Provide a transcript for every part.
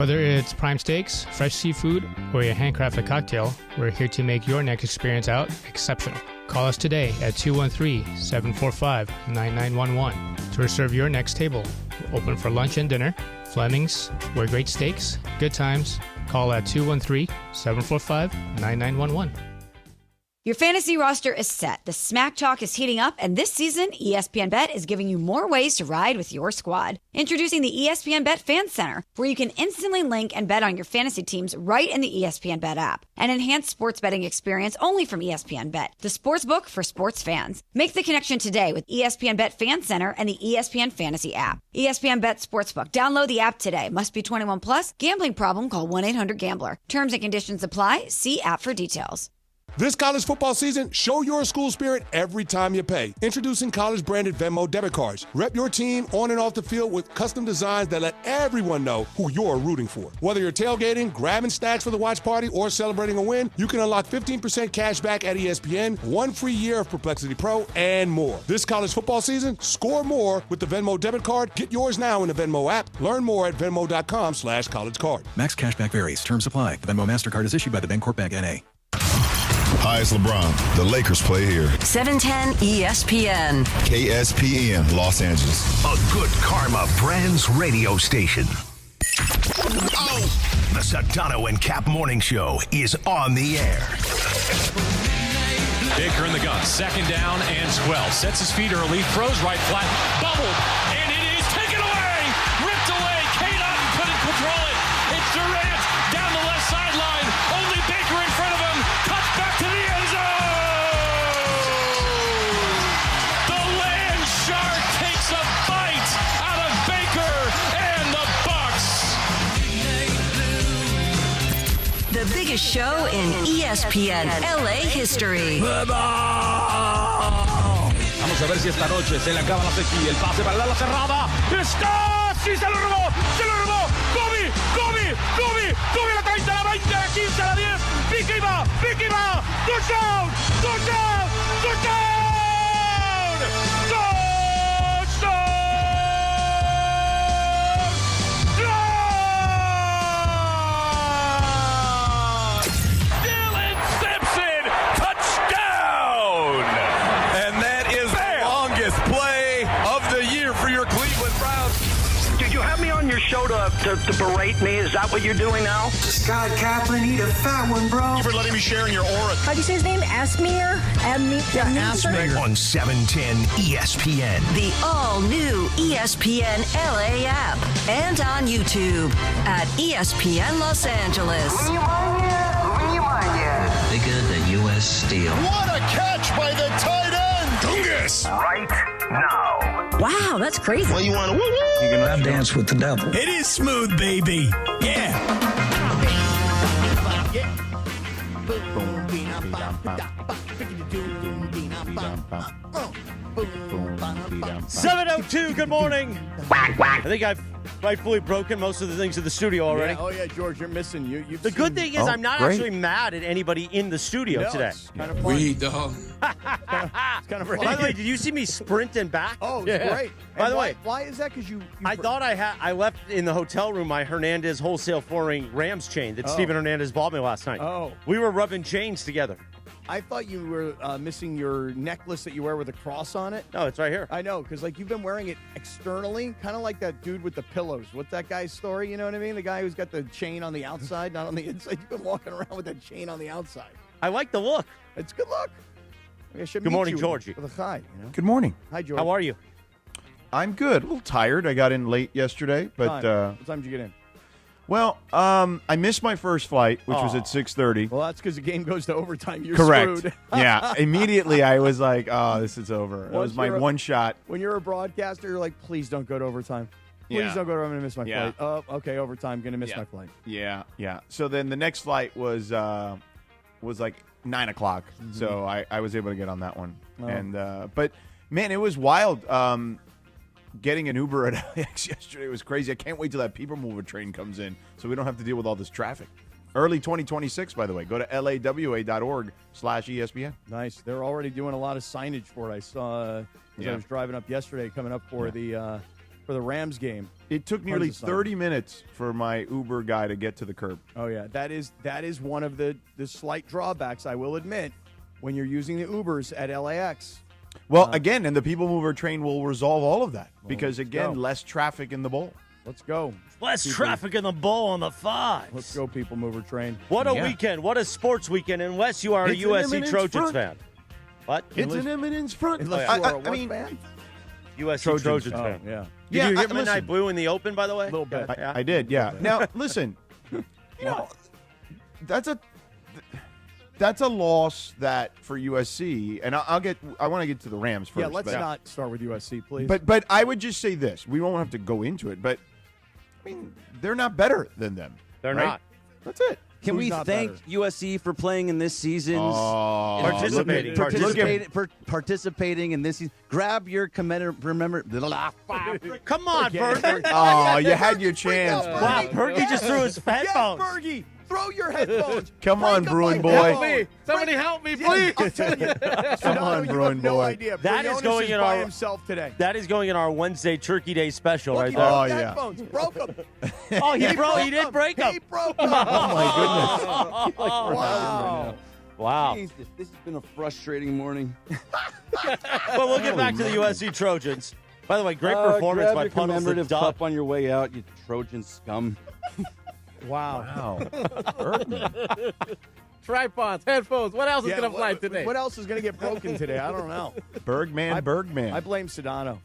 Whether it's prime steaks, fresh seafood, or your handcrafted cocktail, we're here to make your next experience out exceptional. Call us today at 213-745-9911 to reserve your next table. We're open for lunch and dinner. Fleming's, where great steaks, good times. Call at 213-745-9911. Your fantasy roster is set. The Smack Talk is heating up, and this season, ESPN Bet is giving you more ways to ride with your squad. Introducing the ESPN Bet Fan Center, where you can instantly link and bet on your fantasy teams right in the ESPN Bet app. An enhanced sports betting experience only from ESPN Bet, the sportsbook for sports fans. Make the connection today with ESPN Bet Fan Center and the ESPN Fantasy app. ESPN Bet Sportsbook. Download the app today. Must be 21 plus. Gambling problem? Call 1-800-GAMBLER. Terms and conditions apply. See app for details. This college football season, show your school spirit every time you pay. Introducing college-branded Venmo debit cards. Rep your team on and off the field with custom designs that let everyone know who you're rooting for. Whether you're tailgating, grabbing stacks for the watch party, or celebrating a win, you can unlock 15% cash back at ESPN, 1 free year of Perplexity Pro, and more. This college football season, score more with the Venmo debit card. Get yours now in the Venmo app. Learn more at venmo.com/collegecard. Max cashback varies. Terms apply. The Venmo MasterCard is issued by the Bancorp Bank N.A. Hi, it's LeBron. The Lakers play here. 710 ESPN. KSPN, Los Angeles. A Good Karma Brands radio station. Oh! The Sedano and Kap Morning Show is on the air. Baker in the gun. 2nd down and 12. Sets his feet early. Throws right flat. Bubbled. And it is taken away. Ripped away. K-Dot couldn't control it. It's Durant down the left sideline. Only Baker in front of him. Cuts back to the end zone. The land shark takes a bite out of Baker and the Bucks. The biggest show in ESPN LA history. Vamos a ver si esta noche se le acaba la sequía. El pase para el ala cerrada. ¡Está! ¡Sí, se lo robó! ¡Se lo robó! ¡Kobe! ¡Kobe! ¡Kobe! ¡Kobe la 30, la 20, la 15, la 10! ¡Pique va! ¡Pique va! ¡Touchdown! ¡Touchdown! ¡Touchdown! ¡Touchdown! Dylan Simpson, touchdown! And that is the longest play of the year for your Cleveland Browns. Did you have me on your show to berate me? Is that what you're doing now? Scott Kaplan, eat a fat one, bro. Thank you for letting me share in your aura. How do you say his name? Asmir? Asmir. On 710 ESPN. The all-new ESPN LA app. And on YouTube at ESPN Los Angeles. Bigger than U.S. Steel. What a catch by the tight end! Dungus. Right now. Wow, that's crazy. Well, you want to woo-woo? You can dance with the devil. It is smooth, baby. Yeah. 7:02. Good morning. I think I've rightfully broken most of the things in the studio already. Yeah, oh yeah, George, you're missing you. The good thing is I'm not actually mad at anybody in the studio today. It's kind of fun. It's kind of By the way, did you see me sprinting back? Oh, it's great. By the way, why is that? Because you I thought I left in the hotel room my Hernandez wholesale flooring Rams chain that Steven Hernandez bought me last night. Oh. We were rubbing chains together. I thought you were missing your necklace that you wear with a cross on it. No, it's right here. I know, because like you've been wearing it externally, kind of like that dude with the pillows. What's that guy's story? You know what I mean? The guy who's got the chain on the outside, not on the inside. You've been walking around with that chain on the outside. I like the look. It's good look. Good morning, Georgie. With a hi, you know? Good morning. Hi, George. How are you? I'm good. A little tired. I got in late yesterday, but what time did you get in? Well, I missed my first flight, which was at 6:30. Well, that's because the game goes to overtime. You're Correct. screwed. Yeah. Immediately, I was like, "Oh, this is over." It was my one shot. When you're a broadcaster, you're like, "Please don't go to overtime. Please don't go to. I'm going to miss my flight. Oh, okay, overtime. Going to miss my flight." Yeah, yeah. So then the next flight was like 9 o'clock. Mm-hmm. So I was able to get on that one. Oh. And but man, it was wild. Getting an Uber at LAX yesterday was crazy. I can't wait till that people mover train comes in so we don't have to deal with all this traffic. Early 2026, by the way. Go to lawa.org/ESPN. Nice. They're already doing a lot of signage for it. I saw as I was driving up yesterday, coming up for the for the Rams game. It took nearly 30 minutes for my Uber guy to get to the curb. Oh, yeah. That is one of the slight drawbacks, I will admit, when you're using the Ubers at LAX. Well, again, and the People Mover train will resolve all of that because, again, less traffic in the bowl. Let's go. Less traffic in the bowl on the 5. Let's go, People Mover train. What a weekend. What a sports weekend. And Wes, you are a USC Trojans fan. What? It's an eminence front. Unless you are a what fan? USC Trojans fan. Yeah. Did you hit Midnight Blue in the Open, by the way? A little bit. I did, yeah. Now, listen, you know, that's a loss that for USC, and I want to get to the Rams first. Yeah, let's not start with USC, please. But I would just say this: we won't have to go into it, but I mean, they're not better than them. They're right? not. That's it. Can we thank USC for playing in this season's participating in this season? Grab your remember. Come on, Bergie. Oh, you had your chance. Wow, Bergie just threw his headphones. Yes, Bergie. Throw your headphones. Come on, Bruin boy. Somebody help me, please. Come on, Bruin boy. No idea. That is going in by our himself today. That is going in our Wednesday Turkey Day special right there. Oh yeah. Headphones. Broke them. Oh, he did break them. He broke them. Oh my goodness. Wow. Wow. Jesus, this has been a frustrating morning. Well, we'll get back to the USC Trojans. By the way, great performance by Puddles the commemorative cup on your way out, you Trojan scum. Wow. Tripods, headphones. What else is going to fly today? What else is going to get broken today? I don't know. Bergman. I blame Sedano.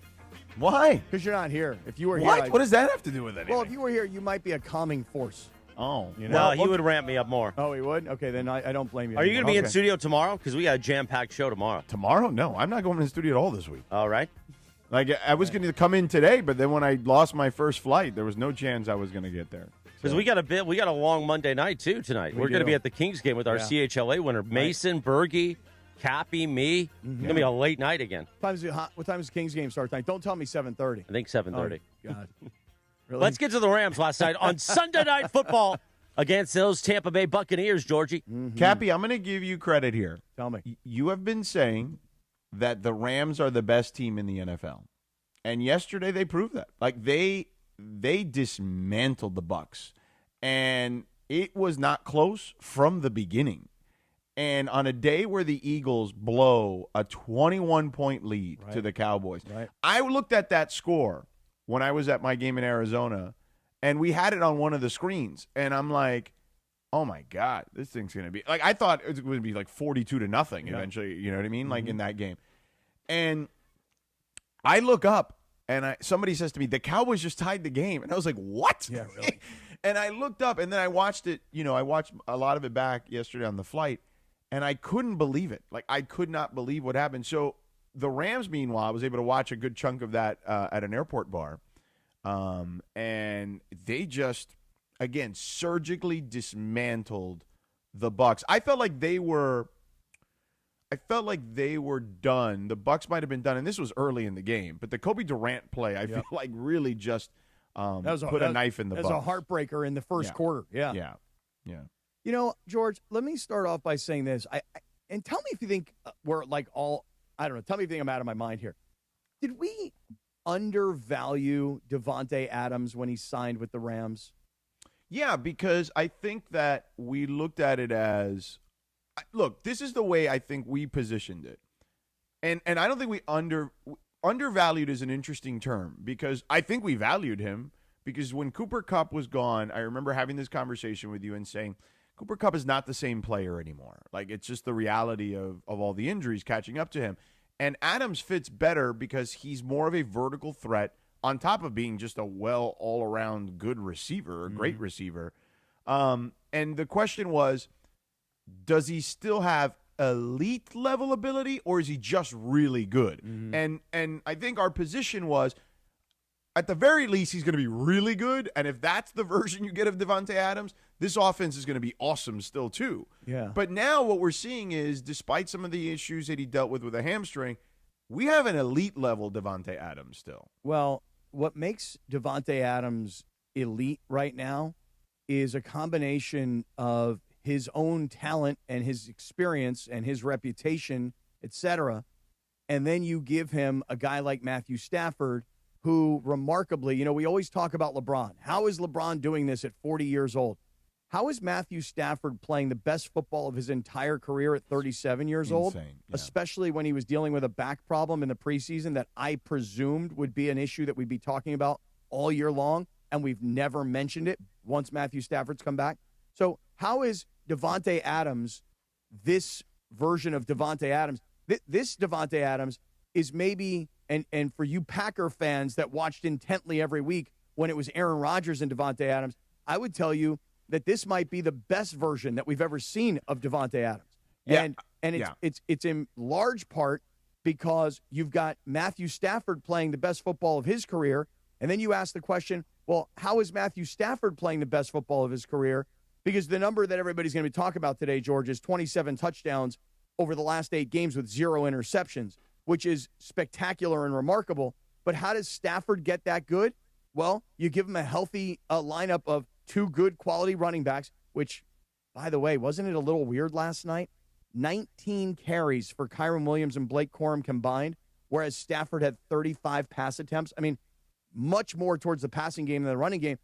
Why? Because you're not here. If you were What? here, What does that have to do with anything? well, if you were here, you might be a calming force. Oh, You know? No, he would ramp me up more. Oh, he would? Okay, then I don't blame you. Are you going to be in Okay. studio tomorrow? Because we got a jam-packed show tomorrow. Tomorrow? No, I'm not going to the studio at all this week. All right. Like I was going to come in today, but then when I lost my first flight, there was no chance I was going to get there. Because we got a long Monday night too tonight. We're going to be at the Kings game with our CHLA winner, Mason, Bergie, Cappy, me. It's going to be a late night again. What time is the Kings game start tonight? Don't tell me 7:30. I think 7:30. Oh, God. Really? Let's get to the Rams last night on Sunday Night Football against those Tampa Bay Buccaneers, Georgie. Mm-hmm. Cappy, I'm going to give you credit here. Tell me. You have been saying that the Rams are the best team in the NFL. And yesterday they proved that. Like they dismantled the Bucs. And it was not close from the beginning. And on a day where the Eagles blow a 21-point lead to the Cowboys, I looked at that score when I was at my game in Arizona, and we had it on one of the screens. And I'm like, oh, my God, this thing's going to be – like I thought it would be like 42-0 eventually, you know what I mean, like in that game. And I look up, and somebody says to me, the Cowboys just tied the game. And I was like, what? Yeah, really? And I looked up, and then I watched it. You know, I watched a lot of it back yesterday on the flight, and I couldn't believe it. Like, I could not believe what happened. So the Rams, meanwhile, I was able to watch a good chunk of that at an airport bar. And they just, again, surgically dismantled the Bucs. I felt like they were done. The Bucs might have been done, and this was early in the game. But the Kobe Durant play, I feel like really just put a knife in the Bucs. That was a heartbreaker in the first quarter. Yeah. You know, George, let me start off by saying this. And tell me if you think we're like all, I don't know, tell me if you think I'm out of my mind here. Did we undervalue Devontae Adams when he signed with the Rams? Yeah, because I think that we looked at it as, look, this is the way I think we positioned it. And I don't think we undervalued is an interesting term because I think we valued him because when Cooper Kupp was gone, I remember having this conversation with you and saying, Cooper Kupp is not the same player anymore. Like, it's just the reality of all the injuries catching up to him. And Adams fits better because he's more of a vertical threat on top of being just a all-around good receiver, a great receiver. And the question was, does he still have elite-level ability, or is he just really good? And I think our position was, at the very least, he's going to be really good. And if that's the version you get of Devontae Adams, this offense is going to be awesome still, too. Yeah. But now what we're seeing is, despite some of the issues that he dealt with a hamstring, we have an elite-level Devontae Adams still. Well, what makes Devontae Adams elite right now is a combination of his own talent and his experience and his reputation, etc. And then you give him a guy like Matthew Stafford, who remarkably, we always talk about LeBron. How is LeBron doing this at 40 years old? How is Matthew Stafford playing the best football of his entire career at 37 years old, especially when he was dealing with a back problem in the preseason that I presumed would be an issue that we'd be talking about all year long, and we've never mentioned it once Matthew Stafford's come back? So how is Devontae Adams this version of Devontae Adams? This Devontae Adams is maybe, and for you Packer fans that watched intently every week when it was Aaron Rodgers and Devontae Adams, I would tell you that this might be the best version that we've ever seen of Devontae Adams. Yeah. And it's in large part because you've got Matthew Stafford playing the best football of his career, and then you ask the question, well, how is Matthew Stafford playing the best football of his career? Because the number that everybody's going to be talking about today, George, is 27 touchdowns over the last 8 games with 0 interceptions, which is spectacular and remarkable. But how does Stafford get that good? Well, you give him a healthy lineup of 2 good quality running backs, which, by the way, wasn't it a little weird last night? 19 carries for Kyren Williams and Blake Corum combined, whereas Stafford had 35 pass attempts. I mean, much more towards the passing game than the running game.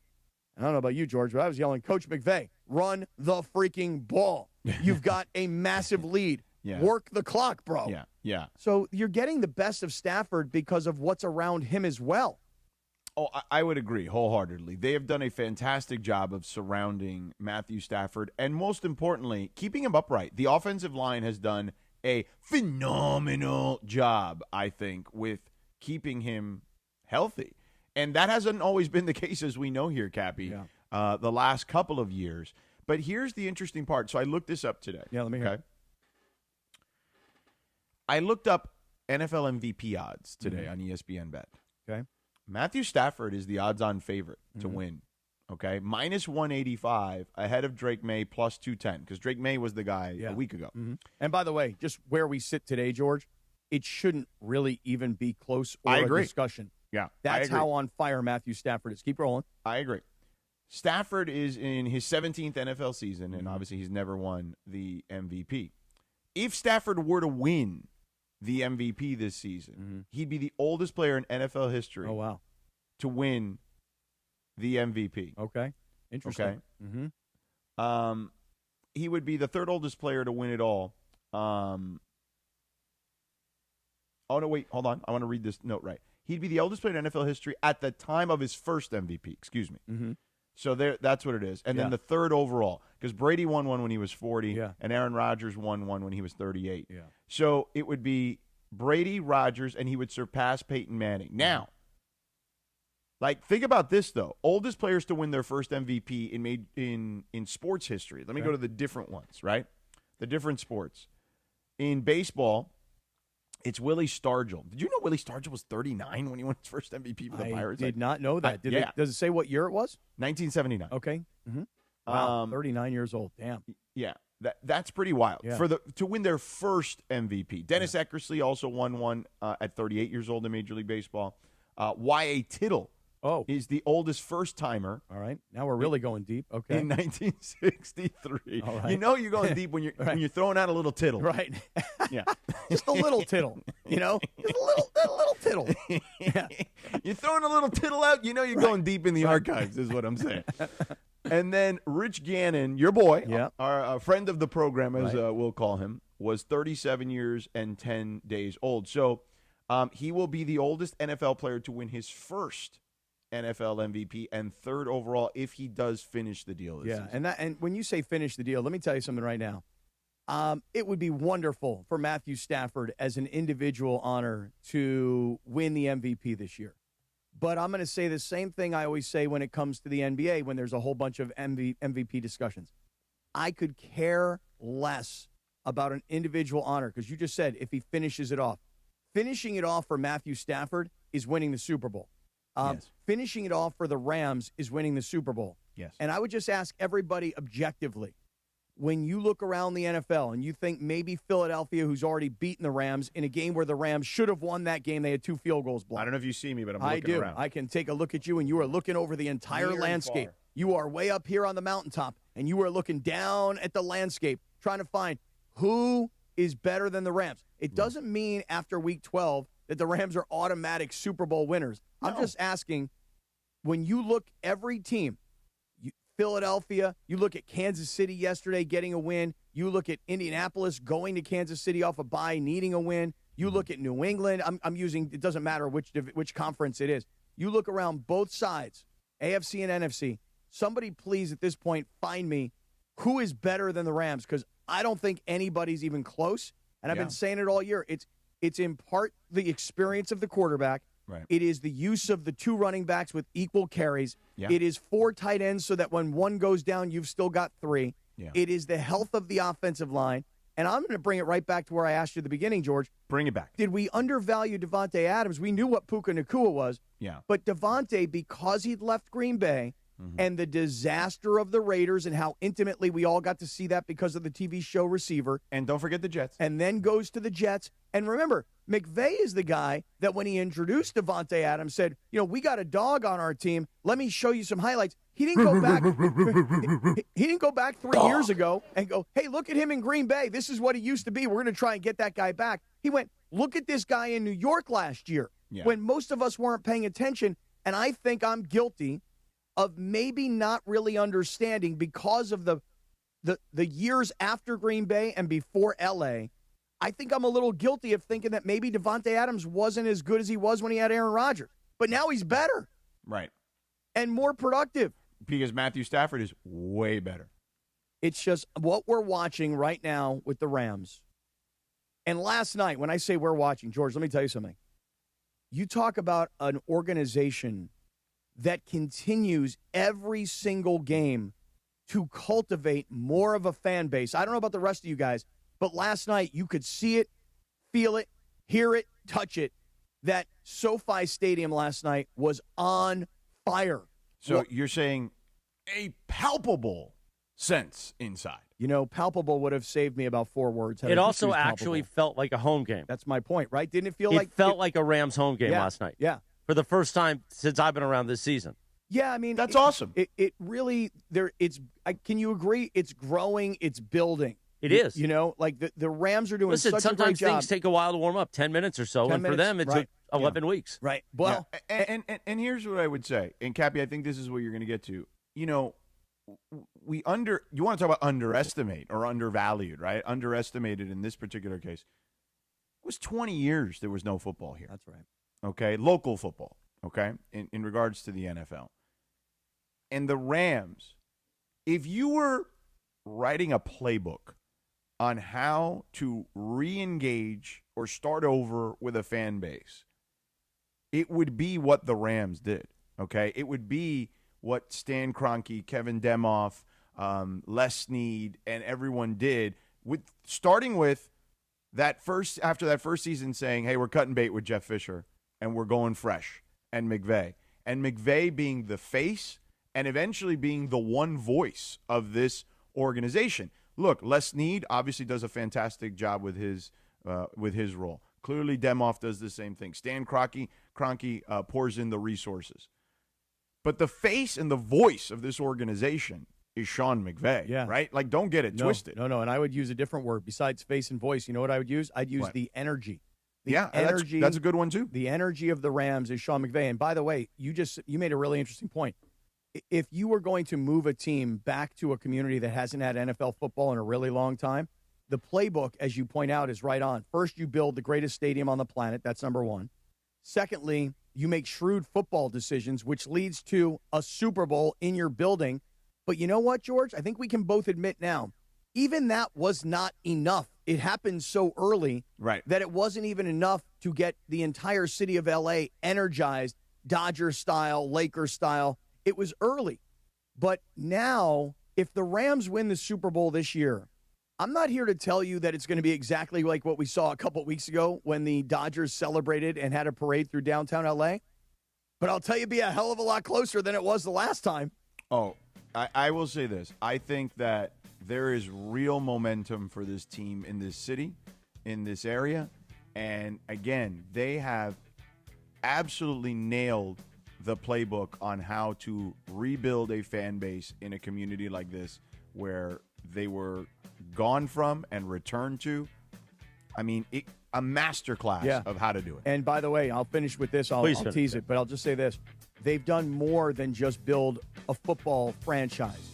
I don't know about you, George, but I was yelling, Coach McVay, run the freaking ball. You've got a massive lead. Yeah. Work the clock, bro. Yeah. So you're getting the best of Stafford because of what's around him as well. Oh, I would agree wholeheartedly. They have done a fantastic job of surrounding Matthew Stafford and, most importantly, keeping him upright. The offensive line has done a phenomenal job, I think, with keeping him healthy. And that hasn't always been the case, as we know here, Cappy, the last couple of years. But here's the interesting part. So I looked this up today. Yeah, let me hear it. I looked up NFL MVP odds today on ESPN Bet. Okay. Matthew Stafford is the odds-on favorite to win, okay? Minus 185 ahead of Drake May, plus 210, because Drake May was the guy a week ago. And by the way, just where we sit today, George, it shouldn't really even be close or a discussion. Yeah, That's how on fire Matthew Stafford is. Keep rolling. I agree. Stafford is in his 17th NFL season, and obviously he's never won the MVP. If Stafford were to win the MVP this season, he'd be the oldest player in NFL history to win the MVP. Okay. Interesting. Okay. He would be the 3rd oldest player to win it all. Oh, no, wait. Hold on. I want to read this note right. He'd be the oldest player in NFL history at the time of his first MVP. Excuse me. So that's what it is. And then the 3rd overall, because Brady won one when he was 40, and Aaron Rodgers won one when he was 38. So it would be Brady, Rodgers, and he would surpass Peyton Manning. Now, think about this, though. Oldest players to win their first MVP in sports history. Let me go to the different ones, right? The different sports. In baseball, it's Willie Stargell. Did you know Willie Stargell was 39 when he won his first MVP for the Pirates? I did not know that. Does it say what year it was? 1979. Okay. Wow, 39 years old. Damn. Yeah, that's pretty wild. Yeah. To win their first MVP. Dennis Eckersley also won one at 38 years old in Major League Baseball. Y.A. Tittle is the oldest first-timer. All right. Now we're really going deep. Okay. In 1963. All right. You know you're going deep when you're throwing out a little tittle. Right. Yeah. Just a little tittle, Just a little tittle. Yeah. You're throwing a little tittle out, you know you're going deep in the archives, is what I'm saying. And then Rich Gannon, your boy, our friend of the program, as we'll call him, was 37 years and 10 days old. So he will be the oldest NFL player to win his first NFL MVP and 3rd overall if he does finish the deal this season. And when you say finish the deal, let me tell you something right now. It would be wonderful for Matthew Stafford as an individual honor to win the MVP this year. But I'm going to say the same thing I always say when it comes to the NBA when there's a whole bunch of MVP discussions. I could care less about an individual honor because you just said if he finishes it off. Finishing it off for Matthew Stafford is winning the Super Bowl. Finishing it off for the Rams is winning the Super Bowl. Yes. And I would just ask everybody objectively, when you look around the NFL and you think maybe Philadelphia, who's already beaten the Rams in a game where the Rams should have won that game, they had 2 field goals blocked. I don't know if you see me, but I'm looking around. I can take a look at you, and you are looking over the entire landscape. You are way up here on the mountaintop, and you are looking down at the landscape, trying to find who is better than the Rams. It doesn't mean after Week 12 that the Rams are automatic Super Bowl winners. No. I'm just asking, when you look every team, Philadelphia, you look at Kansas City yesterday getting a win, you look at Indianapolis going to Kansas City off a bye, needing a win, you look at New England, I'm using, it doesn't matter which conference it is. You look around both sides, AFC and NFC, somebody please at this point find me who is better than the Rams, because I don't think anybody's even close, and I've been saying it all year. It's in part the experience of the quarterback. Right. It is the use of the 2 running backs with equal carries. Yeah. It is 4 tight ends so that when one goes down, you've still got 3. Yeah. It is the health of the offensive line. And I'm going to bring it right back to where I asked you at the beginning, George. Bring it back. Did we undervalue Devontae Adams? We knew what Puka Nacua was. Yeah. But Devontae, because he'd left Green Bay and the disaster of the Raiders and how intimately we all got to see that because of the TV show Receiver. And don't forget the Jets. And then goes to the Jets. And remember, McVay is the guy that when he introduced Devontae Adams said, we got a dog on our team. Let me show you some highlights. He didn't go back. He didn't go back 3 years ago and go, hey, look at him in Green Bay. This is what he used to be. We're going to try and get that guy back. He went, look at this guy in New York last year when most of us weren't paying attention. And I think I'm guilty of maybe not really understanding because of the years after Green Bay and before L.A., I think I'm a little guilty of thinking that maybe Devontae Adams wasn't as good as he was when he had Aaron Rodgers. But now he's better. Right. And more productive. Because Matthew Stafford is way better. It's just what we're watching right now with the Rams. And last night, when I say we're watching, George, let me tell you something. You talk about an organization that continues every single game to cultivate more of a fan base. I don't know about the rest of you guys, but last night you could see it, feel it, hear it, touch it. That SoFi Stadium last night was on fire. So you're saying a palpable sense inside. Palpable would have saved me about 4 words. It also actually felt like a home game. That's my point, right? Didn't it feel it like... It felt like a Rams home game last night. Yeah. For the first time since I've been around this season. Yeah, I mean... That's awesome. It really... Can you agree? It's growing, it's building. It is. The Rams are doing such a great job. Sometimes things take a while to warm up, 10 minutes or so, and for them it took 11 weeks. Right. Well, and here's what I would say. And Cappy, I think this is what you're going to get to. You want to talk about underestimate or undervalued, right? Underestimated in this particular case. It was 20 years there was no football here. That's right. Okay? Local football, okay? In regards to the NFL. And the Rams, if you were writing a playbook on how to re-engage or start over with a fan base, it would be what the Rams did, okay? It would be what Stan Kroenke, Kevin Demoff, Les Snead, and everyone did, starting with after that first season saying, hey, we're cutting bait with Jeff Fisher, and we're going fresh, and McVay. And McVay being the face and eventually being the one voice of this organization. Look, Les Snead obviously does a fantastic job with his role. Clearly, Demoff does the same thing. Stan Kroenke pours in the resources. But the face and the voice of this organization is Sean McVay, right? Like, don't get it twisted. No, and I would use a different word besides face and voice. You know what I would use? I'd use the energy. Energy. That's a good one, too. The energy of the Rams is Sean McVay. And by the way, you made a really interesting point. If you were going to move a team back to a community that hasn't had NFL football in a really long time, the playbook, as you point out, is right on. First, you build the greatest stadium on the planet. That's number one. Secondly, you make shrewd football decisions, which leads to a Super Bowl in your building. But you know what, George? I think we can both admit now, even that was not enough. It happened so early that it wasn't even enough to get the entire city of L.A. energized, Dodger style, Lakers style. It was early. But now, if the Rams win the Super Bowl this year, I'm not here to tell you that it's going to be exactly like what we saw a couple weeks ago when the Dodgers celebrated and had a parade through downtown L.A., but I'll tell you, be a hell of a lot closer than it was the last time. Oh, I will say this. I think that there is real momentum for this team in this city, in this area. And, again, they have absolutely nailed the playbook on how to rebuild a fan base in a community like this where they were gone from and returned to. I mean, a masterclass of how to do it. And by the way, I'll finish with this. I'll tease it, but I'll just say this. They've done more than just build a football franchise.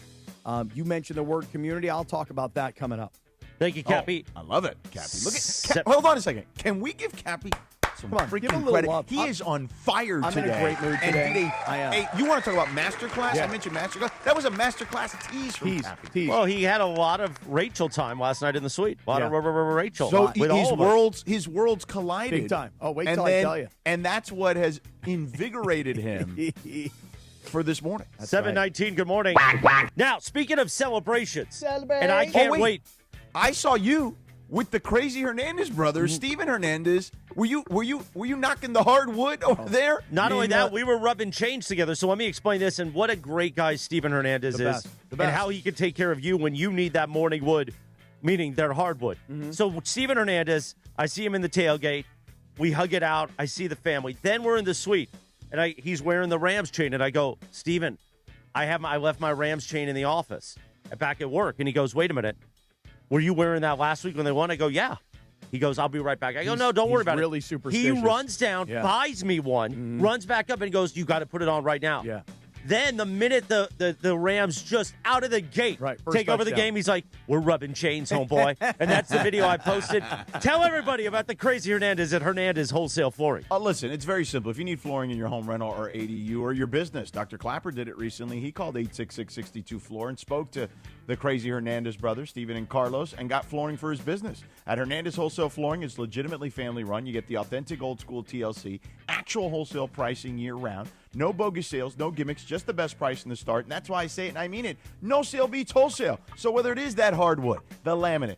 You mentioned the word community. I'll talk about that coming up. Thank you, Cappy. I love it, Cappy. Look at hold on a second. Can we give Cappy some freaking give him a little credit? love. He is on fire today. I'm in a great mood today. Hey, you want to talk about masterclass? Yeah. I mentioned masterclass. That was a masterclass tease from Cappy. Well, he had a lot of Rachel time last night in the suite. A lot of Rachel. So with all of us. his worlds collided. Big time. Oh, wait till I tell you. And that's what has invigorated him for this morning. 7:19, good morning. Now, speaking of celebrations, and I can't wait. I saw you with the crazy Hernandez brothers, Steven Hernandez. Were you knocking the hardwood over there? Not only that, we were rubbing chains together. So let me explain this and what a great guy Steven Hernandez is, and how he can take care of you when you need that morning wood, meaning their hardwood. So Steven Hernandez, I see him in the tailgate. We hug it out. I see the family. Then we're in the suite, and he's wearing the Rams chain, and I go, Steven, I left my Rams chain in the office back at work, and he goes, wait a minute. Were you wearing that last week when they won? I go, yeah. He goes, I'll be right back. I go, no, don't worry about it. Really superstitious. He runs down, buys me one, runs back up, and goes, you got to put it on right now. Yeah. Then the minute the Rams just out of the gate take over the game, he's like, we're rubbing chains, homeboy. And that's the video I posted. Tell everybody about the crazy Hernandez at Hernandez Wholesale Flooring. Listen, it's very simple. If you need flooring in your home rental or ADU or your business, Dr. Clapper did it recently. He called 866-62-FLOOR and spoke to the crazy Hernandez brothers, Steven and Carlos, and got flooring for his business. At Hernandez Wholesale Flooring, it's legitimately family run. You get the authentic old school TLC, actual wholesale pricing year round. No bogus sales, no gimmicks, just the best price in the start. And that's why I say it, and I mean it. No sale beats wholesale. So whether it is that hardwood, the laminate,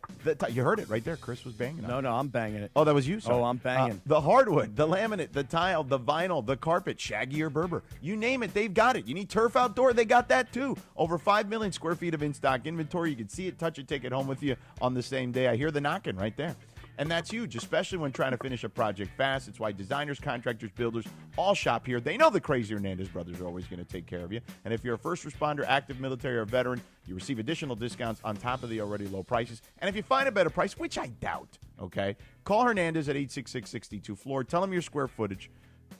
you heard it right there. Chris was banging on it. No, I'm banging it. Oh, that was you? Sorry. Oh, I'm banging. The hardwood, the laminate, the tile, the vinyl, the carpet, Shaggy or Berber. You name it, they've got it. You need turf outdoor, they got that too. Over 5 million square feet of in-stock inventory. You can see it, touch it, take it home with you on the same day. I hear the knocking right there. And that's huge, especially when trying to finish a project fast. It's why designers, contractors, builders all shop here. They know the crazy Hernandez brothers are always going to take care of you. And if you're a first responder, active military, or veteran, you receive additional discounts on top of the already low prices. And if you find a better price, which I doubt, okay, call Hernandez at 866-62-FLOOR. Tell them your square footage.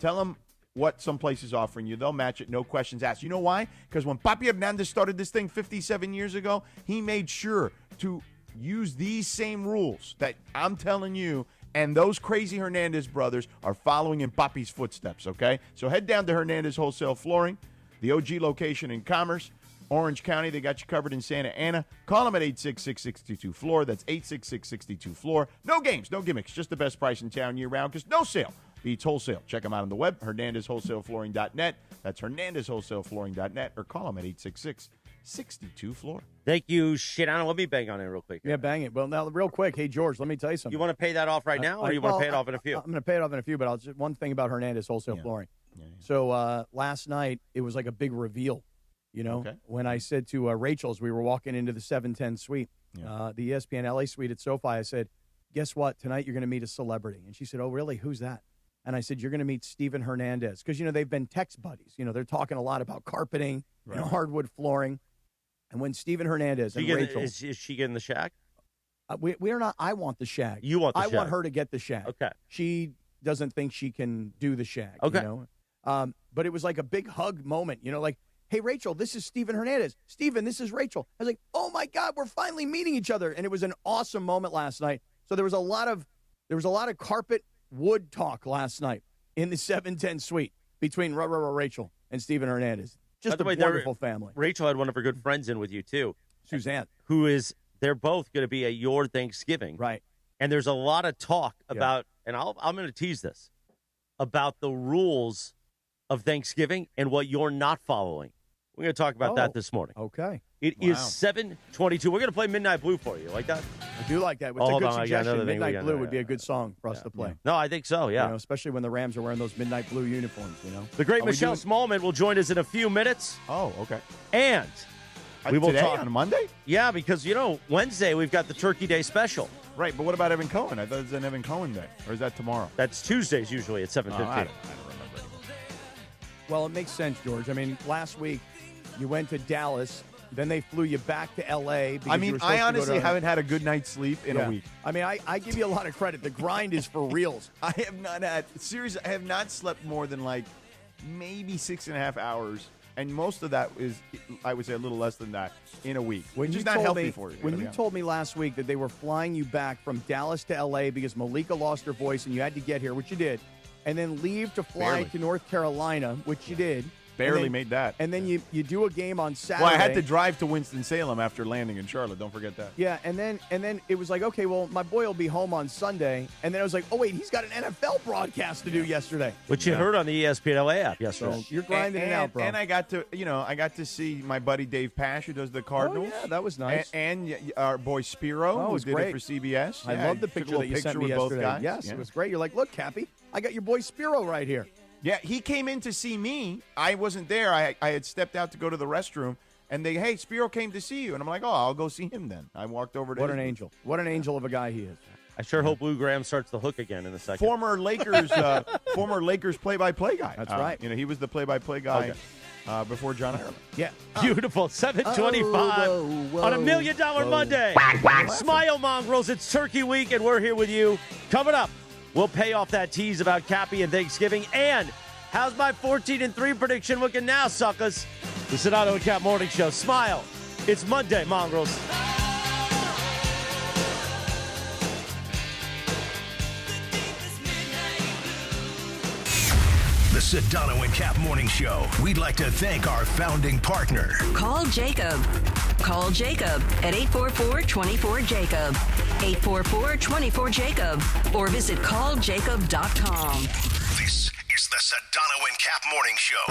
Tell them what some place is offering you. They'll match it, no questions asked. You know why? Because when Papi Hernandez started this thing 57 years ago, he made sure to use these same rules that I'm telling you, and those crazy Hernandez brothers are following in Papi's footsteps, okay? So head down to Hernandez Wholesale Flooring, the OG location in Commerce, Orange County. They got you covered in Santa Ana. Call them at 866-62-FLOOR. That's 866-62-FLOOR. No games, no gimmicks, just the best price in town year-round because no sale beats wholesale. Check them out on the web, HernandezWholesaleFlooring.net. That's HernandezWholesaleFlooring.net, or call them at 866-62-FLOOR. Thank you, Shedano. Let me bang on it real quick. Yeah, bang it. Well, now, real quick, hey, George, let me tell you something. You want to pay that off right now, or you want to pay it off in a few? I'm going to pay it off in a few, but I'll just one thing about Hernandez Wholesale Flooring. So last night, it was like a big reveal, when I said to Rachel as we were walking into the 710 suite, the ESPN LA suite at SoFi, I said, guess what? Tonight you're going to meet a celebrity. And she said, oh, really? Who's that? And I said, you're going to meet Steven Hernandez. Because, they've been text buddies. They're talking a lot about carpeting, hardwood flooring. And when Steven Hernandez and Rachel. Is she getting the shag? We are not. I want the shag. You want the shag. I want her to get the shag. Okay. She doesn't think she can do the shag. Okay. But it was like a big hug moment, like, hey, Rachel, this is Steven Hernandez. Steven, this is Rachel. I was like, oh, my God, we're finally meeting each other. And it was an awesome moment last night. So there was a lot of carpet wood talk last night in the 710 suite between Rachel and Steven Hernandez. Just a wonderful family. Rachel had one of her good friends in with you, too. Suzanne. They're both going to be at your Thanksgiving. Right. And there's a lot of talk about, and I'm going to tease this, about the rules of Thanksgiving and what you're not following. We're going to talk about that this morning. Okay. It is 7:22. We're going to play Midnight Blue for you. Like that? I do like that. It's a good suggestion. Midnight Blue would be a good song for us to play. No, I think so, yeah. Especially when the Rams are wearing those midnight blue uniforms, The great Michelle Smallmon will join us in a few minutes. Oh, okay. And we will today, talk on Monday? Yeah, because, Wednesday we've got the Turkey Day special. Right, but what about Evan Cohen? I thought it was an Evan Cohen day. Or is that tomorrow? That's Tuesdays usually at 7:15. I don't remember anymore. Well, it makes sense, George. I mean, last week you went to Dallas Then they flew you back to L.A. because I you mean, were supposed I to go honestly to- haven't had a good night's sleep in a week. I mean, I give you a lot of credit. The grind is for reals. I have not slept more than like maybe 6.5 hours. And most of that is, I would say, a little less than that in a week. Which is not healthy for you. When you told me last week that they were flying you back from Dallas to L.A. because Malika lost her voice and you had to get here, which you did, and then leave to fly Barely. to North Carolina, which you did. Barely made that. And then you do a game on Saturday. Well, I had to drive to Winston-Salem after landing in Charlotte. Don't forget that. Yeah, and then it was like, okay, well, my boy will be home on Sunday. And then I was like, oh, wait, he's got an NFL broadcast to do yesterday. Which you heard on the ESPN LA app yesterday. So you're grinding it out, bro. And I got to see my buddy Dave Pash, who does the Cardinals. Oh, yeah, that was nice. And our boy Spiro, Oh, it who was did great. it for CBS. I love the picture that you sent me with both yesterday. guys. Yes, Yeah. it was great. You're like, look, Cappy, I got your boy Spiro right here. Yeah, he came in to see me. I wasn't there. I had stepped out to go to the restroom, and hey, Spiro came to see you. And I'm like, oh, I'll go see him then. I walked over to What his an booth. angel. What an angel of a guy he is. I sure hope Lou Graham starts the hook again in a second. Former Lakers play-by-play guy. That's right. He was the play-by-play guy before John Ireland. Yeah. Beautiful. 7:25 on $1 Million Monday. Smile Mongrels. It's Turkey Week, and we're here with you. Coming up, we'll pay off that tease about Cappy and Thanksgiving. And how's my 14-3 prediction looking now, suckers? The Sedano and Kap Morning Show. Smile. It's Monday, Mongrels. The Sedano and Kap Morning Show. We'd like to thank our founding partner. Call Jacob. Call Jacob at 844-24-JACOB. 844-24-JACOB. Or visit calljacob.com. This is the Sedano and Kap Morning Show.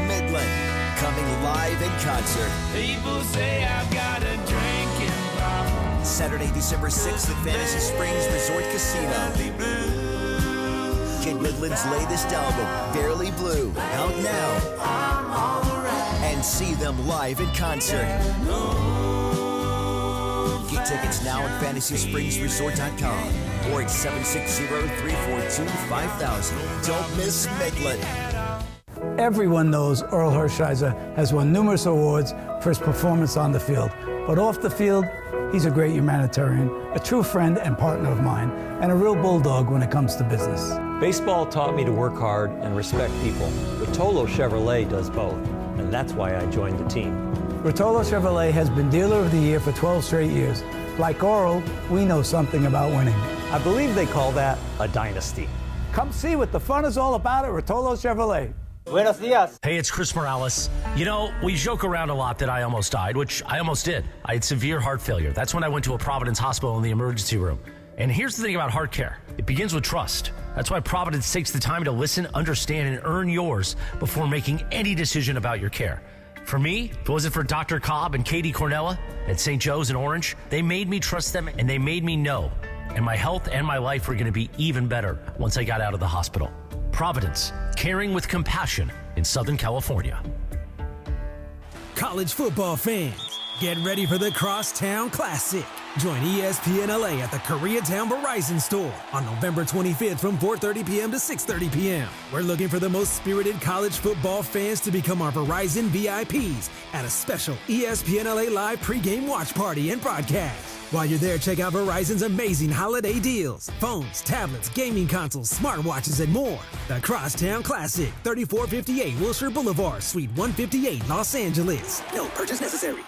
Midland, coming live in concert. People say I've got a drinking problem. Saturday, December 6th at Fantasy Springs Resort Casino. Kid Midland's latest album, Barely Blue, out now. And see them live in concert. Get tickets now at FantasySpringsResort.com or at 760-342-5000. Don't miss Midland. Everyone knows Earl Hershiser has won numerous awards for his performance on the field. But off the field, he's a great humanitarian, a true friend and partner of mine, and a real bulldog when it comes to business. Baseball taught me to work hard and respect people. Rotolo Chevrolet does both, and that's why I joined the team. Rotolo Chevrolet has been Dealer of the Year for 12 straight years. Like Earl, we know something about winning. I believe they call that a dynasty. Come see what the fun is all about at Rotolo Chevrolet. Buenos dias. Hey, it's Chris Morales. You know, we joke around a lot that I almost died, which I almost did. I had severe heart failure. That's when I went to a Providence hospital in the emergency room. And here's the thing about heart care. It begins with trust. That's why Providence takes the time to listen, understand, and earn yours before making any decision about your care. For me, if it wasn't for Dr. Cobb and Katie Cornella at St. Joe's in Orange, they made me trust them and they made me know. And my health and my life were going to be even better once I got out of the hospital. Providence, caring with compassion in Southern California. College football fans, get ready for the Crosstown Classic. Join ESPN LA at the Koreatown Verizon store on November 25th from 4:30 p.m. to 6:30 p.m. We're looking for the most spirited college football fans to become our Verizon VIPs at a special ESPN LA Live pregame watch party and broadcast. While you're there, check out Verizon's amazing holiday deals. Phones, tablets, gaming consoles, smartwatches, and more. The Crosstown Classic, 3458 Wilshire Boulevard, Suite 158, Los Angeles. No purchase necessary.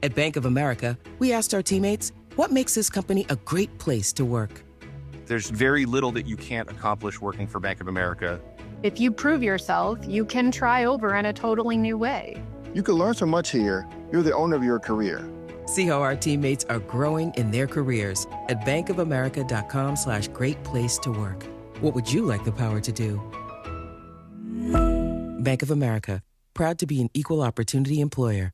At Bank of America, we asked our teammates, what makes this company a great place to work? There's very little that you can't accomplish working for Bank of America. If you prove yourself, you can try over in a totally new way. You can learn so much here. You're the owner of your career. See how our teammates are growing in their careers at bankofamerica.com/great place to work. What would you like the power to do? Bank of America, proud to be an equal opportunity employer.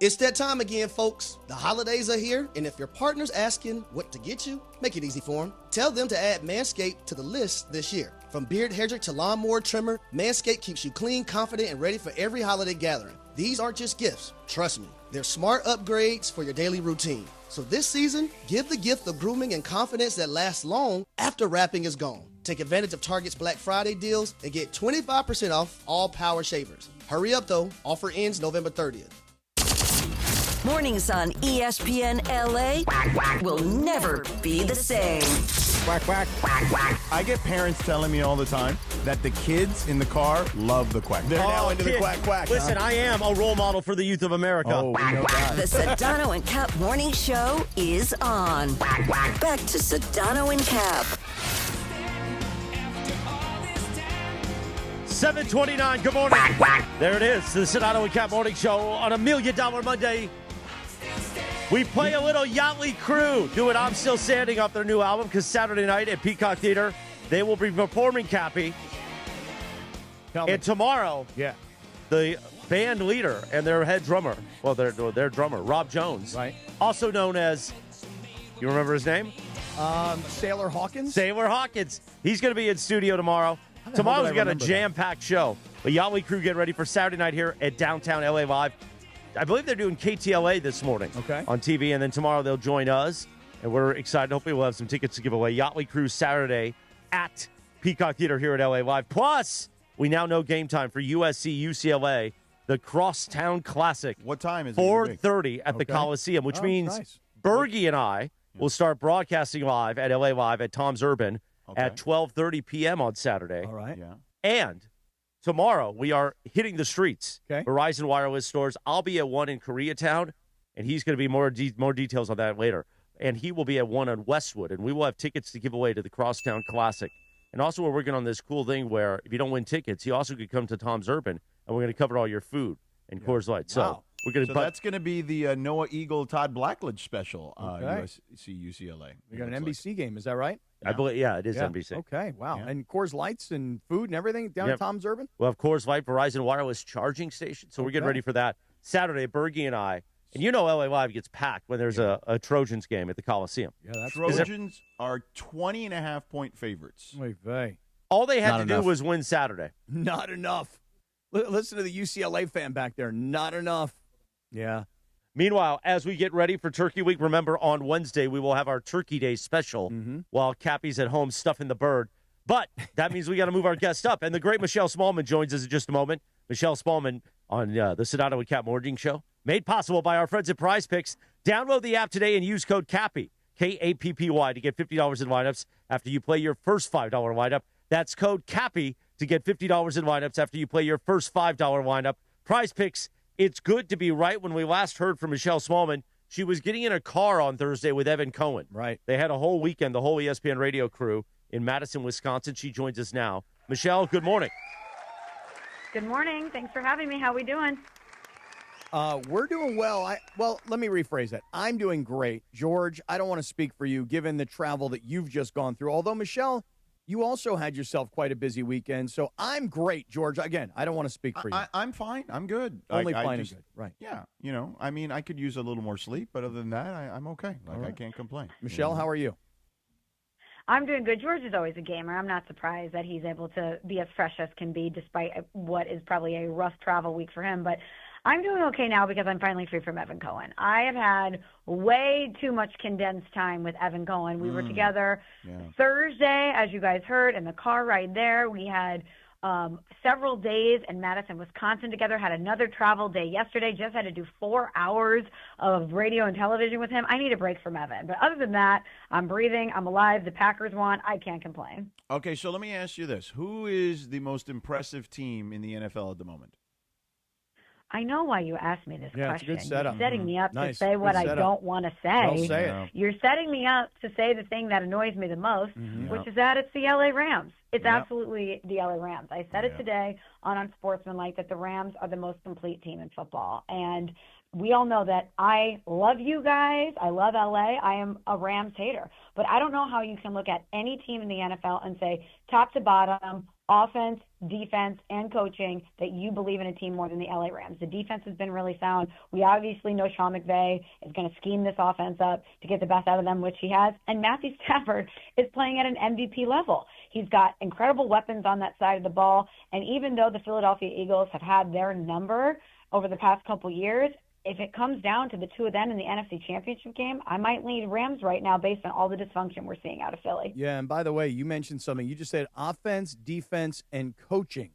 It's that time again, folks. The holidays are here, and if your partner's asking what to get you, make it easy for them. Tell them to add Manscaped to the list this year. From beard hedger to lawnmower trimmer, Manscaped keeps you clean, confident, and ready for every holiday gathering. These aren't just gifts. Trust me. They're smart upgrades for your daily routine. So this season, give the gift of grooming and confidence that lasts long after wrapping is gone. Take advantage of Target's Black Friday deals and get 25% off all power shavers. Hurry up, though. Offer ends November 30th. Mornings on ESPN LA will never be the same. Quack, quack. Quack, quack. I get parents telling me all the time that the kids in the car love the quack. They're now into the quack, quack. Listen, I am a role model for the youth of America. Oh, we know that. The Sedano and Kap Morning Show is on. Back to Sedano and Kap. 7:29. Good morning. There it is, the Sedano and Kap Morning Show on $1 Million Monday. We play a little Yachtly Crew doing I'm Still Standing off their new album because Saturday night at Peacock Theater, they will be performing, Cappy. And tomorrow, the band leader and their head drummer, well, their drummer, Rob Jones, right, also known as, you remember his name? Sailor Hawkins? Sailor Hawkins. He's going to be in studio tomorrow. Tomorrow's got a jam-packed show. The Yachtly Crew get ready for Saturday night here at downtown LA Live. I believe they're doing KTLA this morning on TV, and then tomorrow they'll join us, and we're excited. Hopefully we'll have some tickets to give away. Yachtly Crew Saturday at Peacock Theater here at LA Live. Plus, we now know game time for USC UCLA, the Crosstown Classic. What time is it? 4:30 at the Coliseum, which means Bergie and I will start broadcasting live at LA Live at Tom's Urban at 12:30 p.m. on Saturday. All right. Yeah. And tomorrow, we are hitting the streets. Okay. Verizon Wireless stores. I'll be at one in Koreatown, and he's going to be more details on that later. And he will be at one on Westwood, and we will have tickets to give away to the Crosstown Classic. And also, we're working on this cool thing where if you don't win tickets, you also could come to Tom's Urban, and we're going to cover all your food and Coors Light. So we're going to. So that's going to be the Noah Eagle Todd Blackledge special. USC UCLA. We got an NBC game. Is that right? I believe, it is NBC. Okay, wow. Yeah. And Coors Lights and food and everything down at Tom's Urban? We'll have Coors Light, Verizon Wireless charging station. So we're getting ready for that. Saturday, Bergie and I. And you know LA Live gets packed when there's a Trojans game at the Coliseum. Yeah, that's Trojans are 20.5-point favorites. All they had to do was win Saturday. Not enough. Listen to the UCLA fan back there. Not enough. Yeah. Meanwhile, as we get ready for Turkey Week, remember on Wednesday we will have our Turkey Day special while Cappy's at home stuffing the bird. But that means we got to move our guest up. And the great Michelle Smallmon joins us in just a moment. Michelle Smallmon on the Sedano and Kap Morning Show, made possible by our friends at Prize Picks. Download the app today and use code CAPPY, K-A-P-P-Y, to get $50 in lineups after you play your first $5 lineup. That's code CAPPY to get $50 in lineups after you play your first $5 lineup. Prize Picks. It's good to be right. When we last heard from Michelle Smallmon, she was getting in a car on Thursday with Evan Cohen. Right. They had a whole weekend, the whole ESPN radio crew in Madison, Wisconsin. She joins us now. Michelle, good morning. Good morning. Thanks for having me. How we doing? We're doing well. Well, let me rephrase that. I'm doing great. George, I don't want to speak for you given the travel that you've just gone through. Although, Michelle, you also had yourself quite a busy weekend. So I'm great, George. Again, I don't want to speak for you. I'm fine. I'm good. Only fine and good. Right. Yeah. I mean, I could use a little more sleep, but other than that, I'm okay. I can't complain. Michelle, how are you? I'm doing good. George is always a gamer. I'm not surprised that he's able to be as fresh as can be despite what is probably a rough travel week for him. But I'm doing okay now because I'm finally free from Evan Cohen. I have had way too much condensed time with Evan Cohen. We were together Thursday, as you guys heard, in the car ride there. We had several days in Madison, Wisconsin together, had another travel day yesterday, just had to do 4 hours of radio and television with him. I need a break from Evan. But other than that, I'm breathing, I'm alive, the Packers won, I can't complain. Okay, so let me ask you this. Who is the most impressive team in the NFL at the moment? I know why you asked me this question. It's a good setup. You're setting me up to say what I don't want to say. Well, say it. You're setting me up to say the thing that annoys me the most, which is that it's the LA Rams. It's absolutely the LA Rams. I said it today on Unsportsmanlike that the Rams are the most complete team in football. And we all know that I love you guys. I love LA. I am a Rams hater. But I don't know how you can look at any team in the NFL and say top to bottom, offense, defense, and coaching, that you believe in a team more than the LA Rams. The defense has been really sound. We obviously know Sean McVay is going to scheme this offense up to get the best out of them, which he has. And Matthew Stafford is playing at an MVP level. He's got incredible weapons on that side of the ball. And even though the Philadelphia Eagles have had their number over the past couple years, if it comes down to the two of them in the NFC Championship game, I might lean Rams right now based on all the dysfunction we're seeing out of Philly. Yeah, and by the way, you mentioned something. You just said offense, defense, and coaching.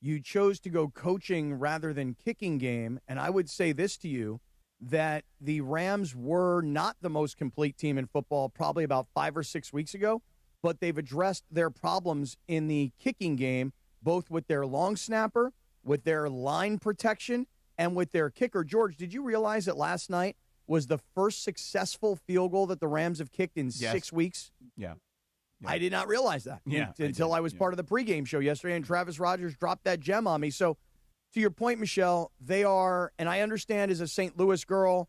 You chose to go coaching rather than kicking game, and I would say this to you, that the Rams were not the most complete team in football probably about 5 or 6 weeks ago, but they've addressed their problems in the kicking game, both with their long snapper, with their line protection, and with their kicker. George, did you realize that last night was the first successful field goal that the Rams have kicked in 6 weeks? Yeah. I did not realize that until I was part of the pregame show yesterday, and Travis Rogers dropped that gem on me. So, to your point, Michelle, they are, and I understand as a St. Louis girl,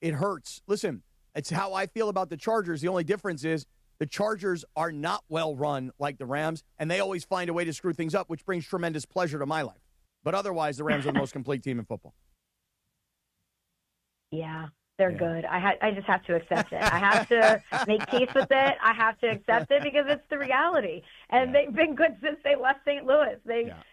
it hurts. Listen, it's how I feel about the Chargers. The only difference is the Chargers are not well run like the Rams, and they always find a way to screw things up, which brings tremendous pleasure to my life. But otherwise, the Rams are the most complete team in football. Yeah, they're good. I just have to accept it. I have to make peace with it. I have to accept it because it's the reality. And they've been good since they left St. Louis.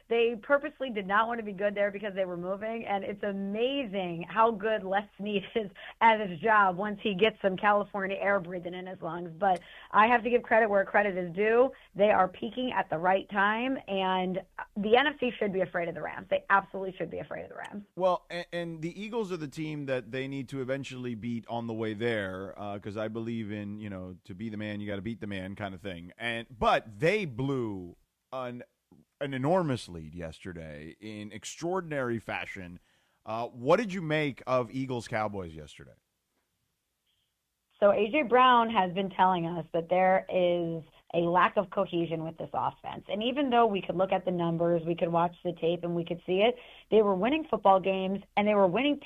They purposely did not want to be good there because they were moving. And it's amazing how good Les Snead is at his job once he gets some California air breathing in his lungs. But I have to give credit where credit is due. They are peaking at the right time. And the NFC should be afraid of the Rams. They absolutely should be afraid of the Rams. Well, and the Eagles are the team that they need to eventually beat on the way there, because I believe in, to be the man, you got to beat the man kind of thing. But they blew an enormous lead yesterday in extraordinary fashion. What did you make of Eagles-Cowboys yesterday? So A.J. Brown has been telling us that there is a lack of cohesion with this offense. And even though we could look at the numbers, we could watch the tape and we could see it, they were winning football games and they were winning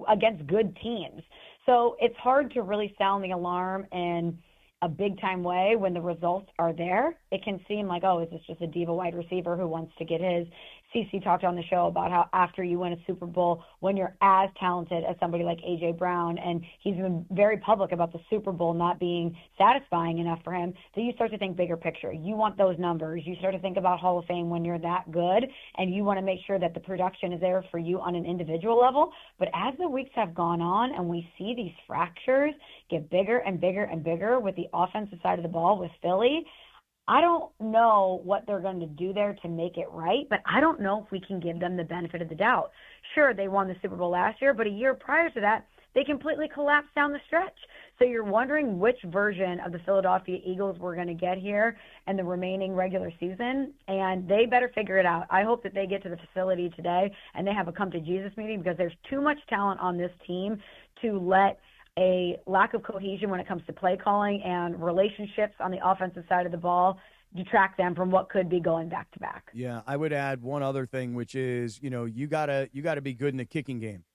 against good teams. So it's hard to really sound the alarm in a big-time way when the results are there. It can seem like, oh, is this just a diva wide receiver who wants to get his? CeCe talked on the show about how after you win a Super Bowl, when you're as talented as somebody like A.J. Brown, and he's been very public about the Super Bowl not being satisfying enough for him, that you start to think bigger picture. You want those numbers. You start to think about Hall of Fame when you're that good, and you want to make sure that the production is there for you on an individual level. But as the weeks have gone on and we see these fractures get bigger and bigger and bigger with the offensive side of the ball with Philly, I don't know what they're going to do there to make it right, but I don't know if we can give them the benefit of the doubt. Sure, they won the Super Bowl last year, but a year prior to that, they completely collapsed down the stretch. So you're wondering which version of the Philadelphia Eagles we're going to get here in the remaining regular season, and they better figure it out. I hope that they get to the facility today and they have a come-to-Jesus meeting, because there's too much talent on this team to let a lack of cohesion when it comes to play calling and relationships on the offensive side of the ball detract them from what could be going back to back. Yeah, I would add one other thing, which is, you gotta be good in the kicking game,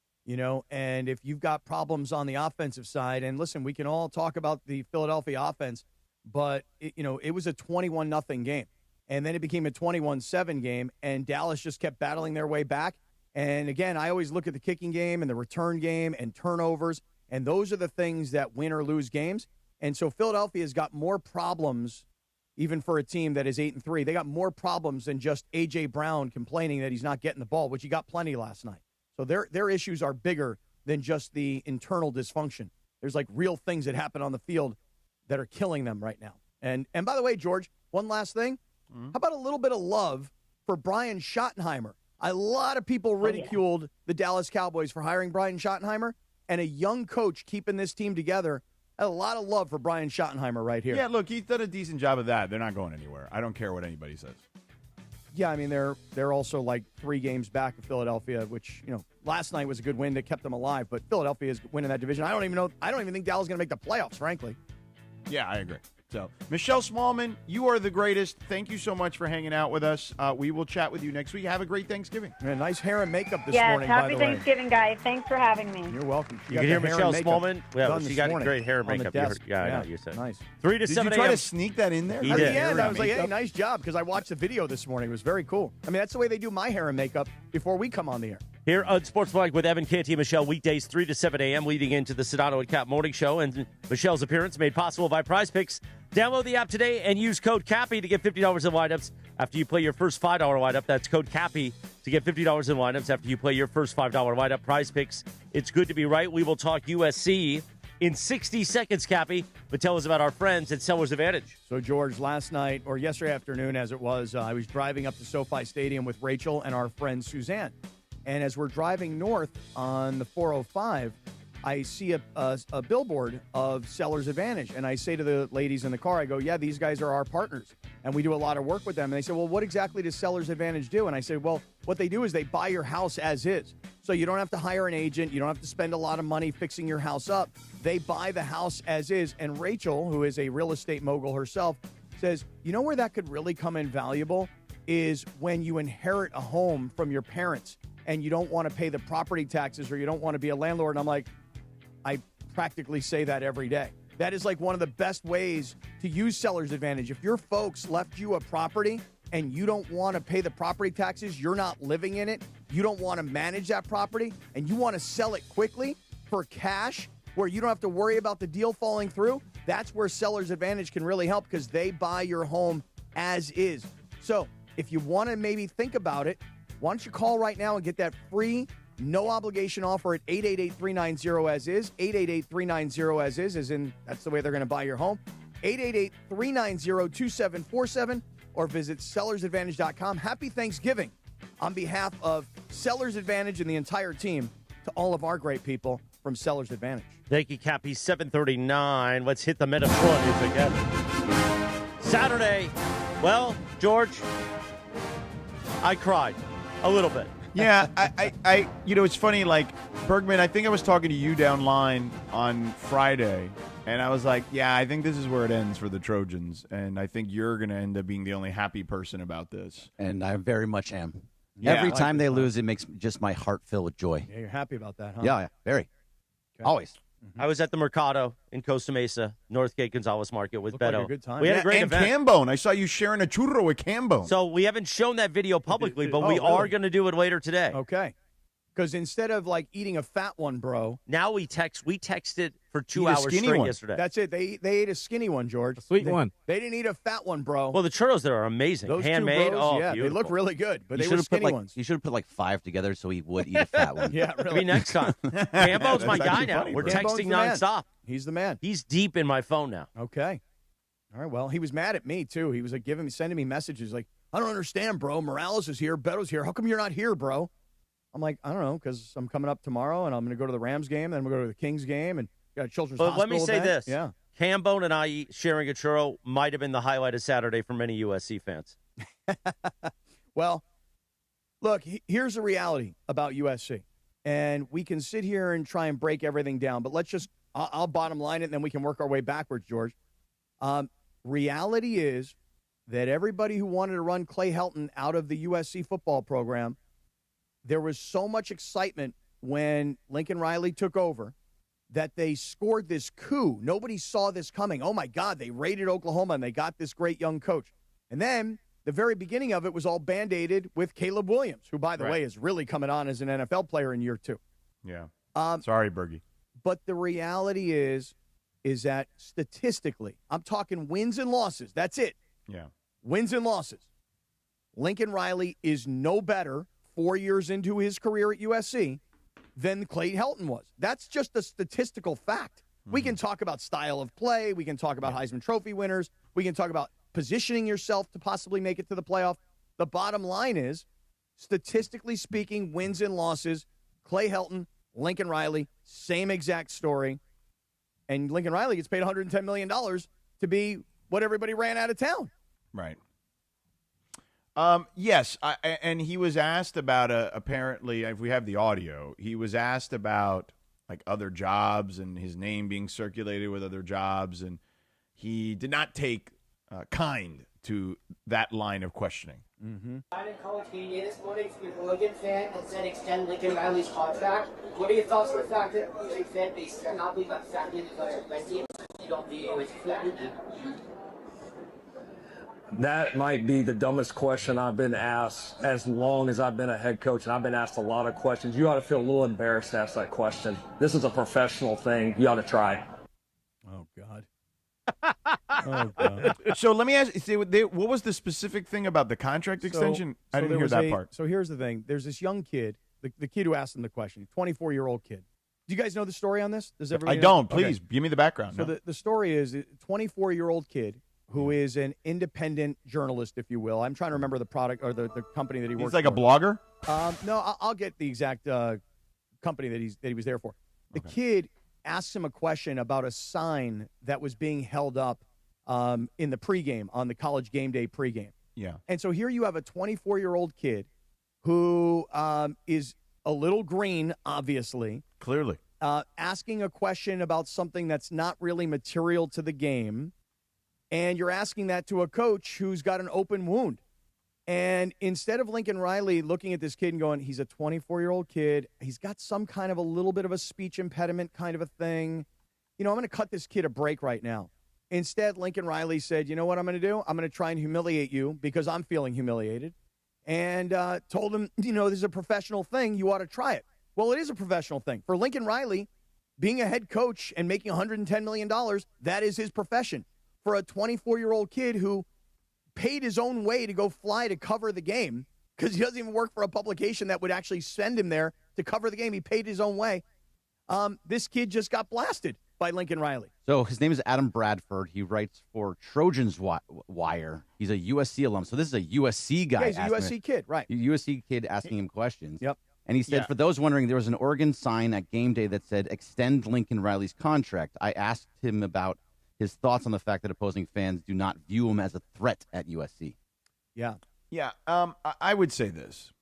and if you've got problems on the offensive side, and listen, we can all talk about the Philadelphia offense, but it was a 21-0 game, and then it became a 21-7 game, and Dallas just kept battling their way back. And again, I always look at the kicking game and the return game and turnovers. And those are the things that win or lose games. And so Philadelphia has got more problems, even for a team that is 8-3. They got more problems than just A.J. Brown complaining that he's not getting the ball, which he got plenty last night. So their issues are bigger than just the internal dysfunction. There's like real things that happen on the field that are killing them right now. And by the way, George, one last thing. How about a little bit of love for Brian Schottenheimer? A lot of people ridiculed the Dallas Cowboys for hiring Brian Schottenheimer. And a young coach keeping this team together. A lot of love for Brian Schottenheimer right here. Yeah, look, he's done a decent job of that. They're not going anywhere. I don't care what anybody says. Yeah, I mean, they're also like 3 games back of Philadelphia, which, last night was a good win that kept them alive. But Philadelphia is winning that division. I don't even think Dallas is going to make the playoffs, frankly. Yeah, I agree. So, Michelle Smallmon, you are the greatest. Thank you so much for hanging out with us. We will chat with you next week. Have a great Thanksgiving. And nice hair and makeup this morning, happy by the way. Thanksgiving, guys. Thanks for having me. You're welcome. You can hear Michelle Smallmon. Yeah, she got great hair and makeup. I know, you said. Nice. 3 to 7 Did you try to sneak that in there? At the end, I was like, hey, nice job, because I watched the video this morning. It was very cool. I mean, that's the way they do my hair and makeup before we come on the air. Here on Sportsbook with Evan Canty and Michelle, weekdays 3 to 7 a.m., leading into the Sedano and Kap Morning Show. And Michelle's appearance made possible by Prize Picks. Download the app today and use code CAPPY to get $50 in lineups after you play your first $5 lineup. That's code CAPPY to get $50 in lineups after you play your first $5 lineup. Prize Picks. It's good to be right. We will talk USC in 60 seconds, Cappy. But tell us about our friends at Sellers Advantage. So, George, last night, or yesterday afternoon as it was, I was driving up to SoFi Stadium with Rachel and our friend Suzanne. And as we're driving north on the 405, I see a billboard of Sellers Advantage. And I say to the ladies in the car, I go, yeah, these guys are our partners. And we do a lot of work with them. And they said, well, what exactly does Sellers Advantage do? And I said, well, what they do is they buy your house as is. So you don't have to hire an agent. You don't have to spend a lot of money fixing your house up. They buy the house as is. And Rachel, who is a real estate mogul herself, says, you know where that could really come in valuable is when you inherit a home from your parents and you don't want to pay the property taxes or you don't want to be a landlord. And I'm like, I practically say that every day. That is like one of the best ways to use Seller's Advantage. If your folks left you a property and you don't want to pay the property taxes, you're not living in it, you don't want to manage that property, and you want to sell it quickly for cash where you don't have to worry about the deal falling through, that's where Seller's Advantage can really help because they buy your home as is. So if you want to maybe think about it, why don't you call right now and get that free no obligation offer at 888-390-AS-IS, 888-390-AS-IS, as in that's the way they're going to buy your home, 888-390-2747, or visit sellersadvantage.com. Happy Thanksgiving on behalf of Sellers Advantage and the entire team to all of our great people from Sellers Advantage. Thank you, Cappy. 7:39. Let's hit the Minnesota music again. Saturday. Well, George, I cried a little bit. Yeah, I it's funny, like, Bergman, I think I was talking to you down line on Friday, and I was like, yeah, I think this is where it ends for the Trojans, and I think you're going to end up being the only happy person about this. And I very much am. Yeah, Every time they lose, it makes just my heart fill with joy. Yeah, you're happy about that, huh? Yeah, very. Okay. Always. I was at the Mercado in Costa Mesa, Northgate Gonzalez Market with Beto. Like a good time. We had a great and event. Cambone. I saw you sharing a churro with Cambone. So we haven't shown that video publicly, but we really? are going to do it later today. Okay. Because instead of like eating a fat one, bro. Now we texted for 2 Eat a hours skinny straight one. yesterday. That's it. They ate a skinny one, George. Sweet They- one. They didn't eat a fat one, bro. Well, the churros there are amazing. Those Handmade. two bros, Oh, yeah, beautiful. they look really good, but You they should were have put skinny like ones. you should have put like 5 together so he would eat a fat one. Yeah, Maybe really. next time. Cambo's my That's guy actually now. funny, We're bro. Cambo's texting the man. nonstop. He's the man. He's deep in my phone now. Okay. All right. Well, he was mad at me too. He was like sending me messages like, "I don't understand, bro. Morales is here. Beto's here. How come you're not here, bro?" I'm like, I don't know, because I'm coming up tomorrow and I'm going to go to the Rams game, then we'll go to the Kings game, and got a children's But hospital let me say event. this. Yeah. Cambone and I sharing a churro might have been the highlight of Saturday for many USC fans. Well, look, here's the reality about USC. And we can sit here and try and break everything down, but let's just, I'll bottom line it, and then we can work our way backwards, George. Reality is that everybody who wanted to run Clay Helton out of the USC football program, there was so much excitement when Lincoln Riley took over that they scored this coup. Nobody saw this coming. Oh, my God, they raided Oklahoma, and they got this great young coach. And then the very beginning of it was all Band-Aided with Caleb Williams, who, by the way, is really coming on as an NFL player in year 2. Yeah. Sorry, Bergie. But the reality is that statistically, I'm talking wins and losses. That's it. Yeah. Wins and losses. Lincoln Riley is no better 4 years into his career at USC than Clay Helton was. That's just a statistical fact. We can talk about style of play. We can talk about Heisman Trophy winners. We can talk about positioning yourself to possibly make it to the playoff. The bottom line is, statistically speaking, wins and losses, Clay Helton, Lincoln Riley, same exact story. And Lincoln Riley gets paid $110 million to be what everybody ran out of town. Right. Yes, and he was asked about, apparently, if we have the audio, he was asked about, like, other jobs and his name being circulated with other jobs, and he did not take kind to that line of questioning. Mm-hmm. I'm in college media this morning from an Oregon fan that said extend Lincoln Riley's contract. What are your thoughts on the fact that a fan base cannot believe that fact is a red team? You don't view it as threatening. That might be the dumbest question I've been asked as long as I've been a head coach, and I've been asked a lot of questions. You ought to feel a little embarrassed to ask that question. This is a professional thing. You ought to try. Oh, God. Oh, God. So let me ask you, what was the specific thing about the contract extension? I didn't hear that part. So here's the thing. There's this young kid, the kid who asked him the question, 24-year-old kid. Do you guys know the story on this? Does everybody I know? don't. Please, give me the background. So No. the story is a 24-year-old kid who is an independent journalist, if you will. I'm trying to remember the product or the company that he works for. He's like a blogger? No, I'll get the exact company that he was there for. The kid asks him a question about a sign that was being held up in the pregame, on the college game day pregame. Yeah. And so here you have a 24-year-old kid who is a little green, obviously. Clearly. Asking a question about something that's not really material to the game. And you're asking that to a coach who's got an open wound. And instead of Lincoln Riley looking at this kid and going, he's a 24-year-old kid, he's got some kind of a little bit of a speech impediment kind of a thing. I'm going to cut this kid a break right now. Instead, Lincoln Riley said, you know what I'm going to do? I'm going to try and humiliate you because I'm feeling humiliated. And told him, this is a professional thing. You ought to try it. Well, it is a professional thing. For Lincoln Riley, being a head coach and making $110 million, that is his profession. For a 24-year-old kid who paid his own way to go fly to cover the game, because he doesn't even work for a publication that would actually send him there to cover the game. He paid his own way. This kid just got blasted by Lincoln Riley. So his name is Adam Bradford. He writes for Trojans Wire. He's a USC alum. So this is a USC guy. Yeah, he's a USC kid, right. USC kid asking him questions. Yep. And he said, for those wondering, there was an Oregon sign at game day that said, extend Lincoln Riley's contract. I asked him about his thoughts on the fact that opposing fans do not view him as a threat at USC. Yeah. Yeah. I would say this.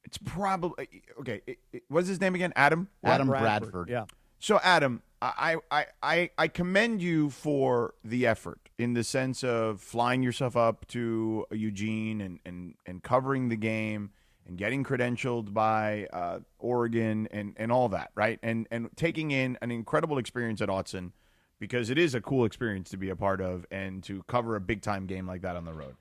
It's probably okay. What's his name again? Adam Bradford. Yeah. So Adam, I commend you for the effort in the sense of flying yourself up to Eugene and covering the game and getting credentialed by Oregon and all that, right? And taking in an incredible experience at Autzen, because it is a cool experience to be a part of and to cover a big-time game like that on the road.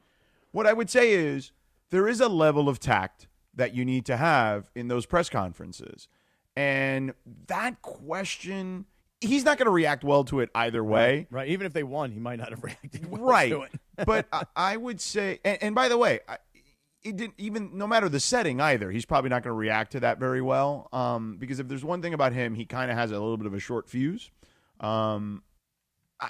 What I would say is there is a level of tact that you need to have in those press conferences. And that question, he's not going to react well to it either way. Right. Even if they won, he might not have reacted well to it. But I would say, and by the way, it didn't even, no matter the setting either, he's probably not going to react to that very well. Because if there's one thing about him, he kind of has a little bit of a short fuse.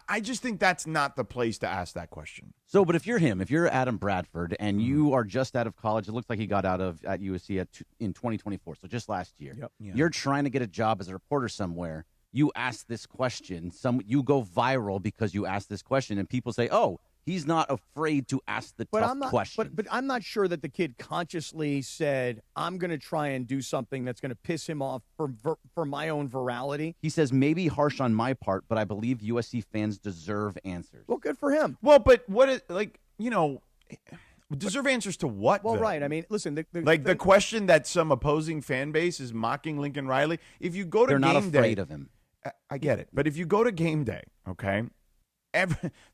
I just think that's not the place to ask that question. So, but if you're him, if you're Adam Bradford and you are just out of college, it looks like he got out at USC in 2024, so just last year. Yep. Yeah. You're trying to get a job as a reporter somewhere. You ask this question. You go viral because you ask this question, and people say, "Oh, he's not afraid to ask the tough question." But I'm not sure that the kid consciously said, I'm going to try and do something that's going to piss him off for my own virality. He says, maybe harsh on my part, but I believe USC fans deserve answers. Well, good for him. Well, but what is, deserve answers to what? Well, though? right. I mean, listen. The question that some opposing fan base is mocking Lincoln Riley. If you go to They're game not afraid day, of him. I get it. But if you go to game day, okay,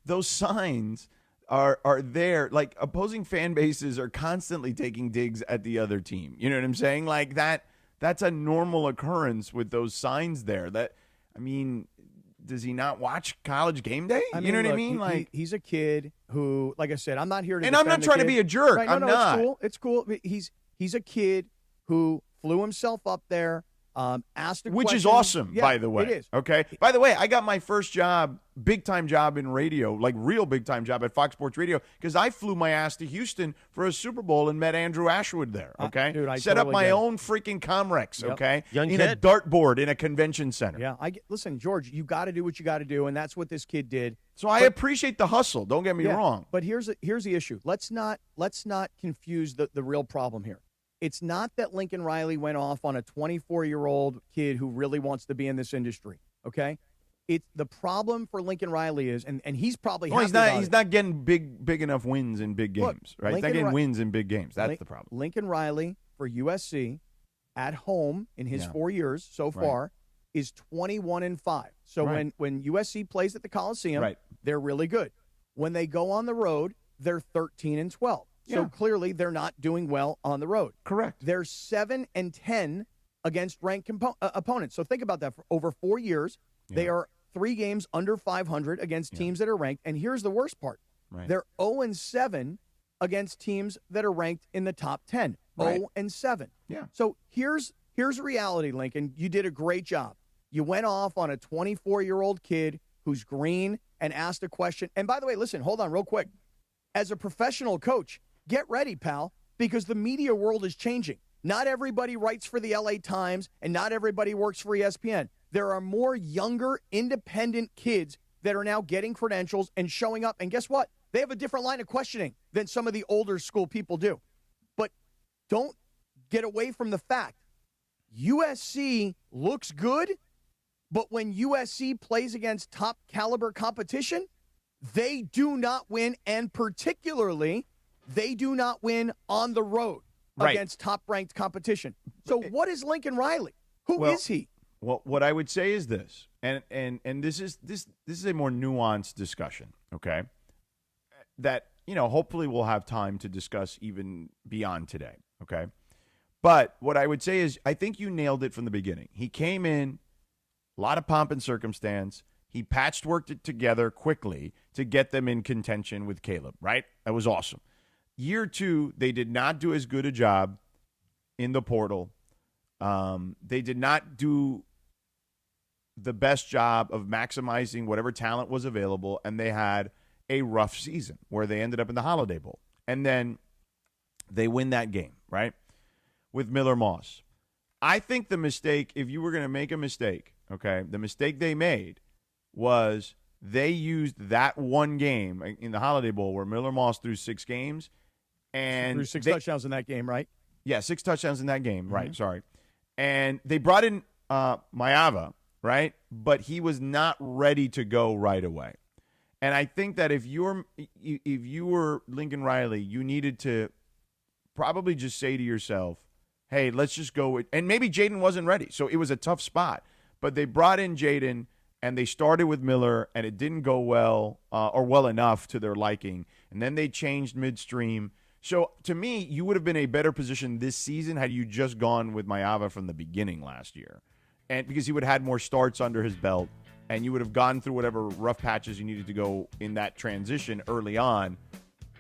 those signs are there. Like, opposing fan bases are constantly taking digs at the other team. You know what I'm saying? Like, that's a normal occurrence with those signs there. Does he not watch College Game Day? You know what I mean? Like, he's a kid who, like I said, I'm not here to. And I'm not trying to be a jerk. Right, I'm not. It's cool. He's a kid who flew himself up there. Asked a Which question. is awesome, Yeah, by the way. It is. Okay. By the way, I got my first job, big-time job in radio, like real big-time job at Fox Sports Radio, because I flew my ass to Houston for a Super Bowl and met Andrew Ashwood there, okay? Dude, I set totally up my get it. own freaking Comrex, Yep. okay? Young in kid. a dartboard in a convention center. Yeah. Listen, George, you got to do what you got to do, and that's what this kid did. So I appreciate the hustle. Don't get me wrong. But here's the issue. Let's not confuse the real problem here. It's not that Lincoln Riley went off on a 24-year-old kid who really wants to be in this industry, okay? It's the problem for Lincoln Riley is, and he's probably happy about he's it. not getting big enough wins in big games, right? He's not getting wins in big games. That's the problem. Lincoln Riley for USC at home in his 4 years so far is 21-5. So when USC plays at the Coliseum, they're really good. When they go on the road, they're 13-12. So clearly they're not doing well on the road. Correct. They're 7-10 against ranked opponents. So think about that. For over 4 years, they are 3 games under 500 against teams that are ranked. And here's the worst part. Right. They're 0-7 against teams that are ranked in the top 10. Right. 0-7. Yeah. So here's reality, Lincoln. You did a great job. You went off on a 24-year-old kid who's green and asked a question. And by the way, listen, hold on real quick. As a professional coach, get ready, pal, because the media world is changing. Not everybody writes for the LA Times, and not everybody works for ESPN. There are more younger, independent kids that are now getting credentials and showing up. And guess what? They have a different line of questioning than some of the older school people do. But don't get away from the fact USC looks good, but when USC plays against top caliber competition, they do not win, and particularly, they do not win on the road against top-ranked competition. So what is Lincoln Riley? Who is he? Well, what I would say is this, and this is a more nuanced discussion, okay? That, hopefully we'll have time to discuss even beyond today, okay? But what I would say is I think you nailed it from the beginning. He came in, a lot of pomp and circumstance. He patchworked it together quickly to get them in contention with Caleb, right? That was awesome. Year 2, they did not do as good a job in the portal. They did not do the best job of maximizing whatever talent was available, and they had a rough season where they ended up in the Holiday Bowl. And then they win that game, right, with Miller Moss. I think the mistake, if you were going to make a mistake, okay, the mistake they made was they used that one game in the Holiday Bowl where Miller Moss threw 6 games. And threw 6 touchdowns in that game, right? Yeah, 6 touchdowns in that game, right, sorry. And they brought in Maeva, right? But he was not ready to go right away. And I think that if you were Lincoln Riley, you needed to probably just say to yourself, hey, let's just go with – and maybe Jaden wasn't ready, so it was a tough spot. But they brought in Jaden, and they started with Miller, and it didn't go well or well enough to their liking. And then they changed midstream. So, to me, you would have been a better position this season had you just gone with Maeva from the beginning last year. And because he would have had more starts under his belt, and you would have gone through whatever rough patches you needed to go in that transition early on,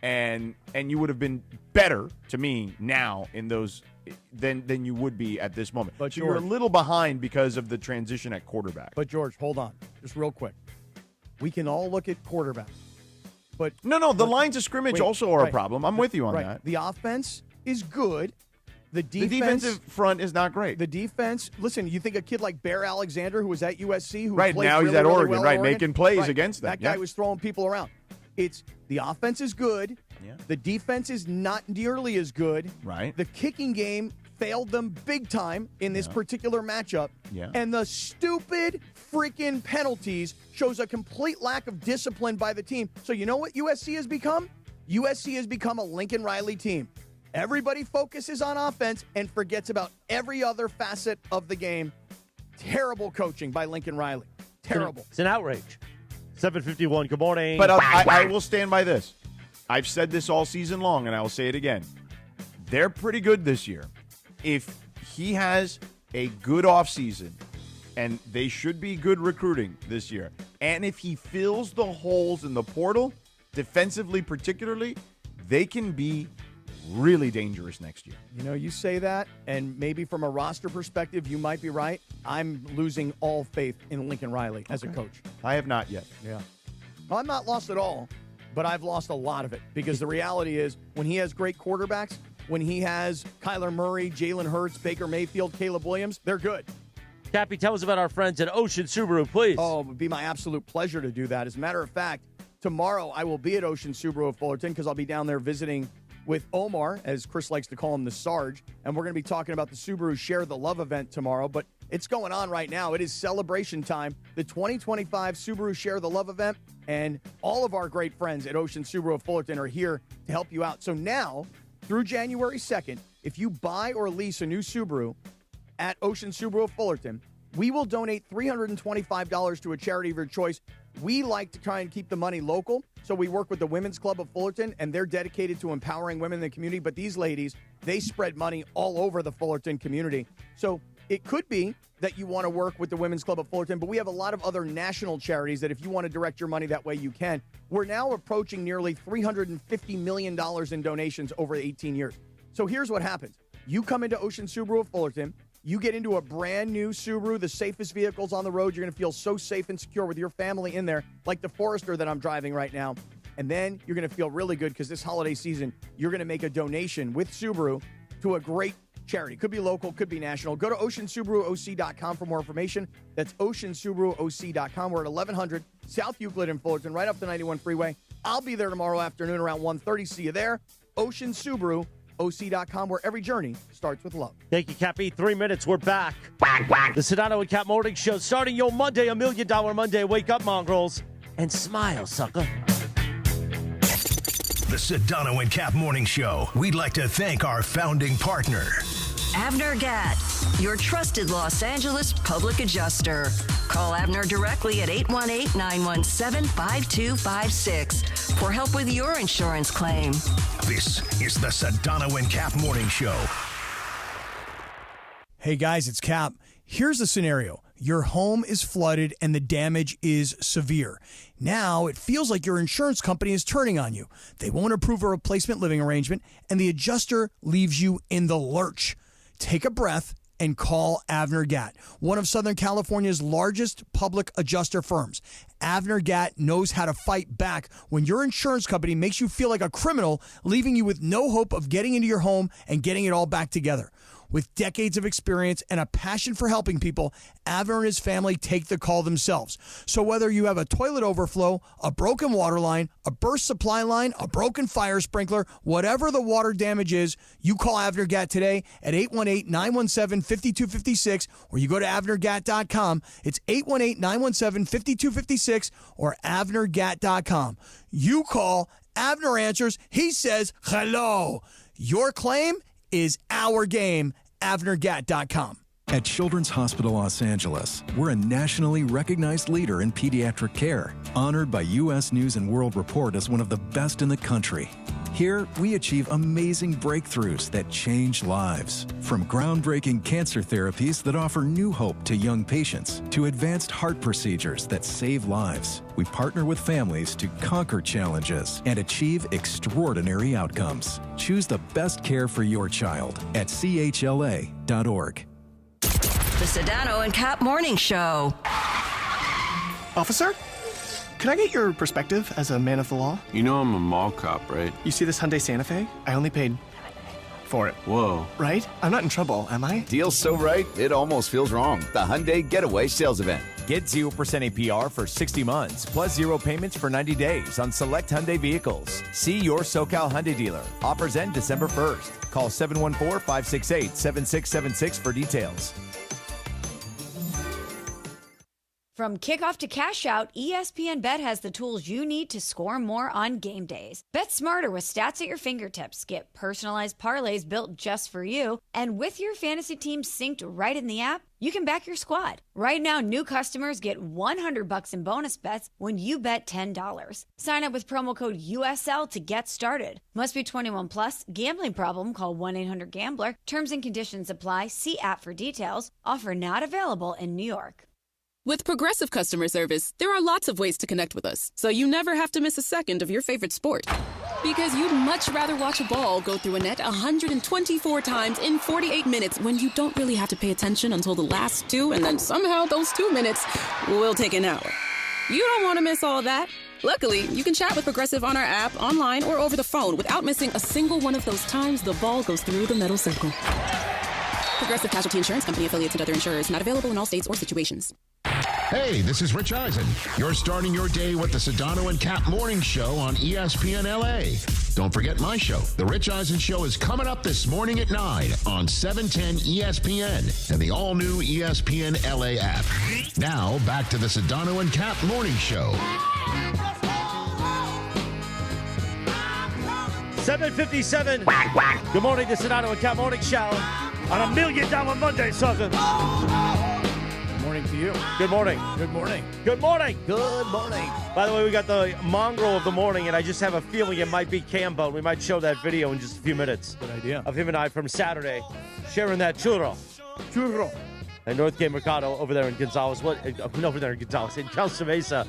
and you would have been better, to me, now in those than you would be at this moment. But so you're a little behind because of the transition at quarterback. But, George, hold on. Just real quick. We can all look at quarterback. But No, the lines of scrimmage also are a problem. I'm with you on that. The offense is good. The defensive front is not great. The defense, listen, you think a kid like Bear Alexander, who was at USC, who right played now really, he's at really Oregon, well right, Oregon. making plays against them. That guy was throwing people around. It's the offense is good. Yeah. The defense is not nearly as good. Right. The kicking game failed them big time in this particular matchup. Yeah. And the stupid freaking penalties shows a complete lack of discipline by the team. So you know what USC has become? USC has become a Lincoln Riley team. Everybody focuses on offense and forgets about every other facet of the game. Terrible coaching by Lincoln Riley. Terrible. It's an outrage. 7:51. Good morning. But I will stand by this. I've said this all season long, and I will say it again. They're pretty good this year. If he has a good offseason, and they should be good recruiting this year, and if he fills the holes in the portal, defensively particularly, they can be really dangerous next year. You know, you say that, and maybe from a roster perspective, you might be right. I'm losing all faith in Lincoln Riley as a coach. I have not yet. Yeah. Well, I'm not lost at all, but I've lost a lot of it because the reality is when he has great quarterbacks, when he has Kyler Murray, Jalen Hurts, Baker Mayfield, Caleb Williams, they're good. Cappy, tell us about our friends at Ocean Subaru, please. Oh, it would be my absolute pleasure to do that. As a matter of fact, tomorrow I will be at Ocean Subaru of Fullerton because I'll be down there visiting with Omar, as Chris likes to call him, the Sarge, and we're going to be talking about the Subaru Share the Love event tomorrow, but it's going on right now. It is celebration time, the 2025 Subaru Share the Love event, and all of our great friends at Ocean Subaru of Fullerton are here to help you out. So now, through January 2nd, if you buy or lease a new Subaru at Ocean Subaru of Fullerton, we will donate $325 to a charity of your choice. We like to try and keep the money local, so we work with the Women's Club of Fullerton, and they're dedicated to empowering women in the community. But these ladies, they spread money all over the Fullerton community. So it could be that you want to work with the Women's Club of Fullerton, but we have a lot of other national charities that if you want to direct your money that way, you can. We're now approaching nearly $350 million in donations over 18 years. So here's what happens. You come into Ocean Subaru of Fullerton. You get into a brand new Subaru, the safest vehicles on the road. You're going to feel so safe and secure with your family in there, like the Forester that I'm driving right now. And then you're going to feel really good because this holiday season, you're going to make a donation with Subaru to a great charity. Could be local, could be national. Go to oceansubaruoc.com for more information. That's oceansubaruoc.com. We're at 1100 South Euclid in Fullerton, right off the 91 freeway. I'll be there tomorrow afternoon around 1:30. See you there. oceansubaruoc.com, where every journey starts with love. Thank you, Cappy. 3 minutes. We're back. The Sedano and Cap Morning Show starting your Monday, $1 Million Monday. Wake up, mongrels, and smile, sucker. The Sedano and Cap Morning Show. We'd like to thank our founding partner, Avner Gatt, your trusted Los Angeles public adjuster. Call Avner directly at 818-917-5256 for help with your insurance claim. This is the Sedano and Cap Morning Show. Hey guys, it's Cap. Here's the scenario. Your home is flooded and the damage is severe. Now it feels like your insurance company is turning on you. They won't approve a replacement living arrangement and the adjuster leaves you in the lurch. Take a breath and call Avner Gatt, one of Southern California's largest public adjuster firms. Avner Gatt knows how to fight back when your insurance company makes you feel like a criminal, leaving you with no hope of getting into your home and getting it all back together. With decades of experience and a passion for helping people, Avner and his family take the call themselves. So whether you have a toilet overflow, a broken water line, a burst supply line, a broken fire sprinkler, whatever the water damage is, you call Avner Gatt today at 818-917-5256, or you go to avnergatt.com. It's 818-917-5256 or avnergatt.com. You call, Avner answers, he says hello. Your claim is our game. avnergatt.com. At Children's Hospital Los Angeles, we're a nationally recognized leader in pediatric care, honored by U.S. News & World Report as one of the best in the country. Here, we achieve amazing breakthroughs that change lives. From groundbreaking cancer therapies that offer new hope to young patients, to advanced heart procedures that save lives, we partner with families to conquer challenges and achieve extraordinary outcomes. Choose the best care for your child at chla.org. The Sedano and Cap Morning Show. Officer? Can I get your perspective as a man of the law? You know I'm a mall cop, right? You see this Hyundai Santa Fe? I only paid for it. Whoa. Right? I'm not in trouble, am I? Deal's so right, it almost feels wrong. The Hyundai Getaway Sales Event. Get 0% APR for 60 months, plus 0 payments for 90 days on select Hyundai vehicles. See your SoCal Hyundai dealer. Offers end December 1st. Call 714-568-7676 for details. From kickoff to cash out, ESPN Bet has the tools you need to score more on game days. Bet smarter with stats at your fingertips. Get personalized parlays built just for you. And with your fantasy team synced right in the app, you can back your squad. Right now, new customers get $100 in bonus bets when you bet $10. Sign up with promo code USL to get started. Must be 21 plus. Gambling problem? Call 1-800-GAMBLER. Terms and conditions apply. See app for details. Offer not available in New York. With Progressive Customer Service, there are lots of ways to connect with us, so you never have to miss a second of your favorite sport. Because you'd much rather watch a ball go through a net 124 times in 48 minutes when you don't really have to pay attention until the last two, and then somehow those 2 minutes will take an hour. You don't want to miss all that. Luckily, you can chat with Progressive on our app, online, or over the phone without missing a single one of those times the ball goes through the metal circle. Progressive Casualty Insurance Company, affiliates and other insurers, not available in all states or situations. Hey, this is Rich Eisen. You're starting your day with the Sedano and Cap Morning Show on ESPN LA. Don't forget my show. The Rich Eisen Show is coming up this morning at 9 on 710 ESPN and the all-new ESPN LA app. Now, back to the Sedano and Cap Morning Show. 7:57. Good morning, the Sedano and Cap Morning Show on $1 Million Monday, sucker. Good morning to you. Good morning. Good morning. Good morning. Good morning. By the way, we got the mongrel of the morning, and I just have a feeling it might be Cambo. We might show that video in just a few minutes. Good idea. Of him and I from Saturday sharing that churro. Churro. And Northgate Mercado over there in Gonzales. Over there in Gonzales, in Costa Mesa.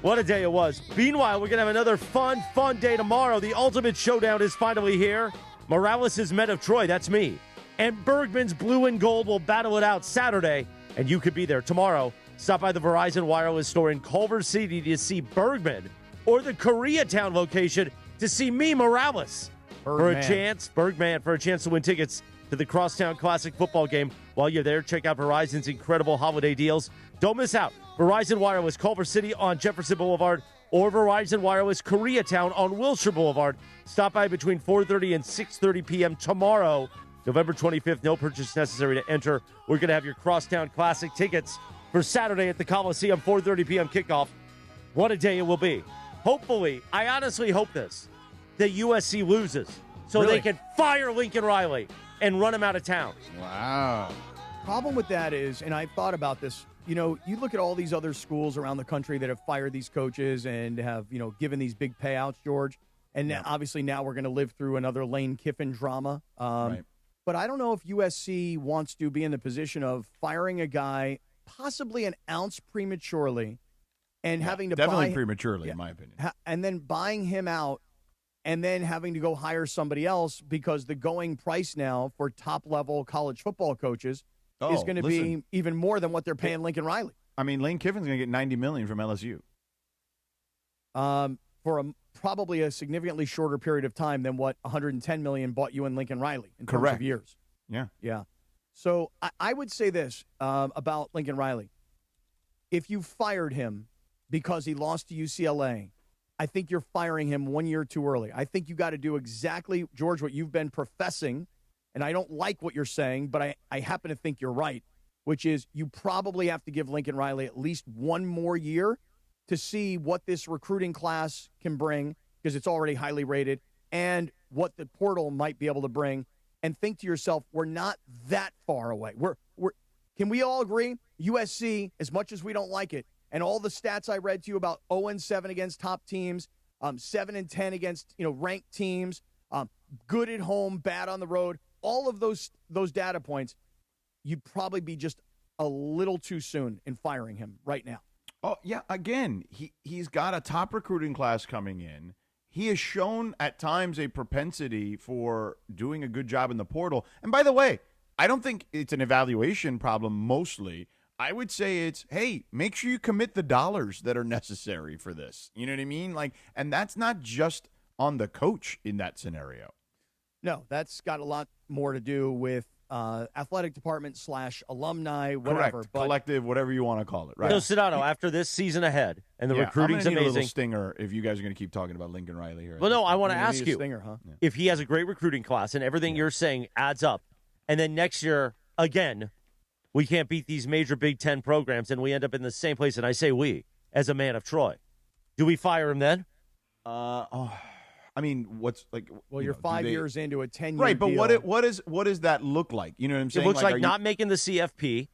What a day it was. Meanwhile, we're going to have another fun day tomorrow. The Ultimate Showdown is finally here. Morales' Men of Troy, that's me. And Bergman's Blue and Gold will battle it out Saturday, and you could be there tomorrow. Stop by the Verizon Wireless store in Culver City to see Bergman, or the Koreatown location to see me, Morales. For a chance to win tickets to the Crosstown Classic football game. While you're there, check out Verizon's incredible holiday deals. Don't miss out. Verizon Wireless Culver City on Jefferson Boulevard, or Verizon Wireless Koreatown on Wilshire Boulevard. Stop by between 4:30 and 6:30 p.m. tomorrow, November 25th. No purchase necessary to enter. We're going to have your Crosstown Classic tickets for Saturday at the Coliseum, 4:30 p.m. kickoff. What a day it will be. Hopefully, I honestly hope this, that USC loses so they can fire Lincoln Riley and run him out of town. Wow. Problem with that is, and I've thought about this, you look at all these other schools around the country that have fired these coaches and have, given these big payouts, George. And obviously now we're going to live through another Lane Kiffin drama. Right. But I don't know if USC wants to be in the position of firing a guy possibly an ounce prematurely and having to definitely prematurely, in my opinion. And then buying him out and then having to go hire somebody else because the going price now for top-level college football coaches is going to be even more than what they're paying Lincoln Riley. I mean, Lane Kiffin's going to get $90 million from LSU. For probably a significantly shorter period of time than what $110 million bought you in Lincoln Riley in terms of years. Yeah. So I would say this about Lincoln Riley. If you fired him because he lost to UCLA, I think you're firing him 1 year too early. I think you got to do exactly, George, what you've been professing, and I don't like what you're saying, but I happen to think you're right, which is you probably have to give Lincoln Riley at least one more year to see what this recruiting class can bring, because it's already highly rated, and what the portal might be able to bring, and think to yourself, we're not that far away. Can we all agree? USC, as much as we don't like it, and all the stats I read to you about 0-7 against top teams, 7-10 against ranked teams, good at home, bad on the road, all of those data points, you'd probably be just a little too soon in firing him right now. Oh, yeah. Again, he's got a top recruiting class coming in. He has shown at times a propensity for doing a good job in the portal. And by the way, I don't think it's an evaluation problem mostly. I would say it's, hey, make sure you commit the dollars that are necessary for this. You know what I mean? And that's not just on the coach in that scenario. No, that's got a lot more to do with athletic department / alumni, whatever. Correct. Collective, whatever you want to call it. Right. So, Sedano, after this season ahead, and the recruiting's I'm gonna need amazing. A little stinger if you guys are going to keep talking about Lincoln Riley here. Well, no, I want to ask you, stinger, huh? if he has a great recruiting class and everything you're saying adds up, and then next year, again, we can't beat these major Big Ten programs, and we end up in the same place, and I say we, as a man of Troy. Do we fire him then? I mean, what's like? Well, you're 5 years into a 10-year right, but deal. what does that look like? You know what I'm saying? It looks like not making the CFP,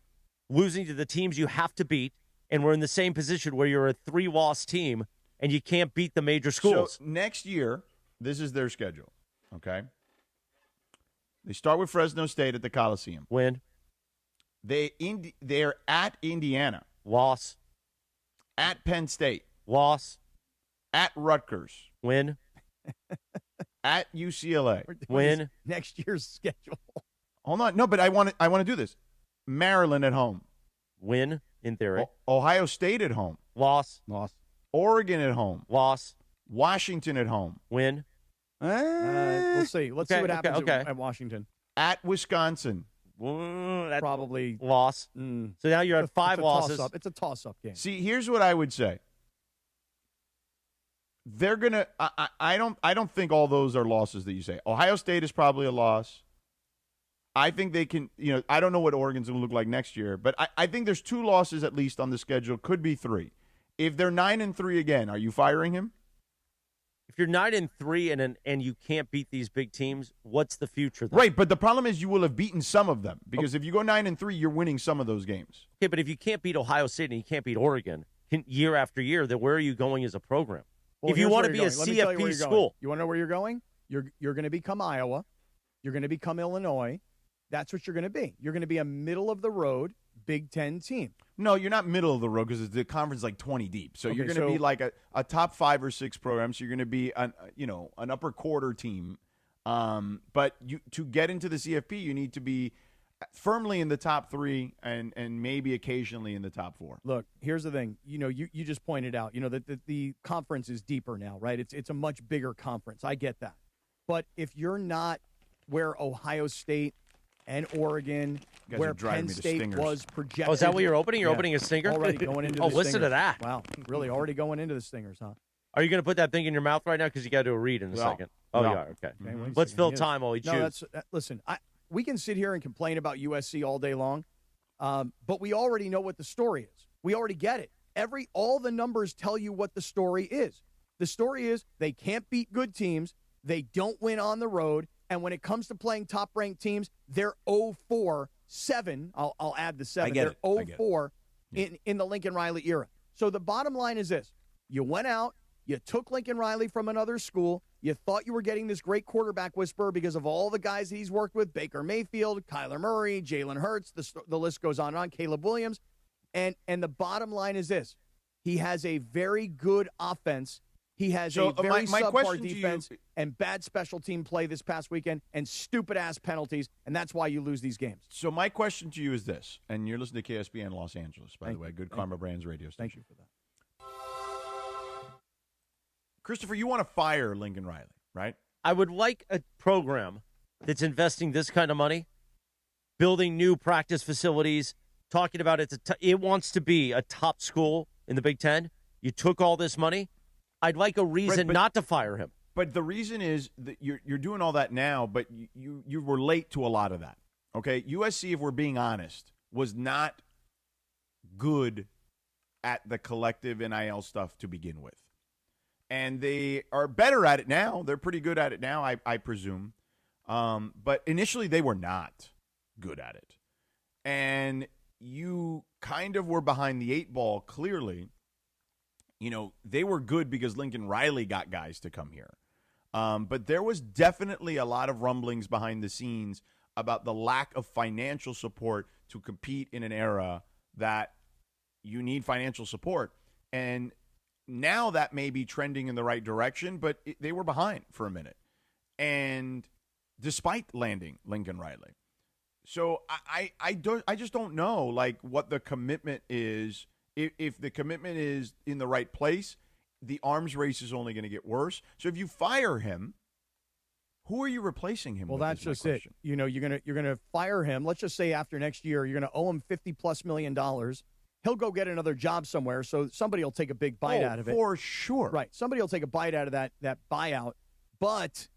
losing to the teams you have to beat, and we're in the same position where you're a 3-loss team and you can't beat the major schools. So next year, this is their schedule. Okay, they start with Fresno State at the Coliseum. Win. They're at Indiana. Loss. At Penn State. Loss. At Rutgers. Win. At UCLA. Win. Next year's schedule. Hold on. No, but I want to do this. Maryland at home. Win, in theory. Ohio State at home. Loss. Oregon at home. Loss. Washington at home. Win. We'll see. Let's see what happens at Washington. At Wisconsin. Probably loss. So now you're at 5 losses. It's a toss-up game. See, here's what I would say. They're gonna. I don't think all those are losses that you say. Ohio State is probably a loss. I think they can. I don't know what Oregon's gonna look like next year, but I think there's 2 losses at least on the schedule. Could be 3. If they're 9-3 again, are you firing him? If you're 9-3 and you can't beat these big teams, what's the future then? Right, but the problem is you will have beaten some of them because if you go 9-3, you're winning some of those games. Okay, but if you can't beat Ohio State and you can't beat Oregon year after year, then where are you going as a program? Well, if you want to be a CFP school. You want to know where you're going? You're going to become Iowa. You're going to become Illinois. That's what you're going to be. You're going to be a middle-of-the-road Big Ten team. No, you're not middle of the road because the conference is like 20 deep. So you're going to be like a top 5 or 6 program. So you're going to be an upper quarter team. But to get into the CFP, you need to be firmly in the top 3 and maybe occasionally in the top 4. Look, here's the thing. You just pointed out, that the conference is deeper now, right? It's a much bigger conference. I get that. But if you're not where Ohio State and Oregon, where Penn State was projected. Oh, is that what you're opening? You're opening a stinger? Already going into the listen stingers. to that. Wow, really already going into the stingers, huh? Are you going to put that thing in your mouth right now? Because you got to do a read in a second. Oh, no. you are. Okay. Let's fill time while we choose. Listen, we can sit here and complain about USC all day long, but we already know what the story is. We already get it. All the numbers tell you what the story is. The story is they can't beat good teams. They don't win on the road. And when it comes to playing top-ranked teams, they're 0-4-7. I'll add the 7. They're 0-4 in the Lincoln Riley era. So the bottom line is this. You went out, you took Lincoln Riley from another school, you thought you were getting this great quarterback whisperer because of all the guys that he's worked with, Baker Mayfield, Kyler Murray, Jalen Hurts, the list goes on and on, Caleb Williams. And the bottom line is this. He has a very good offense. He has a very subpar defense and bad special team play this past weekend and stupid-ass penalties, and that's why you lose these games. So my question to you is this, and you're listening to KSBN Los Angeles, by the way, Good Karma Brands radio station. Thank you for that. Christopher, you want to fire Lincoln Riley, right? I would like a program that's investing this kind of money, building new practice facilities, talking about it wants to be a top school in the Big Ten. You took all this money. I'd like a reason not to fire him. But the reason is that you're doing all that now, but you were late to a lot of that. Okay, USC, if we're being honest, was not good at the collective NIL stuff to begin with. And they are better at it now. They're pretty good at it now, I presume. But initially they were not good at it. And you kind of were behind the 8 ball, clearly. They were good because Lincoln Riley got guys to come here. But there was definitely a lot of rumblings behind the scenes about the lack of financial support to compete in an era that you need financial support. And now that may be trending in the right direction, but they were behind for a minute. And despite landing Lincoln Riley. So I just don't know, what the commitment is. If the commitment is in the right place, the arms race is only going to get worse. So if you fire him, who are you replacing him with? Well, that's just it. You're gonna fire him. Let's just say after next year, you're going to owe him $50+ million. He'll go get another job somewhere, so somebody will take a big bite out of it. For sure. Right. Somebody will take a bite out of that buyout. But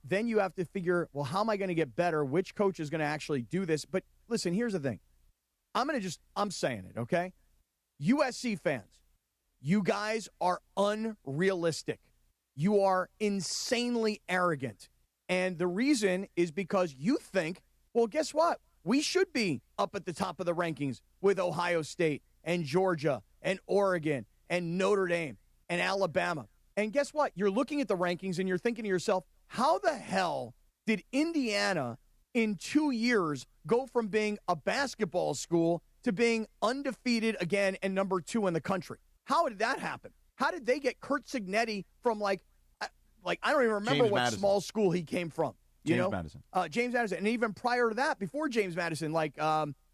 then you have to figure, well, how am I going to get better? Which coach is going to actually do this? But listen, here's the thing. I'm saying it, okay? USC fans, you guys are unrealistic. You are insanely arrogant. And the reason is because you think, well, guess what? We should be up at the top of the rankings with Ohio State and Georgia and Oregon and Notre Dame and Alabama. And guess what? You're looking at the rankings and you're thinking to yourself, how the hell did Indiana in 2 years go from being a basketball school to being undefeated again and number 2 in the country? How did that happen? How did they get Kurt Signetti from I don't even remember James what Madison. Small school he came from. Madison. James Madison. And even prior to that, before James Madison,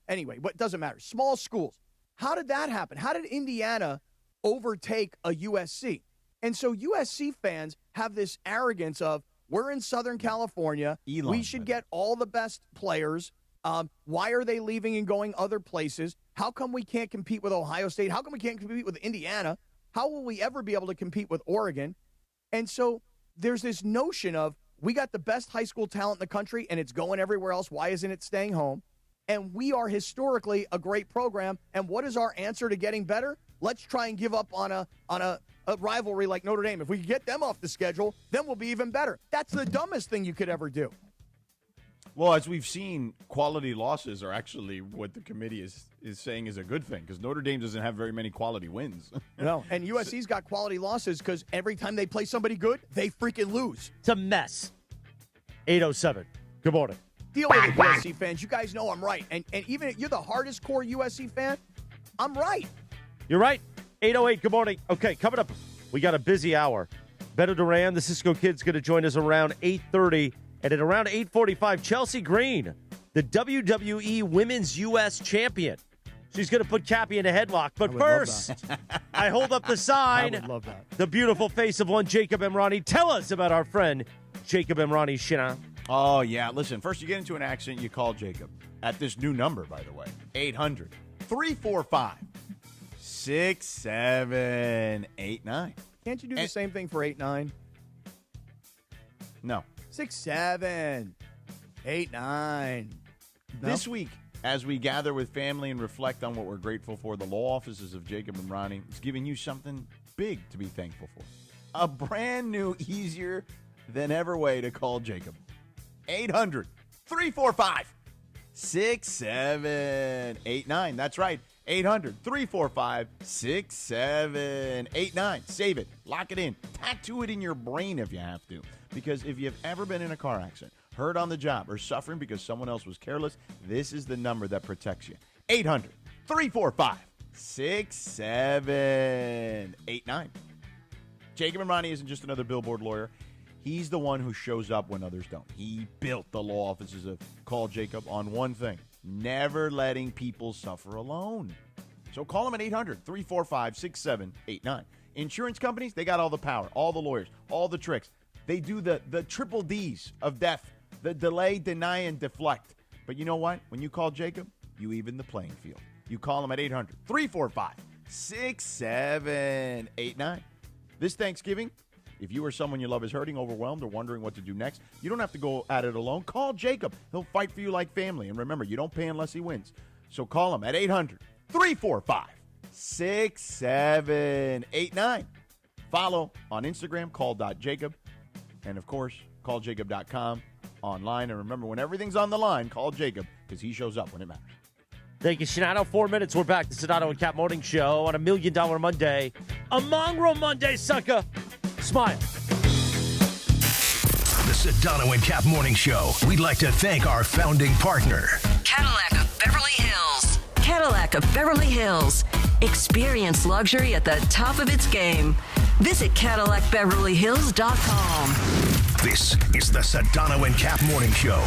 anyway, but it doesn't matter. Small schools. How did that happen? How did Indiana overtake a USC? And so USC fans have this arrogance of, we're in Southern California. We should get all the best players. Why are they leaving and going other places? How come we can't compete with Ohio State? How come we can't compete with Indiana? How will we ever be able to compete with Oregon? And so there's this notion of, we got the best high school talent in the country, and it's going everywhere else. Why isn't it staying home? And we are historically a great program. And what is our answer to getting better? Let's try and give up on a rivalry like Notre Dame. If we can get them off the schedule, then we'll be even better. That's the dumbest thing you could ever do. Well, as we've seen, quality losses are actually what the committee is saying is a good thing, because Notre Dame doesn't have very many quality wins. No, and USC's got quality losses because every time they play somebody good, they freaking lose. It's a mess. 8:07. Good morning. Deal with it, USC fans. You guys know I'm right. And even if you're the hardest core USC fan, I'm right. You're right. 8:08, good morning. Okay, coming up, we got a busy hour. Beto Duran, the Cisco Kid's going to join us around 8:30. And at around 8:45, Chelsea Green, the WWE Women's U.S. Champion. She's going to put Cappy in a headlock. But first, I hold up the sign. I would love that. The beautiful face of one Jacob Emrani. Tell us about our friend, Jacob Emrani Shina. Oh, yeah. Listen, first you get into an accident, you call Jacob. At this new number, by the way, 800-345-6789. Can't you do the same thing for 89? No. 67, 89. No? This week, as we gather with family and reflect on what we're grateful for, the law offices of Jacob and Ronnie is giving you something big to be thankful for. A brand new, easier than ever way to call Jacob. 800-345-6789. That's right. 800-345-6789. Save it. Lock it in. Tattoo it in your brain if you have to. Because if you've ever been in a car accident, hurt on the job, or suffering because someone else was careless, this is the number that protects you. 800-345-6789. Jacob and Ronnie isn't just another billboard lawyer. He's the one who shows up when others don't. He built the law offices of Call Jacob on one thing: never letting people suffer alone. So call him at 800-345-6789. Insurance companies, they got all the power, all the lawyers, all the tricks. They do the triple Ds of death, the delay, deny, and deflect. But you know what? When you call Jacob, you even the playing field. You call him at 800-345-6789. This Thanksgiving, if you or someone you love is hurting, overwhelmed, or wondering what to do next, you don't have to go at it alone. Call Jacob. He'll fight for you like family. And remember, you don't pay unless he wins. So call him at 800-345-6789. Follow on Instagram, call.jacob. And, of course, calljacob.com online. And remember, when everything's on the line, call Jacob because he shows up when it matters. Thank you, Shenanigans. 4 minutes. We're back. The Sedano and Kap Morning Show on $1 Million Monday. A mongrel Monday, sucker. Smile. The Sedano and Kap Morning Show. We'd like to thank our founding partner, Cadillac of Beverly Hills. Cadillac of Beverly Hills. Experience luxury at the top of its game. Visit CadillacBeverlyHills.com. This is the Sedano and Kap Morning Show.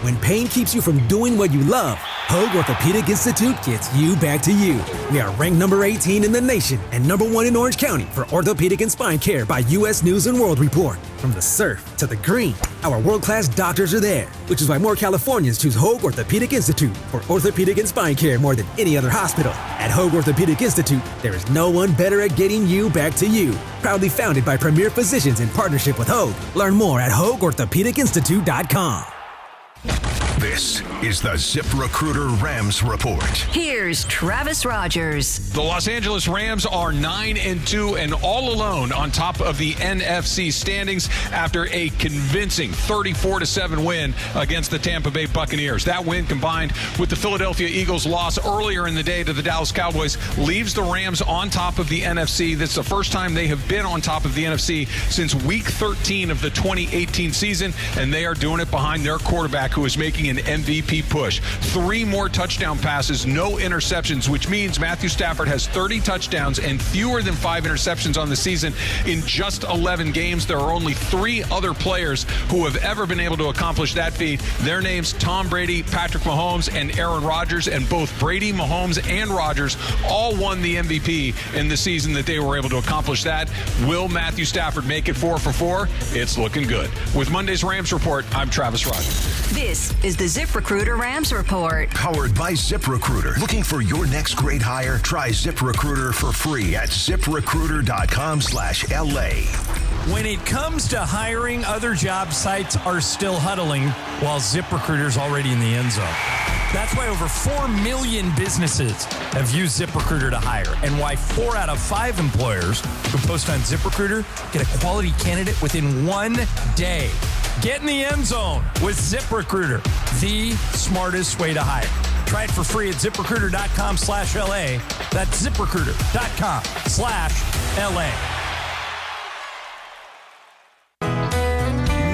When pain keeps you from doing what you love, Hoag Orthopedic Institute gets you back to you. We are ranked number 18 in the nation and number 1 in Orange County for orthopedic and spine care by U.S. News and World Report. From the surf to the green, our world-class doctors are there, which is why more Californians choose Hoag Orthopedic Institute for orthopedic and spine care more than any other hospital. At Hoag Orthopedic Institute, there is no one better at getting you back to you. Proudly founded by premier physicians in partnership with Hoag. Learn more at HoagOrthopedicInstitute.com. This is the ZipRecruiter Rams Report. Here's Travis Rogers. The Los Angeles Rams are 9-2 and all alone on top of the NFC standings after a convincing 34-7 win against the Tampa Bay Buccaneers. That win, combined with the Philadelphia Eagles' loss earlier in the day to the Dallas Cowboys, leaves the Rams on top of the NFC. This is the first time they have been on top of the NFC since Week 13 of the 2018 season, and they are doing it behind their quarterback, who is making an MVP push. 3 more touchdown passes, no interceptions, which means Matthew Stafford has 30 touchdowns and fewer than 5 interceptions on the season in just 11 games. There are only 3 other players who have ever been able to accomplish that feat. Their names: Tom Brady, Patrick Mahomes, and Aaron Rodgers. And both Brady, Mahomes, and Rodgers all won the MVP in the season that they were able to accomplish that. Will Matthew Stafford make it 4 for 4? It's looking good. With Monday's Rams Report, I'm Travis Rogers. This is the ZipRecruiter Rams Report. Powered by ZipRecruiter. Looking for your next great hire? Try ZipRecruiter for free at ZipRecruiter.com/LA. When it comes to hiring, other job sites are still huddling while ZipRecruiter's already in the end zone. That's why over 4 million businesses have used ZipRecruiter to hire, and why 4 out of 5 employers who post on ZipRecruiter get a quality candidate within 1 day. Get in the end zone with ZipRecruiter, the smartest way to hire. Try it for free at ZipRecruiter.com/LA. That's ZipRecruiter.com/LA.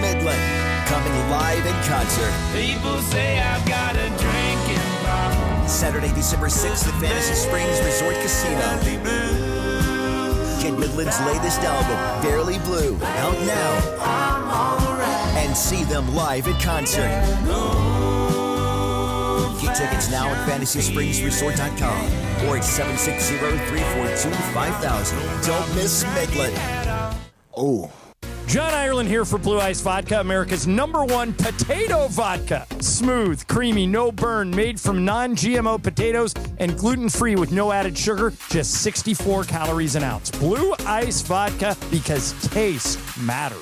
Midland, coming live in concert. People say I've got a drinking problem. Saturday, December 6th at Fantasy Springs Resort Casino. Get Midland's latest album, Barely Blue, out now. And see them live at concert. Get tickets now at FantasySpringsResort.com or at 760-342-5000. Don't miss Midland. Oh. John Ireland here for Blue Ice Vodka, America's #1 potato vodka. Smooth, creamy, no burn, made from non-GMO potatoes and gluten-free with no added sugar, just 64 calories an ounce. Blue Ice Vodka, because taste matters.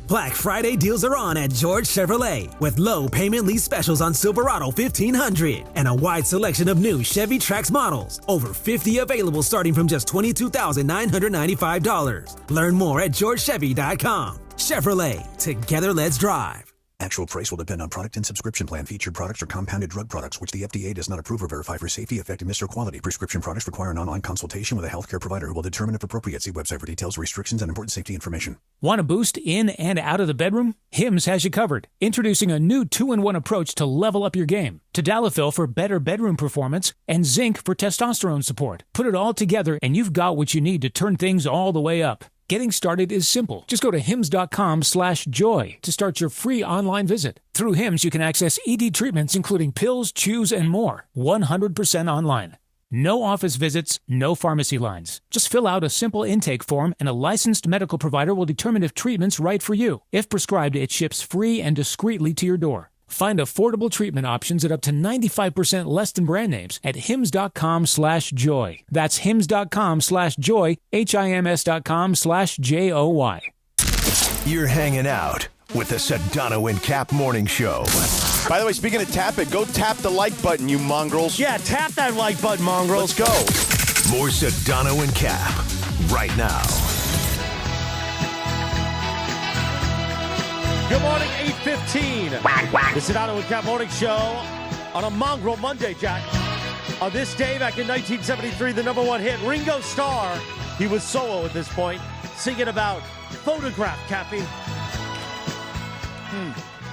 Black Friday deals are on at George Chevrolet with low payment lease specials on Silverado 1500 and a wide selection of new Chevy Trax models. Over 50 available starting from just $22,995. Learn more at georgechevy.com. Chevrolet, together let's drive. Actual price will depend on product and subscription plan. Featured products are compounded drug products, which the FDA does not approve or verify for safety, effectiveness, or quality. Prescription products require an online consultation with a healthcare provider who will determine if appropriate. See website for details, restrictions, and important safety information. Want a boost in and out of the bedroom? Hims has you covered. Introducing a new 2-in-1 approach to level up your game. Tadalafil for better bedroom performance and zinc for testosterone support. Put it all together and you've got what you need to turn things all the way up. Getting started is simple. Just go to hims.com/joy to start your free online visit. Through Hims, you can access ED treatments including pills, chews, and more. 100% online. No office visits, no pharmacy lines. Just fill out a simple intake form and a licensed medical provider will determine if treatment's right for you. If prescribed, it ships free and discreetly to your door. Find affordable treatment options at up to 95% less than brand names at hims.com/joy. That's hims.com/joy, HIMS.com/JOY. You're hanging out with the Sedano and Kap Morning Show. By the way, speaking of tap it, go tap the like button, you mongrels. Yeah, tap that like button, mongrels. Let's go. More Sedano and Kap right now. Good morning, 8:15. The Sedano and Kap Morning Show on a Mongrel Monday, Jack. On this day, back in 1973, the #1 hit, Ringo Starr, he was solo at this point, singing about Photograph, Cappy.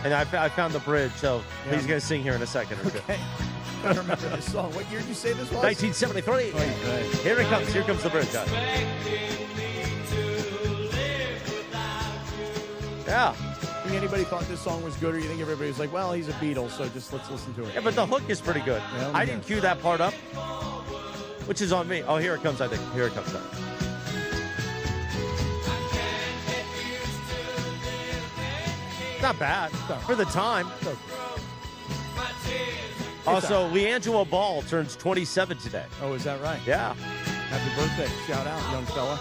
And I found the bridge, so he's going to sing here in a second or two. Okay. I don't remember this song. What year did you say this was? 1973. Here it comes. Here comes the bridge. Yeah. Think anybody thought this song was good, or you think everybody was like, well, he's a Beatle, so just let's listen to it? Yeah, but the hook is pretty good. Yeah, I didn't cue that part up, which is on me. Oh, here it comes, I think. Here it comes now. Not bad for the time. Also, Leangelo Ball turns 27 today. Oh, is that right? Yeah. Happy birthday. Shout out, young fella.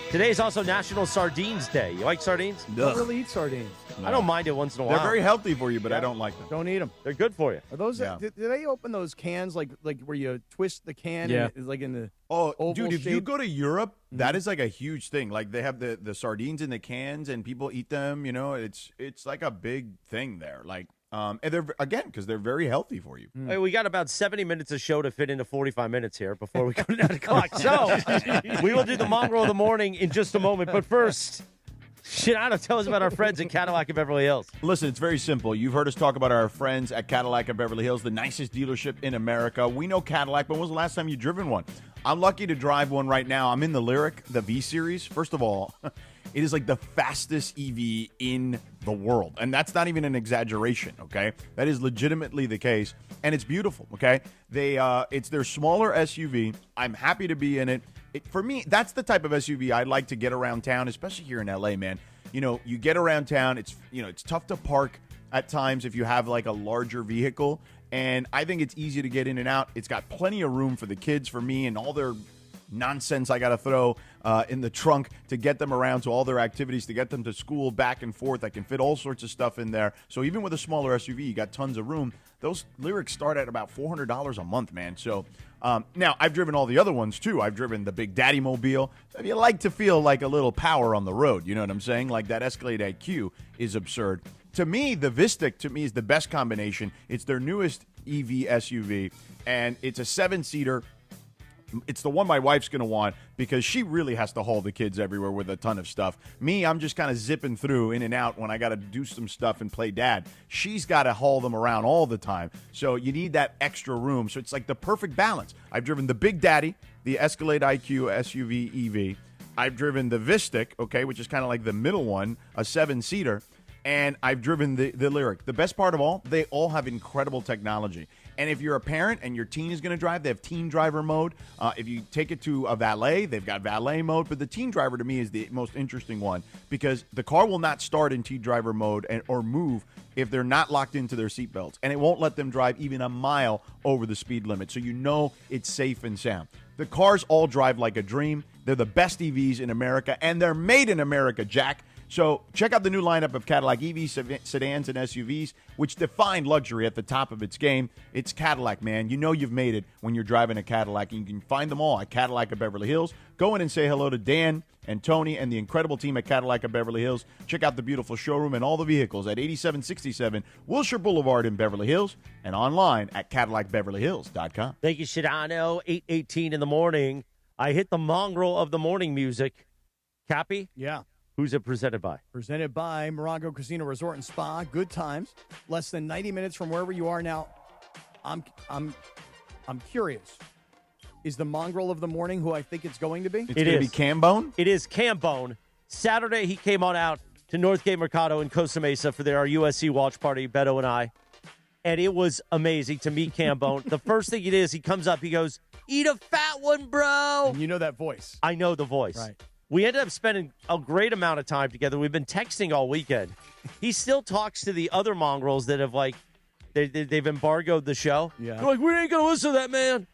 Today is also National Sardines Day. You like sardines? I don't really eat sardines. No. I don't mind it once in a while. They're very healthy for you, but I don't like them. Don't eat them. They're good for you. Are those? Do they open those cans like where you twist the can? Yeah. And it's like in the oval dude, if shape? you go to Europe, that is like a huge thing. Like they have the sardines in the cans, and people eat them. You know, it's like a big thing there. Like. And they're, again, because they're very healthy for you. Hey, we got about 70 minutes of show to fit into 45 minutes here before we go to 9 o'clock. So we will do the Mongrel of the Morning in just a moment. But first, Shenanigans, tell us about our friends at Cadillac of Beverly Hills. Listen, it's very simple. You've heard us talk about our friends at Cadillac of Beverly Hills, the nicest dealership in America. We know Cadillac, but when was the last time you've driven one? I'm lucky to drive one right now. I'm in the Lyric, the V-Series. First of all, it is like the fastest EV in the world. And that's not even an exaggeration, okay? That is legitimately the case. And it's beautiful, okay? It's their smaller SUV. I'm happy to be in it. For me, that's the type of SUV I like to get around town, especially here in LA, man. You know, you get around town, it's tough to park at times if you have like a larger vehicle. And I think it's easy to get in and out. It's got plenty of room for the kids, for me, and all their nonsense I got to throw in the trunk to get them around to all their activities, to get them to school, back and forth. I can fit all sorts of stuff in there. So even with a smaller SUV, you got tons of room. Those Lyrics start at about $400 a month, man. So now I've driven all the other ones too. I've driven the Big Daddy Mobile. If you like to feel like a little power on the road, you know what I'm saying? Like that Escalade IQ is absurd. To me, the Vistic, is the best combination. It's their newest EV SUV, and it's a 7-seater. It's the one my wife's going to want because she really has to haul the kids everywhere with a ton of stuff. Me, I'm just kind of zipping through in and out when I got to do some stuff and play dad. She's got to haul them around all the time. So you need that extra room. So it's like the perfect balance. I've driven the Big Daddy, the Escalade IQ SUV EV. I've driven the Vistic, okay, which is kind of like the middle one, a 7-seater. And I've driven the Lyric. The best part of all, they all have incredible technology. And if you're a parent and your teen is going to drive, they have teen driver mode. If you take it to a valet, they've got valet mode. But the teen driver, to me, is the most interesting one because the car will not start in teen driver mode or move if they're not locked into their seatbelts. And it won't let them drive even a mile over the speed limit. So you know it's safe and sound. The cars all drive like a dream. They're the best EVs in America, and they're made in America, Jack. So check out the new lineup of Cadillac EVs, sedans, and SUVs, which define luxury at the top of its game. It's Cadillac, man. You know you've made it when you're driving a Cadillac, and you can find them all at Cadillac of Beverly Hills. Go in and say hello to Dan and Tony and the incredible team at Cadillac of Beverly Hills. Check out the beautiful showroom and all the vehicles at 8767 Wilshire Boulevard in Beverly Hills and online at CadillacBeverlyHills.com. Thank you, Sedano. 8:18 in the morning. I hit the mongrel of the morning music. Cappy? Yeah. Who's it presented by? Presented by Morongo Casino Resort and Spa. Good times. Less than 90 minutes from wherever you are now. I'm curious. Is the mongrel of the morning who I think it's going to be? It's going to be Cambone? It is Cambone. Saturday, he came on out to Northgate Mercado in Costa Mesa for our USC watch party, Beto and I. And it was amazing to meet Cambone. The first thing it is, he comes up, he goes, "Eat a fat one, bro." And you know that voice. I know the voice. Right. We ended up spending a great amount of time together. We've been texting all weekend. He still talks to the other mongrels that have, like, they've embargoed the show. Yeah. They're like, we ain't going to listen to that, man.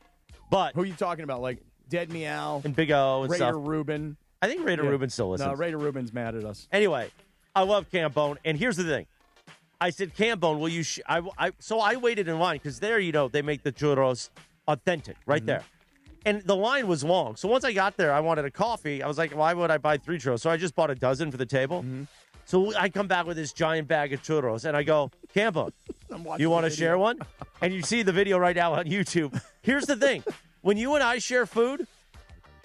But who are you talking about? Like Dead Meow and Big O and Raider stuff. Rubin. I think Raider Rubin still listens. No, Raider Rubin's mad at us. Anyway, I love Cambone. And here's the thing. I said, Cambone, will you so I waited in line because there, they make the churros authentic right there. And the line was long. So once I got there, I wanted a coffee. I was like, why would I buy 3 churros? So I just bought a dozen for the table. So I come back with this giant bag of churros, and I go, Cambone, you want to share one? And you see the video right now on YouTube. Here's the thing. When you and I share food,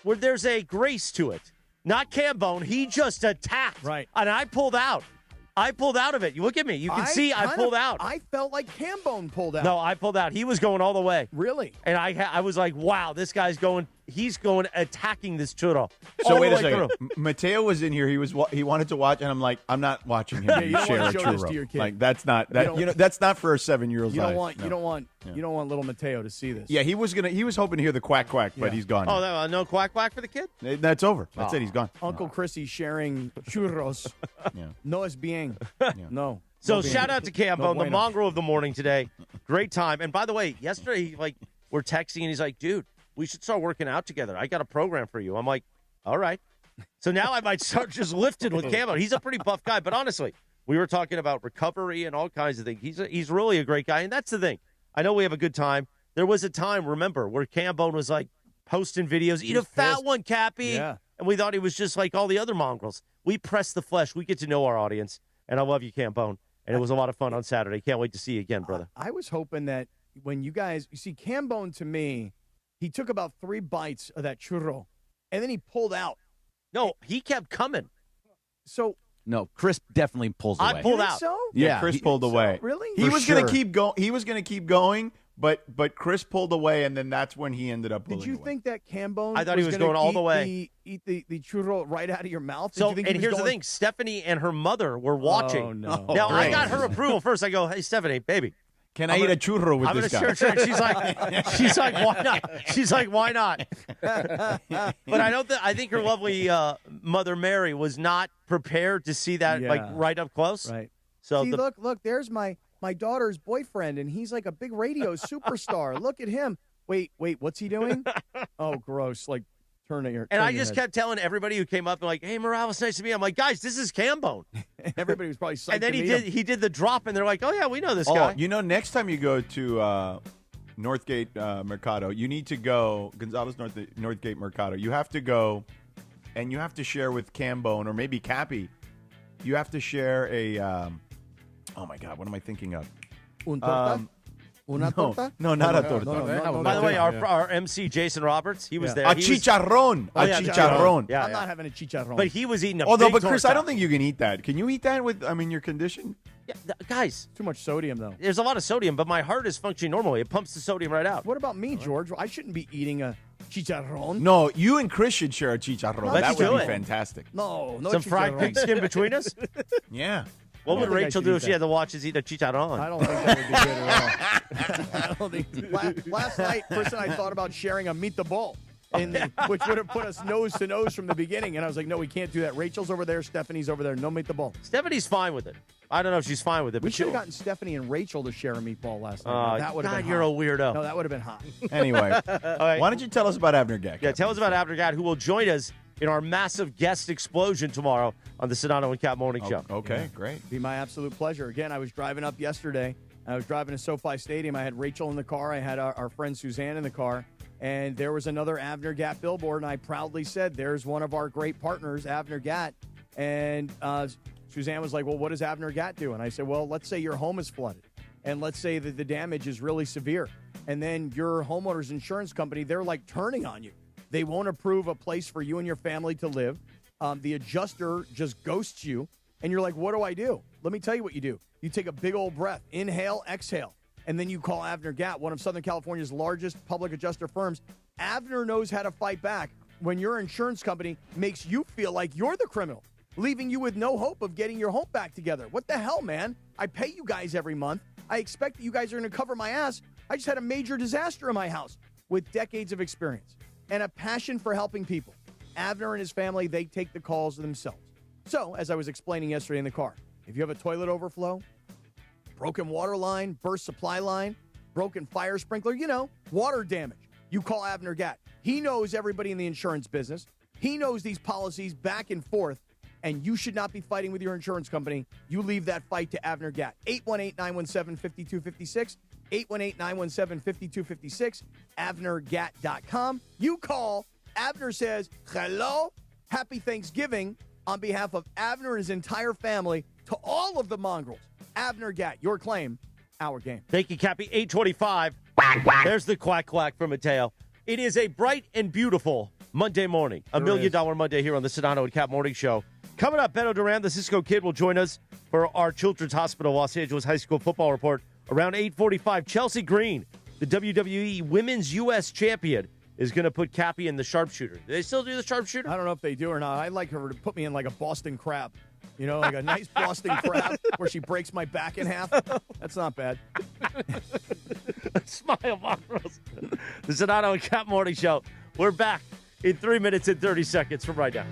where there's a grace to it. Not Cambone. He just attacked. Right. And I pulled out. I pulled out of it. You look at me. You can see I pulled out. I felt like Cambone pulled out. No, I pulled out. He was going all the way. Really? And I was like, wow, this guy's going. He's going attacking this churro. So wait a second. Mateo was in here. He wanted to watch, and I'm like, I'm not watching him you don't share want to a show this churro. to your kid. Like that's not that's not for a 7-year-old's You don't eyes. want No. you don't want little Mateo to see this. Yeah, he was hoping to hear the quack quack, but he's gone. Oh, no quack quack for the kid? That's over. That's it. He's gone. Uncle Chrissy sharing churros. No es bien. No. So No bien. shout out to Cambone, No the bueno. mongrel of the morning today. Great time. And by the way, yesterday, we're texting, and he's like, dude, we should start working out together. I got a program for you. I'm like, all right. So now I might start just lifting with Cambone. He's a pretty buff guy, but honestly, we were talking about recovery and all kinds of things. He's really a great guy, and that's the thing. I know we have a good time. There was a time, remember, where Cambone was like posting videos, eat a fat one, Cappy. Yeah. And we thought he was just like all the other mongrels. We press the flesh. We get to know our audience, and I love you, Cambone. And it was a lot of fun on Saturday. Can't wait to see you again, brother. I was hoping that when you see Cambone, to me, he took about 3 bites of that churro, and then he pulled out. No, he kept coming. So no, Chris definitely pulls away. I pulled out. So? Yeah, Chris pulled away. Really? He For was going sure. to keep going. He was going to keep going, but Chris pulled away, and then that's when he ended up pulling Did you away. think that Cambone I thought he was gonna going all the eat way. Eat the churro right out of your mouth? Did So, you think and he was here's the going- thing. Stephanie and her mother were watching. Oh, no. Now, I great. got her approval first. I go, hey, Stephanie, baby. Can I eat a churro with I'm this gonna guy? share a churro. She's like, why not? She's like, why not? But I think her lovely mother Mary was not prepared to see that right up close. Right. So See, look, there's my daughter's boyfriend, and he's like a big radio superstar. Look at him. Wait, what's he doing? Oh, gross. Like, turn it. And I just kept telling everybody who came up, like, hey, Morales, nice to meet you. I'm like, guys, this is Cambone. Everybody was probably psyched And then to meet him. he did the drop, and they're like, oh, yeah, we know this guy. You know, next time you go to Northgate Mercado, you need to go, Gonzalez Northgate Mercado. You have to go, and you have to share with Cambone, or maybe Cappy. You have to share a, oh, my God, what am I thinking of? Un torta? Una torta? No, not a torta. No, By the way, our MC, Jason Roberts, he was there. A chicharrón. Chicharrón. Yeah, I'm not having a chicharrón. But he was eating a Although, big but Chris, torta. I don't think you can eat that. Can you eat that with, your condition? Yeah, guys. Too much sodium, though. There's a lot of sodium, but my heart is functioning normally. It pumps the sodium right out. What about me, George? I shouldn't be eating a chicharron. No, you and Chris should share a chicharron. Let's that do would be it. fantastic. No Some fried pig skin between us? Yeah. What would think I Rachel should do eat if she that. had to watch us eat a chicharron? I don't think that would be good at all. I don't think. Last night, Chris and I thought about sharing a meet the ball, which would have put us nose to nose from the beginning. And I was like, no, we can't do that. Rachel's over there. Stephanie's over there. No meet the ball. Stephanie's fine with it. I don't know if she's fine with it. We but should have gotten Stephanie and Rachel to share a meatball last night. Oh, That would have God, been you're hot. a weirdo. No, that would have been hot. Anyway, right. why don't you tell us about Abner Gatt? Yeah, tell us about Abner Gatt, who will join us in our massive guest explosion tomorrow on the Sedano and Kap Morning Show. Okay, great. Be my absolute pleasure. Again, I was driving up yesterday. I was driving to SoFi Stadium. I had Rachel in the car. I had our friend Suzanne in the car. And there was another Abner Gatt billboard. And I proudly said, there's one of our great partners, Abner Gatt. And Suzanne was like, well, what does Abner Gatt do? And I said, well, let's say your home is flooded. And let's say that the damage is really severe. And then your homeowner's insurance company, they're like turning on you. They won't approve a place for you and your family to live. The adjuster just ghosts you. And you're like, what do I do? Let me tell you what you do. You take a big old breath, inhale, exhale. And then you call Abner Gatt, one of Southern California's largest public adjuster firms. Abner knows how to fight back when your insurance company makes you feel like you're the criminal, leaving you with no hope of getting your home back together. What the hell, man? I pay you guys every month. I expect that you guys are going to cover my ass. I just had a major disaster in my house. With decades of experience and a passion for helping people, Abner and his family, they take the calls themselves. So, as I was explaining yesterday in the car, if you have a toilet overflow, broken water line, burst supply line, broken fire sprinkler, water damage, you call Abner Gatt. He knows everybody in the insurance business. He knows these policies back and forth, and you should not be fighting with your insurance company. You leave that fight to Abner Gatt. 818-917-5256, 818-917-5256, AbnerGatt.com. You call. Abner says, hello, happy Thanksgiving on behalf of Abner and his entire family to all of the mongrels. Abner Gatt, your claim, our game. Thank you, Cappy. 8:25. There's the quack quack from Mateo. It is a bright and beautiful Monday morning. $1 million Monday here on the Sedano and Kap Morning Show. Coming up, Beto Duran, the Cisco Kid, will join us for our Children's Hospital Los Angeles High School football report. Around 8:45, Chelsea Green, the WWE Women's U.S. Champion, is going to put Cappy in the sharpshooter. Do they still do the sharpshooter? I don't know if they do or not. I'd like her to put me in like a Boston crab. Like a nice Boston crab where she breaks my back in half. That's not bad. Smile, Mongrels. The Sedano and Kap Morning Show. We're back in 3 minutes and 30 seconds from right now.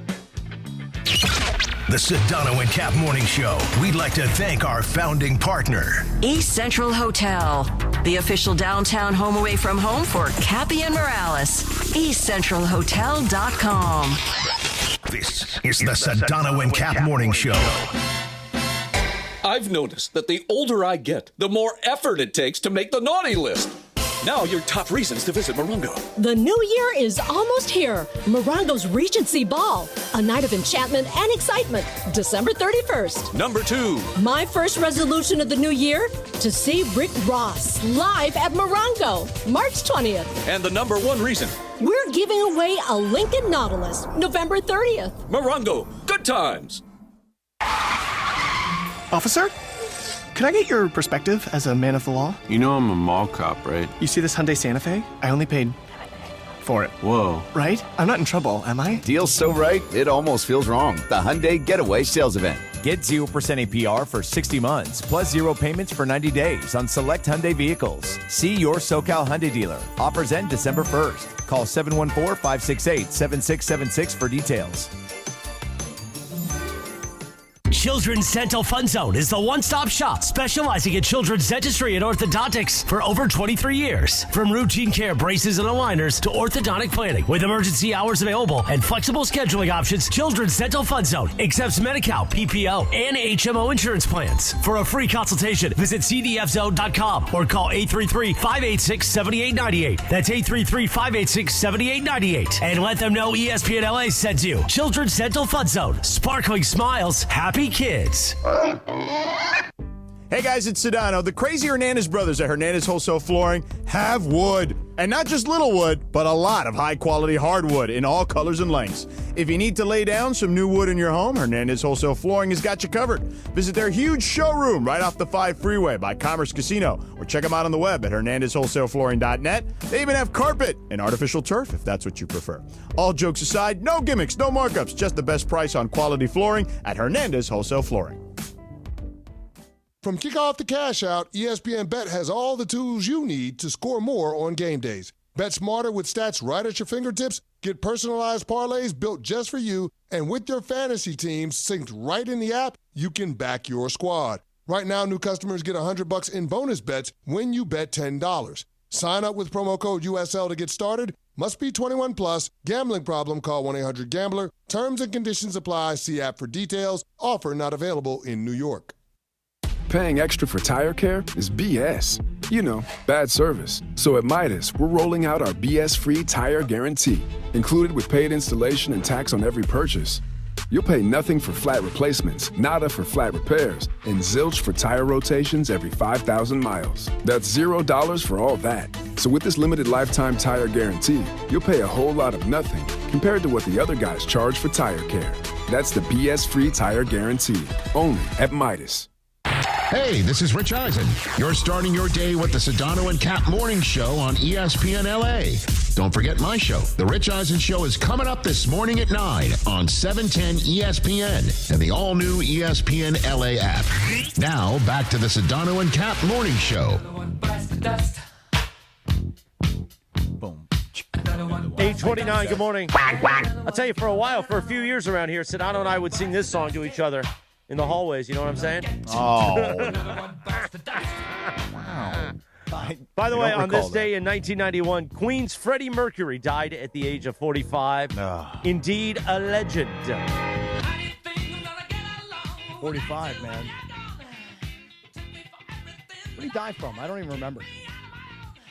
The Sedano and Kap Morning Show. We'd like to thank our founding partner, East Central Hotel, the official downtown home away from home for Cappy and Morales. EastCentralHotel.com. This is the Sedano and Kap Morning Show. I've noticed that the older I get, the more effort it takes to make the naughty list. Now your top reasons to visit Morongo. The new year is almost here. Morongo's Regency Ball, a night of enchantment and excitement, December 31st. Number 2. My first resolution of the new year, to see Rick Ross live at Morongo, March 20th. And the number 1 reason. We're giving away a Lincoln Nautilus, November 30th. Morongo, good times. Officer? Could I get your perspective as a man of the law? You know I'm a mall cop, right? You see this Hyundai Santa Fe? I only paid for it. Whoa. Right? I'm not in trouble, am I? Deal's so right, it almost feels wrong. The Hyundai Getaway Sales Event. Get 0% APR for 60 months, plus 0 payments for 90 days on select Hyundai vehicles. See your SoCal Hyundai dealer. Offers end December 1st. Call 714-568-7676 for details. Children's Dental Fun Zone is the one-stop shop specializing in children's dentistry and orthodontics for over 23 years. From routine care, braces, and aligners to orthodontic planning. With emergency hours available and flexible scheduling options, Children's Dental Fun Zone accepts Medi-Cal, PPO, and HMO insurance plans. For a free consultation, visit cdfzone.com or call 833-586-7898. That's 833-586-7898. And let them know ESPN LA sent you. Children's Dental Fun Zone. Sparkling smiles, happy kids. Hey guys, it's Sedano. The crazy Hernandez brothers at Hernandez Wholesale Flooring have wood. And not just little wood, but a lot of high-quality hardwood in all colors and lengths. If you need to lay down some new wood in your home, Hernandez Wholesale Flooring has got you covered. Visit their huge showroom right off the 5 freeway by Commerce Casino, or check them out on the web at hernandezwholesaleflooring.net. They even have carpet and artificial turf if that's what you prefer. All jokes aside, no gimmicks, no markups, just the best price on quality flooring at Hernandez Wholesale Flooring. From kickoff to cash out, ESPN Bet has all the tools you need to score more on game days. Bet smarter with stats right at your fingertips. Get personalized parlays built just for you. And with your fantasy teams synced right in the app, you can back your squad. Right now, new customers get $100 in bonus bets when you bet $10. Sign up with promo code USL to get started. Must be 21 plus. Gambling problem? Call 1-800-GAMBLER. Terms and conditions apply. See app for details. Offer not available in New York. Paying extra for tire care is BS. You know, bad service. So at Midas, we're rolling out our BS-free tire guarantee, included with paid installation and tax on every purchase. You'll pay nothing for flat replacements, nada for flat repairs, and zilch for tire rotations every 5,000 miles. That's $0 for all that. So with this limited lifetime tire guarantee, you'll pay a whole lot of nothing compared to what the other guys charge for tire care. That's the BS-free tire guarantee, only at Midas. Hey, this is Rich Eisen. You're starting your day with the Sedano and Kap Morning Show on ESPN LA. Don't forget my show. The Rich Eisen Show is coming up this morning at 9 on 710 ESPN and the all-new ESPN LA app. Now, back to the Sedano and Kap Morning Show. Boom. 8:29, good morning. I'll tell you, for a while, for a few years around here, Sedano and I would sing this song to each other in the hallways, you know what I'm saying? Oh. By the way, on this day in 1991, Queen's Freddie Mercury died at the age of 45. Indeed, a legend. 45, man. What did he die from? I don't even remember.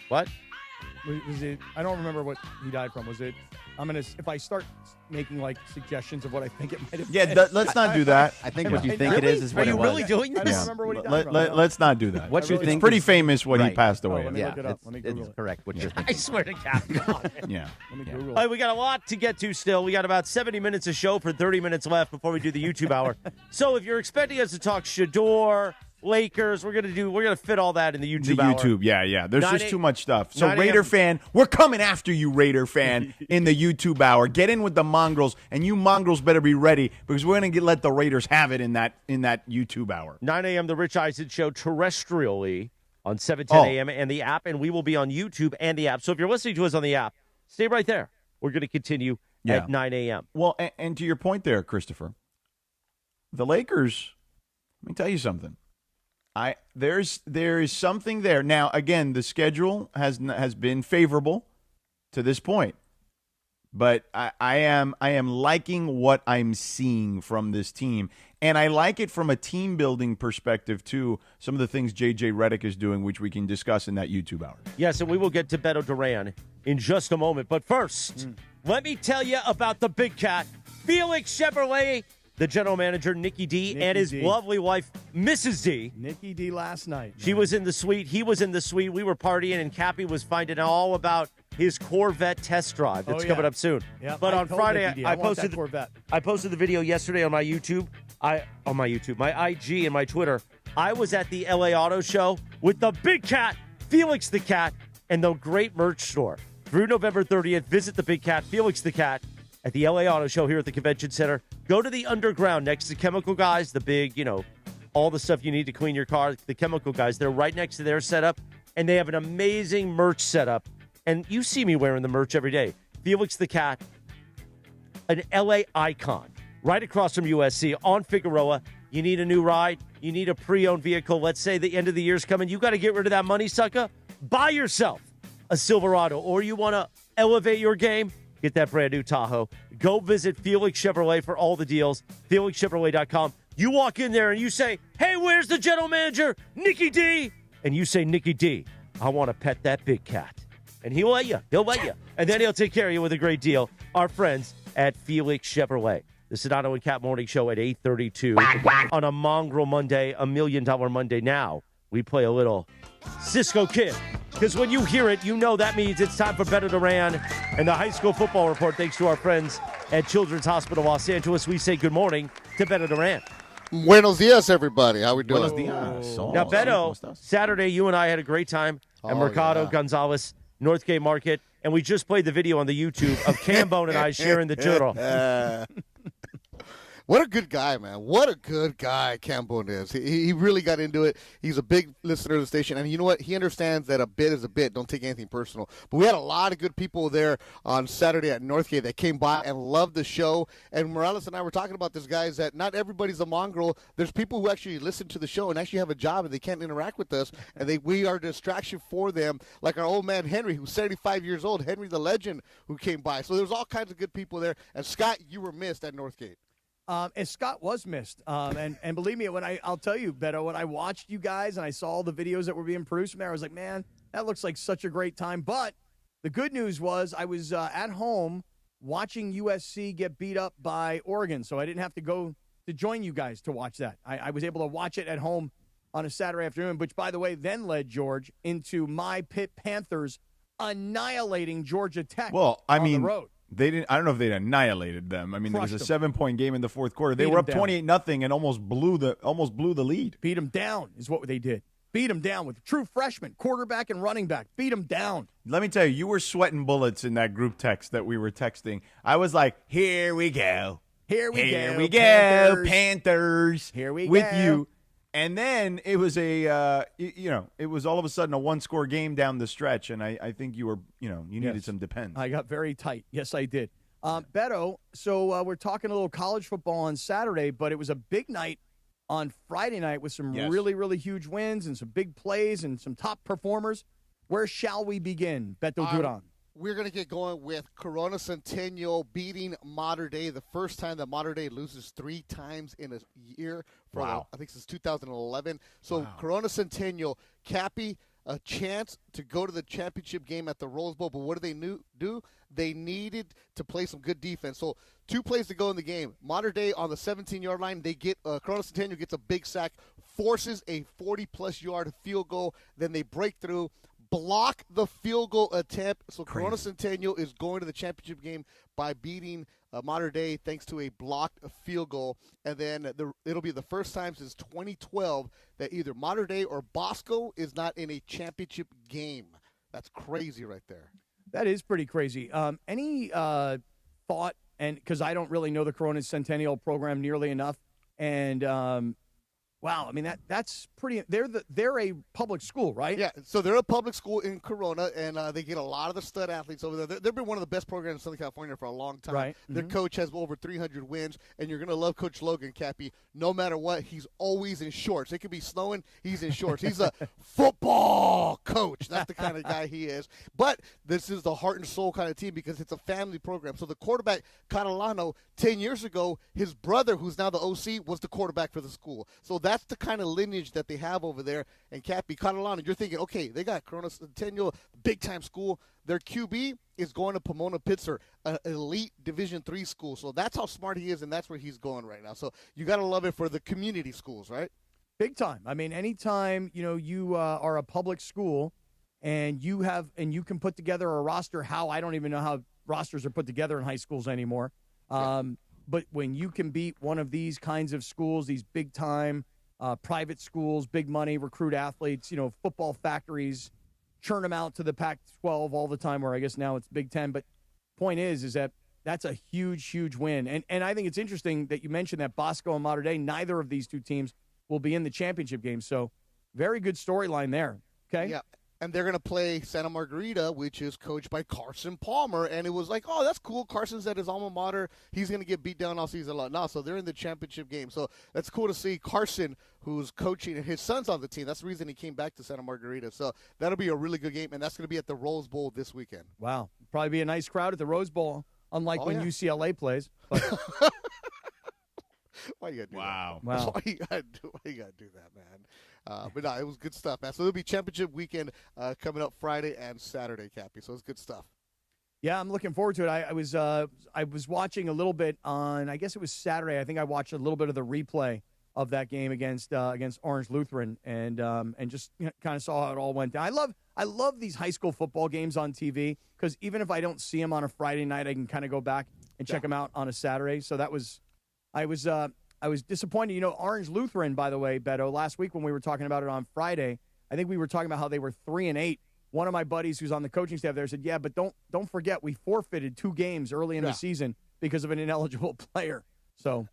What? Was it? I don't remember what he died from. Was it? If I start making like suggestions of what I think it might have been. Let's not do that. I think what you think it is what Are it you was. really doing this? I don't remember what he died from. Let's not do that. What you It's think pretty is- famous what he Right. passed away. Let me look it up. Let me Google It's it. correct. What you're I thinking. swear to God. Yeah. Let me Google All right, it. we got a lot to get to still. We got about 70 minutes of show for 30 minutes left before we do the YouTube hour. So if you're expecting us to talk Shador, Lakers, we're gonna fit all that in the YouTube hour. Yeah. There's 9 just too much stuff. So 9 Raider a.m. fan, we're coming after you, Raider fan, in the YouTube hour. Get in with the mongrels, and you mongrels better be ready because we're gonna let the Raiders have it in that YouTube hour. 9 a.m. The Rich Eisen Show terrestrially on 710 a.m. and the app, and we will be on YouTube and the app. So if you're listening to us on the app, stay right there. We're going to continue at 9 a.m. Well, and to your point there, Christopher, the Lakers. Let me tell you something. There is something there. Now, again, the schedule has been favorable to this point, but I am liking what I'm seeing from this team, and I like it from a team building perspective too. Some of the things JJ Redick is doing, which we can discuss in that YouTube hour. Yes, and we will get to Beto Duran in just a moment. But first, let me tell you about the big cat, Felix Chevrolet. The general manager, Nikki D, and his lovely wife, Mrs. D. Nikki D last night. She was in the suite. He was in the suite. We were partying, and Cappy was finding out all about his Corvette test drive that's coming up soon. Yeah, but I on told Friday, Nikki D, I want posted that Corvette. I posted the video yesterday on my YouTube. My IG and my Twitter. I was at the LA Auto Show with the big cat, Felix the Cat, and the great merch store. Through November 30th, visit the big cat, Felix the Cat, at the LA Auto Show here at the Convention Center. Go to the underground next to Chemical Guys, the big, all the stuff you need to clean your car, the Chemical Guys. They're right next to their setup, and they have an amazing merch setup. And you see me wearing the merch every day. Felix the Cat, an LA icon, right across from USC on Figueroa. You need a new ride. You need a pre-owned vehicle. Let's say the end of the year's coming. You got to get rid of that money, sucker. Buy yourself a Silverado, or you want to elevate your game. Get that brand new Tahoe. Go visit Felix Chevrolet for all the deals. FelixChevrolet.com. You walk in there and you say, hey, where's the general manager? Nikki D. And you say, Nikki D, I want to pet that big cat. And he'll let you. And then he'll take care of you with a great deal. Our friends at Felix Chevrolet. The Sedano and Cap Morning Show at 8:32 on a Mongrel Monday, $1 Million Monday. Now we play a little Cisco Kid, because when you hear it, you know that means it's time for Beto Duran and the high school football report. Thanks to our friends at Children's Hospital Los Angeles, we say good morning to Beto Duran. Buenos dias, everybody. How we doing? Buenos dias. Now, Beto, Saturday, you and I had a great time at Mercado Gonzalez, Northgate Market, and we just played the video on the YouTube of Cambone and I sharing the churro. What a good guy, man. What a good guy Cambone is. He really got into it. He's a big listener to the station. And you know what? He understands that a bit is a bit. Don't take anything personal. But we had a lot of good people there on Saturday at Northgate that came by and loved the show. And Morales and I were talking about this, guys, that not everybody's a mongrel. There's people who actually listen to the show and actually have a job and they can't interact with us. And we are a distraction for them, like our old man Henry, who's 75 years old, Henry the legend, who came by. So there's all kinds of good people there. And, Scott, you were missed at Northgate. And Scott was missed. And believe me, I'll tell you, Beto, when I watched you guys and I saw all the videos that were being produced from there, I was like, man, that looks like such a great time. But the good news was I was at home watching USC get beat up by Oregon, so I didn't have to go to join you guys to watch that. I was able to watch it at home on a Saturday afternoon, which, by the way, then led, George, into my Pitt Panthers annihilating Georgia Tech on the road. They didn't. I don't know if they annihilated them. I mean, there was a 7-point game in the fourth quarter. They were up 28-0 and almost blew the lead. Beat them down is what they did. Beat them down with true freshman, quarterback and running back. Beat them down. Let me tell you, you were sweating bullets in that group text that we were texting. I was like, here we go. Here we go. Panthers. Here we with go. you. And then it was it was all of a sudden a one-score game down the stretch, and I think you were, you needed some depends. I got very tight. Yes, I did. Beto, so we're talking a little college football on Saturday, but it was a big night on Friday night with some really, really huge wins and some big plays and some top performers. Where shall we begin, Beto Duran? We're going to get going with Corona Centennial beating Mater Dei, the first time that Mater Dei loses 3 times in a year. I think since 2011. So Corona Centennial, Cappy, a chance to go to the championship game at the Rose Bowl. But what did they do? They needed to play some good defense. So 2 plays to go in the game. Mater Dei on the 17-yard line. They get Corona Centennial gets a big sack, forces a 40-plus yard field goal. Then they break through, block the field goal attempt. So Corona Centennial is going to the championship game by beating Mater Dei thanks to a blocked field goal. And then it'll be the first time since 2012 that either Mater Dei or Bosco is not in a championship game. That's crazy right there. That is pretty crazy. Any thought, and because I don't really know the Corona Centennial program nearly enough, and wow, I mean that's pretty. They're a public school, right? Yeah, so they're a public school in Corona, and they get a lot of the stud athletes over there. They've been one of the best programs in Southern California for a long time. Right. Their coach has over 300 wins, and you're going to love Coach Logan, Cappy. No matter what, he's always in shorts. It could be snowing, he's in shorts. He's a football coach. That's the kind of guy he is. But this is the heart and soul kind of team because it's a family program. So the quarterback, Catalano, 10 years ago, his brother, who's now the OC, was the quarterback for the school. So that's the kind of lineage that they have over there. And Cappy, Catalano, you're thinking, okay, they got Corona Centennial, big-time school. Their QB is going to Pomona-Pitzer, an elite Division III school. So that's how smart he is, and that's where he's going right now. So you got to love it for the community schools, right? Big time. I mean, anytime you are a public school and you can put together a roster. I don't even know how rosters are put together in high schools anymore. But when you can beat one of these kinds of schools, these big time private schools, big money, recruit athletes, football factories, churn them out to the Pac-12 all the time, where I guess now it's Big Ten. But point is that that's a huge, huge win. And I think it's interesting that you mentioned that Bosco and Mater Dei, neither of these two teams will be in the championship game. So very good storyline there. Okay. Yeah. And they're going to play Santa Margarita, which is coached by Carson Palmer. And it was like, oh, that's cool. Carson's at his alma mater. He's going to get beat down all season long. No, so they're in the championship game. So that's cool to see Carson, who's coaching, and his son's on the team. That's the reason he came back to Santa Margarita. So that'll be a really good game, and that's going to be at the Rose Bowl this weekend. Wow. Probably be a nice crowd at the Rose Bowl, unlike when UCLA plays. Why you got to do Wow. that? Wow. Why you got to do that, man? But no, it was good stuff, man. So it'll be championship weekend coming up Friday and Saturday, Cappy. So it's good stuff. Yeah, I'm looking forward to it. I was watching a little bit on, I guess it was Saturday. I think I watched a little bit of the replay of that game against Orange Lutheran, and just kind of saw how it all went down. I love these high school football games on TV because even if I don't see them on a Friday night, I can kind of go back and check them out on a Saturday. So I was disappointed. Orange Lutheran, by the way, Beto, last week when we were talking about it on Friday, I think we were talking about how they were 3-8. One of my buddies who's on the coaching staff there said, yeah, but don't forget we forfeited 2 games early in the season because of an ineligible player. So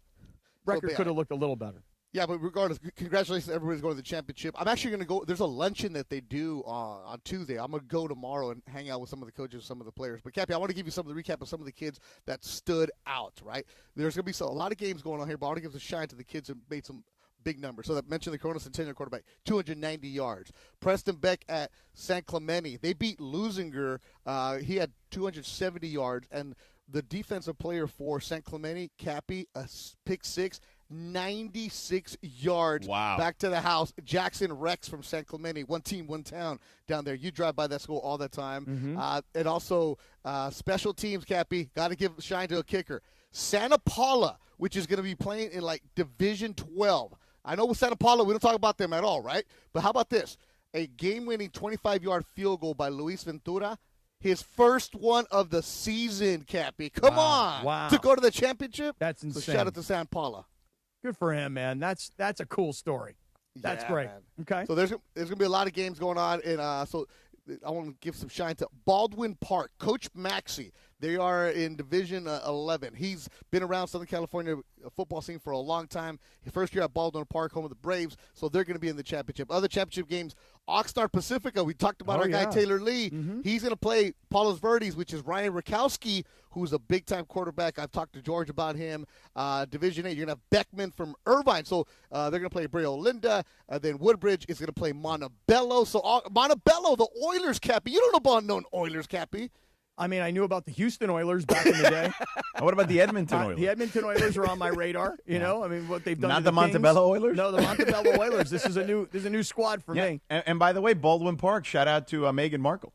record could have looked a little better. Yeah, but regardless, congratulations to everybody's going to the championship. I'm actually going to go. There's a luncheon that they do on Tuesday. I'm going to go tomorrow and hang out with some of the coaches, some of the players. But, Cappy, I want to give you some of the recap of some of the kids that stood out, right? There's going to be a lot of games going on here, but I want to give a shine to the kids who made some big numbers. So that mentioned the Corona Centennial quarterback, 290 yards. Preston Beck at San Clemente. They beat Lusinger. He had 270 yards. And the defensive player for San Clemente, Cappy, a pick 6, 96 yards back to the house. Jackson Rex from San Clemente, one team, one town down there. You drive by that school all the time. Mm-hmm. And also special teams, Cappy, got to give shine to a kicker. Santa Paula, which is going to be playing in Division 12. I know with Santa Paula, we don't talk about them at all, right? But how about this? A game-winning 25-yard field goal by Luis Ventura. His first one of the season, Cappy. Come on. Wow. To go to the championship? That's insane. So shout out to Santa Paula. Good for him, man. That's a cool story. That's great. Man. Okay. So there's going to be a lot of games going on, and so I want to give some shine to Baldwin Park. Coach Maxey, they are in Division 11. He's been around Southern California football scene for a long time. His first year at Baldwin Park, home of the Braves, so they're going to be in the championship. Other championship games, Oxnard Pacifica, we talked about our guy Taylor Lee. Mm-hmm. He's going to play Palos Verdes, which is Ryan Rakowski, who's a big-time quarterback. I've talked to George about him. Division 8, you're going to have Beckman from Irvine. So they're going to play Brea Linda. Then Woodbridge is going to play Montebello. So Montebello, the Oilers, Cappy. You don't know about known Oilers, Cappy. I mean, I knew about the Houston Oilers back in the day. What about the Edmonton Oilers? The Edmonton Oilers are on my radar. You know, I mean, what they've done. Not to the Kings. Montebello Oilers? No, the Montebello Oilers. This is a new squad for me. And by the way, Baldwin Park, shout out to Meghan Markle.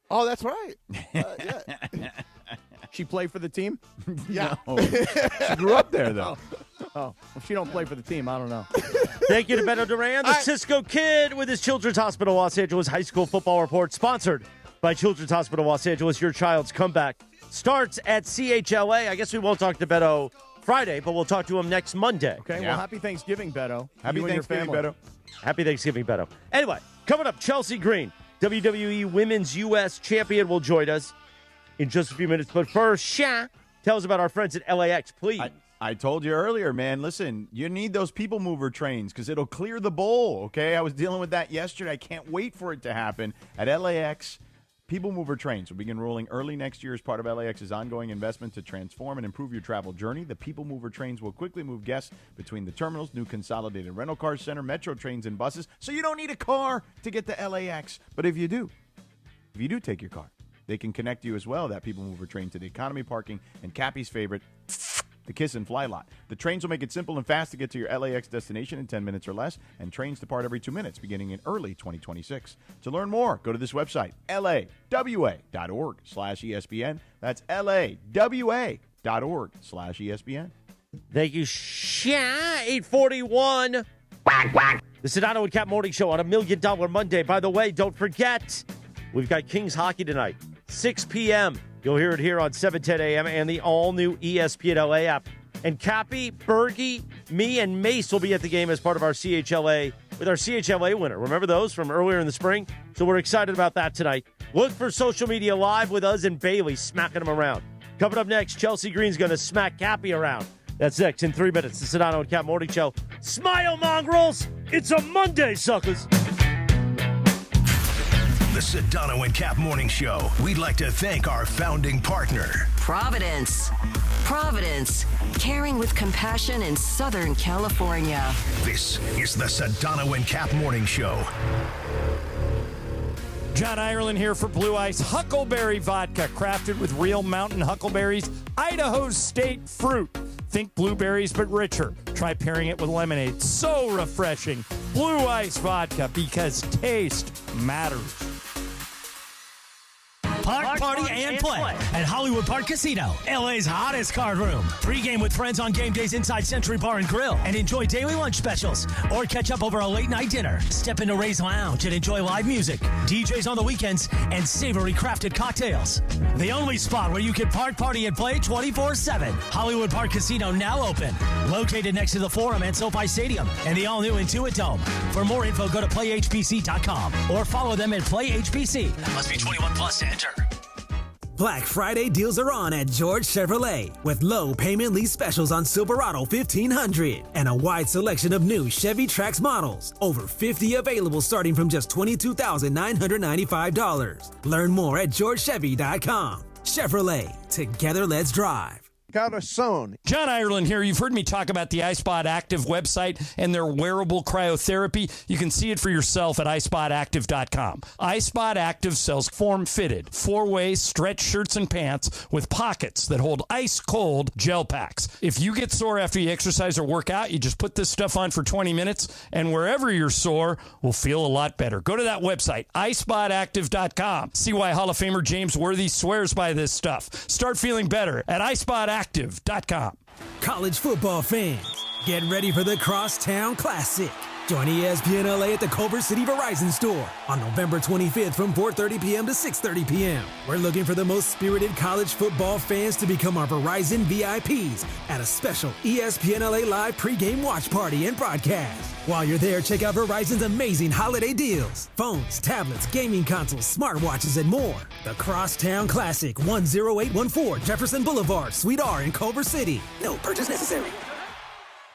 Oh, that's right. Yeah. She played for the team? Yeah. No. She grew up there, though. Well, she don't play for the team. I don't know. Thank you to Beto Duran, the Cisco Kid, with his Children's Hospital Los Angeles High School Football Report, sponsored by Children's Hospital Los Angeles. Your child's comeback starts at CHLA. I guess we won't talk to Beto Friday, but we'll talk to him next Monday. Okay, well, happy Thanksgiving, Beto. Happy You and your Thanksgiving, family. Beto. Happy Thanksgiving, Beto. Anyway, coming up, Chelsea Green, WWE Women's U.S. Champion, will join us in just a few minutes. But first, Sha, tell us about our friends at LAX, please. I told you earlier, man, listen, you need those people mover trains because it'll clear the bowl, okay? I was dealing with that yesterday. I can't wait for it to happen at LAX. People Mover Trains will begin rolling early next year as part of LAX's ongoing investment to transform and improve your travel journey. The People Mover Trains will quickly move guests between the terminals, new consolidated rental car center, metro trains, and buses, so you don't need a car to get to LAX. But if you do take your car, they can connect you as well, that People Mover Train, to the economy parking and Cappy's favorite, the Kiss and Fly lot. The trains will make it simple and fast to get to your LAX destination in 10 minutes or less, and trains depart every 2 minutes beginning in early 2026. To learn more, go to this website, lawa.org/ESPN. That's lawa.org/ESPN. Thank you, Sha. 841. The Sedano and Kap Morning Show on $1 Million Monday. By the way, don't forget, we've got Kings hockey tonight, 6 p.m. You'll hear it here on 7:10 a.m. and the all-new ESPN LA app. And Cappy, Bergie, me, and Mace will be at the game as part of our CHLA, with our CHLA winner. Remember those from earlier in the spring? So we're excited about that tonight. Look for social media live with us and Bailey smacking them around. Coming up next, Chelsea Green's going to smack Cappy around. That's next in 3 minutes. The Sedano and Kap Morning Show. Smile, mongrels! It's a Monday, suckers! The Sedano and Kap Morning Show. We'd like to thank our founding partner, Providence. Providence, caring with compassion in Southern California. This is the Sedano and Kap Morning Show. John Ireland here for Blue Ice Huckleberry Vodka, crafted with real mountain huckleberries, Idaho State fruit. Think blueberries, but richer. Try pairing it with lemonade. So refreshing. Blue Ice Vodka, because taste matters. Park, party, and play at Hollywood Park Casino, LA's hottest card room. Pre-game with friends on game days inside Century Bar and Grill and enjoy daily lunch specials or catch up over a late-night dinner. Step into Ray's Lounge and enjoy live music, DJs on the weekends, and savory crafted cocktails. The only spot where you can park, party, and play 24/7. Hollywood Park Casino now open. Located next to the Forum and SoFi Stadium and the all-new Intuit Dome. For more info, go to playhbc.com or follow them at PlayHBC. Must be 21 plus to enter. Black Friday deals are on at George Chevrolet with low payment lease specials on Silverado 1500 and a wide selection of new Chevy Trax models. Over 50 available starting from just $22,995. Learn more at georgechevy.com. Chevrolet, together let's drive. John Ireland here. You've heard me talk about the iSpot Active website and their wearable cryotherapy. You can see it for yourself at iSpotActive.com. iSpot Active sells form-fitted, 4-way stretch shirts and pants with pockets that hold ice-cold gel packs. If you get sore after you exercise or work out, you just put this stuff on for 20 minutes, and wherever you're sore will feel a lot better. Go to that website, iSpotActive.com. See why Hall of Famer James Worthy swears by this stuff. Start feeling better at iSpotActive.com. College football fans, get ready for the Crosstown Classic. Join ESPN LA at the Culver City Verizon store on November 25th from 4:30 p.m. to 6:30 p.m. We're looking for the most spirited college football fans to become our Verizon VIPs at a special ESPN LA Live pregame watch party and broadcast. While you're there, check out Verizon's amazing holiday deals. Phones, tablets, gaming consoles, smartwatches, and more. The Crosstown Classic, 10814 Jefferson Boulevard, Suite R in Culver City. No purchase necessary.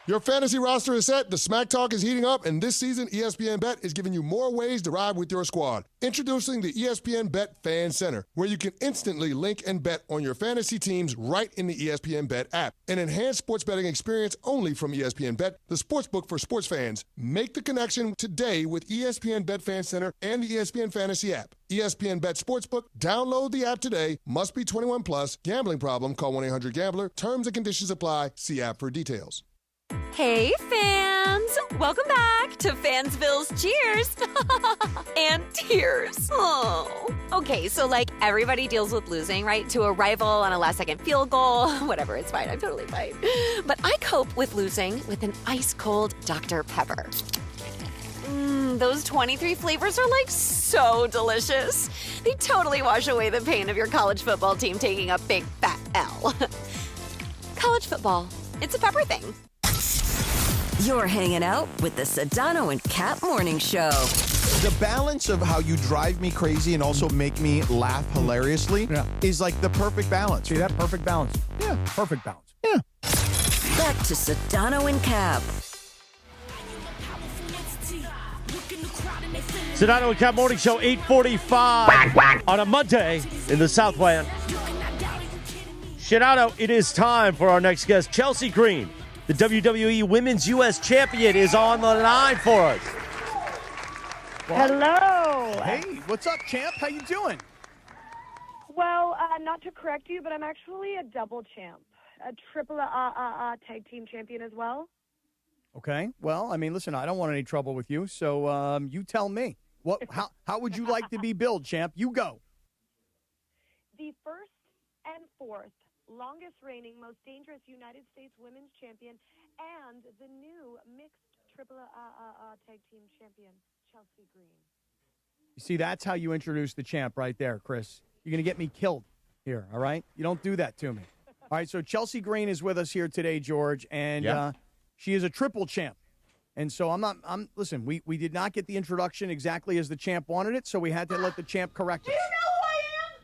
Your fantasy roster is set, the smack talk is heating up, and this season, ESPN Bet is giving you more ways to ride with your squad. Introducing the ESPN Bet Fan Center, where you can instantly link and bet on your fantasy teams right in the ESPN Bet app. An enhanced sports betting experience only from ESPN Bet, the sportsbook for sports fans. Make the connection today with ESPN Bet Fan Center and the ESPN Fantasy app. ESPN Bet Sportsbook, download the app today. Must be 21 plus. Gambling problem, call 1-800-GAMBLER. Terms and conditions apply. See app for details. Hey, fans! Welcome back to Fansville's Cheers and Tears. Oh. Okay, so like everybody deals with losing, right? To a rival on a last-second field goal. Whatever, it's fine. I'm totally fine. But I cope with losing with an ice-cold Dr. Pepper. Those 23 flavors are like so delicious. They totally wash away the pain of your college football team taking a big fat L. College football, it's a pepper thing. You're hanging out with the Sedano and Kap Morning Show. The balance of how you drive me crazy and also make me laugh hilariously is like the perfect balance. See that? Perfect balance. Yeah, perfect balance. Yeah. Back to Sedano and Kap. Sedano and Kap Morning Show, 8:45 on a Monday in the Southland. Shoutout, it is time for our next guest, Chelsea Green. The WWE Women's U.S. Champion is on the line for us. Hello. Hey, what's up, champ? How you doing? Well, not to correct you, but I'm actually a double champ, a triple tag team champion as well. Okay. Well, I mean, listen, I don't want any trouble with you, so you tell me. How would you like to be billed, champ? You go. The first and fourth longest reigning, most dangerous United States Women's Champion, and the new mixed triple tag team champion, Chelsea Green. You see, that's how you introduce the champ right there, Chris. You're going to get me killed here, all right? You don't do that to me. All right, so Chelsea Green is with us here today, George, and she is a triple champ. And so listen, we did not get the introduction exactly as the champ wanted it, so we had to let the champ correct us.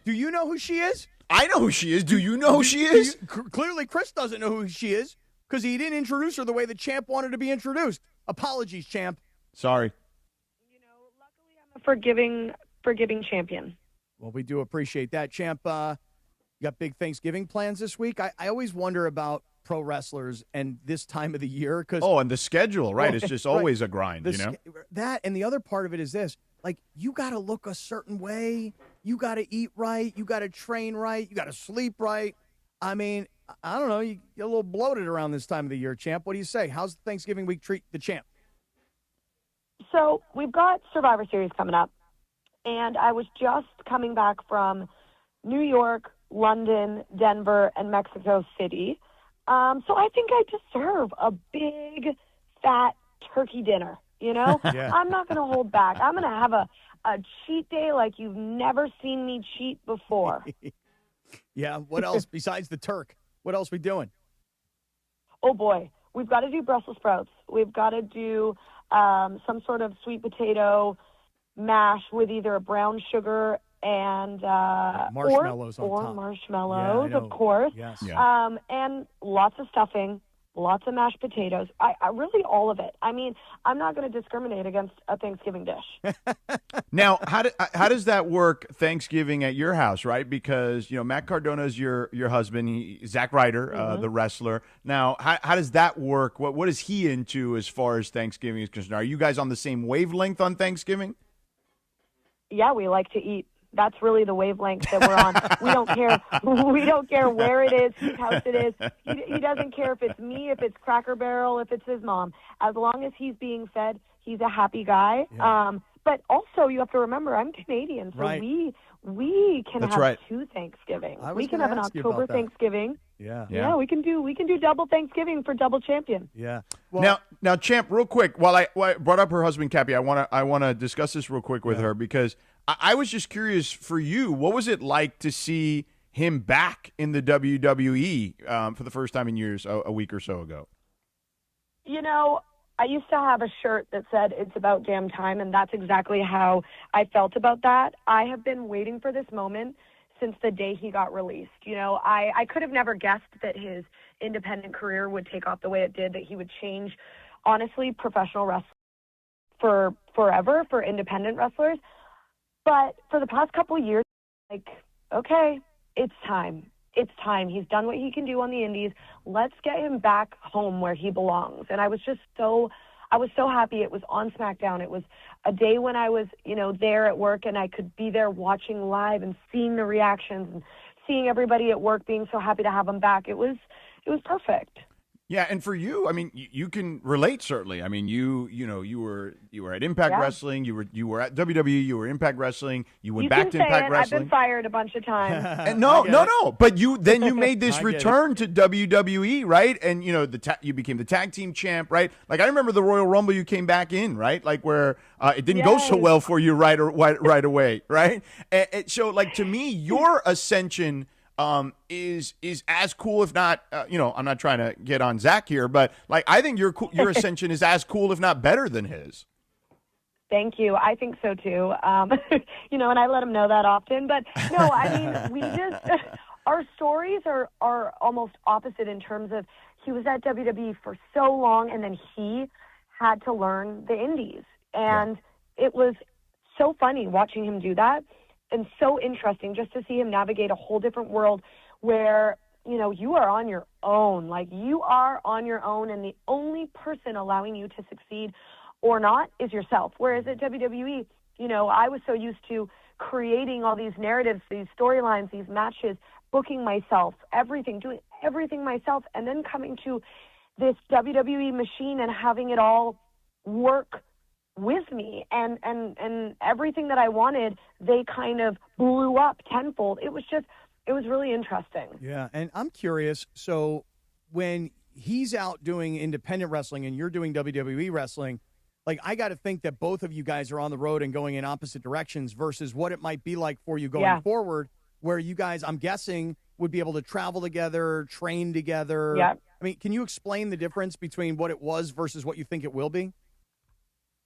Do you know who she is? I know who she is. Do you know who she is? Clearly, Chris doesn't know who she is because he didn't introduce her the way the champ wanted to be introduced. Apologies, champ. Sorry. Luckily, I'm a forgiving champion. Well, we do appreciate that, champ. You got big Thanksgiving plans this week? I always wonder about pro wrestlers and this time of the year. And the schedule, right? It's just always a grind, you know? That, and the other part of it is this. Like, you got to look a certain way. You got to eat right. You got to train right. You got to sleep right. I mean, I don't know. You get a little bloated around this time of the year, champ. What do you say? How's Thanksgiving week treat the champ? So we've got Survivor Series coming up, and I was just coming back from New York, London, Denver, and Mexico City. So I think I deserve a big, fat turkey dinner, you know? Yeah. I'm not going to hold back. I'm going to have a cheat day like you've never seen me cheat before. Yeah, what else besides the Turk? What else we doing? Oh, boy. We've got to do Brussels sprouts. We've got to do some sort of sweet potato mash with either a brown sugar and marshmallows or on top. marshmallows, Yeah, I of know. course. Yes. And lots of stuffing, lots of mashed potatoes. I really all of it. I mean, I'm not going to discriminate against a Thanksgiving dish. Now, how does that work Thanksgiving at your house, right? Because, Matt Cardona's your husband, Zach Ryder, the wrestler. Now, how does that work? What is he into as far as Thanksgiving is concerned? Are you guys on the same wavelength on Thanksgiving? Yeah, we like to eat. That's really the wavelength that we're on. We don't care. We don't care where it is, whose house it is. He doesn't care if it's me, if it's Cracker Barrel, if it's his mom. As long as he's being fed, he's a happy guy. Yeah. But also, you have to remember, I'm Canadian, so Right. we can That's have right. two Thanksgivings. I was We can gonna have an ask you October about that. Thanksgiving. Yeah. Yeah, we can do double Thanksgiving for double champion. Yeah. Well, Now, Champ, real quick, while I brought up her husband, Cappy, I want to discuss this real quick with her because I was just curious for you. What was it like to see him back in the WWE for the first time in years a week or so ago? You know, I used to have a shirt that said, "It's about damn time," and that's exactly how I felt about that. I have been waiting for this moment since the day he got released. You know, I could have never guessed that his independent career would take off the way it did, that he would change, honestly, professional wrestling for forever for independent wrestlers. But for the past couple of years, like, okay, it's time. It's time. He's done what he can do on the indies. Let's get him back home where he belongs. And I was so happy. It was on SmackDown. It was a day when I was, there at work and I could be there watching live and seeing the reactions and seeing everybody at work being so happy to have him back. It was perfect. Yeah, and for you, I mean, you can relate certainly. I mean, you were at Impact Wrestling, you were at WWE, you were Impact Wrestling, you went back to Impact Wrestling. I've been fired a bunch of times. And no. But you made this return to WWE, right? And you became the tag team champ, right? Like I remember the Royal Rumble, you came back in, right? Like where it didn't go so well for you right away, right? And so, like to me, your ascension is as cool, if not, I'm not trying to get on Zach here, but like I think your ascension is as cool, if not better than his. Thank you. I think so too. And I let him know that often. But no, I mean, we just our stories are almost opposite in terms of he was at WWE for so long, and then he had to learn the indies, and it was so funny watching him do that. And so interesting just to see him navigate a whole different world where, you are on your own. Like, you are on your own, and the only person allowing you to succeed or not is yourself. Whereas at WWE, I was so used to creating all these narratives, these storylines, these matches, booking myself, doing everything myself, and then coming to this WWE machine and having it all work with me, and everything that I wanted, they kind of blew up tenfold. It was really interesting. Yeah, and I'm curious, so when he's out doing independent wrestling and you're doing WWE wrestling, like I got to think that both of you guys are on the road and going in opposite directions versus what it might be like for you going forward, where you guys, I'm guessing, would be able to travel together, train together. Yeah. I mean, can you explain the difference between what it was versus what you think it will be?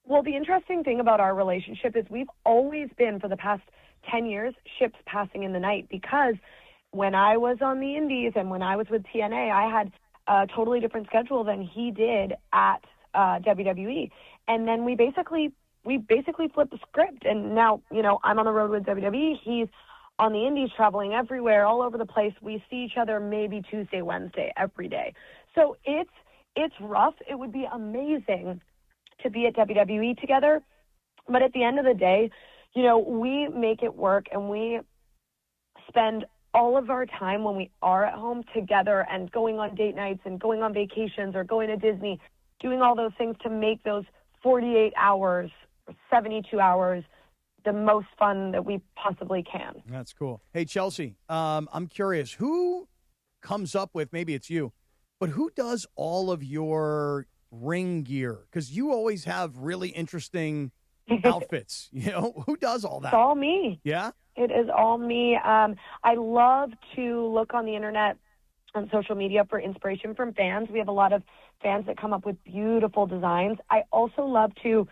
Well, the interesting thing about our relationship is we've always been, for the past 10 years, ships passing in the night, because when I was on the indies and when I was with TNA, I had a totally different schedule than he did at WWE. And then we basically flipped the script. And now, I'm on the road with WWE. He's on the indies, traveling everywhere, all over the place. We see each other maybe Tuesday, Wednesday, every day. So it's rough. It would be amazing to be at WWE together. But at the end of the day, we make it work, and we spend all of our time when we are at home together and going on date nights and going on vacations or going to Disney, doing all those things to make those 48 hours, 72 hours the most fun that we possibly can. That's cool. Hey, Chelsea, I'm curious, who comes up with, maybe it's you, but who does all of your ring gear? Because you always have really interesting outfits. You know, who does all that? It's all me. Yeah? It is all me. I love to look on the internet, on social media, for inspiration from fans. We have a lot of fans that come up with beautiful designs. I also love to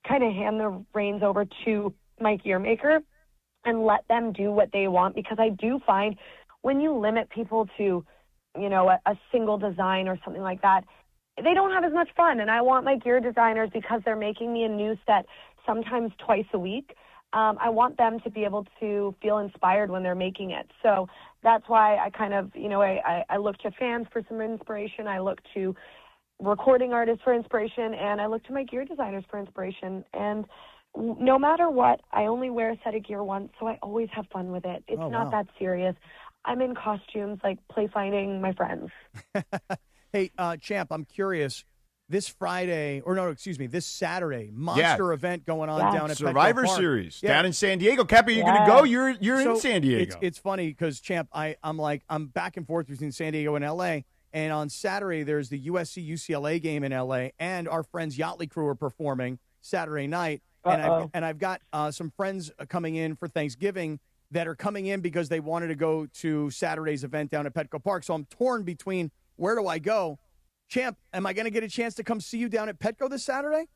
kind of hand the reins over to my gear maker and let them do what they want, because I do find when you limit people to, you know, a single design or something like that, they don't have as much fun. And I want my gear designers, because they're making me a new set sometimes twice a week, I want them to be able to feel inspired when they're making it. So that's why I kind of, you know, I look to fans for some inspiration. I look to recording artists for inspiration, and I look to my gear designers for inspiration. And no matter what, I only wear a set of gear once, so I always have fun with it. It's not that serious. I'm in costumes, like play finding my friends. Hey, Champ, I'm curious. This Friday, or no, excuse me, this Saturday, monster event going on down at Survivor Petco Park. Series down in San Diego. Cap, are you going to go? You're in San Diego. It's funny because, Champ, I'm back and forth between San Diego and L.A., and on Saturday there's the USC UCLA game in L.A., and our friends Yachtly Crew are performing Saturday night. And I've got some friends coming in for Thanksgiving that are coming in because they wanted to go to Saturday's event down at Petco Park. So I'm torn between where do I go. Champ, am I going to get a chance to come see you down at Petco this Saturday?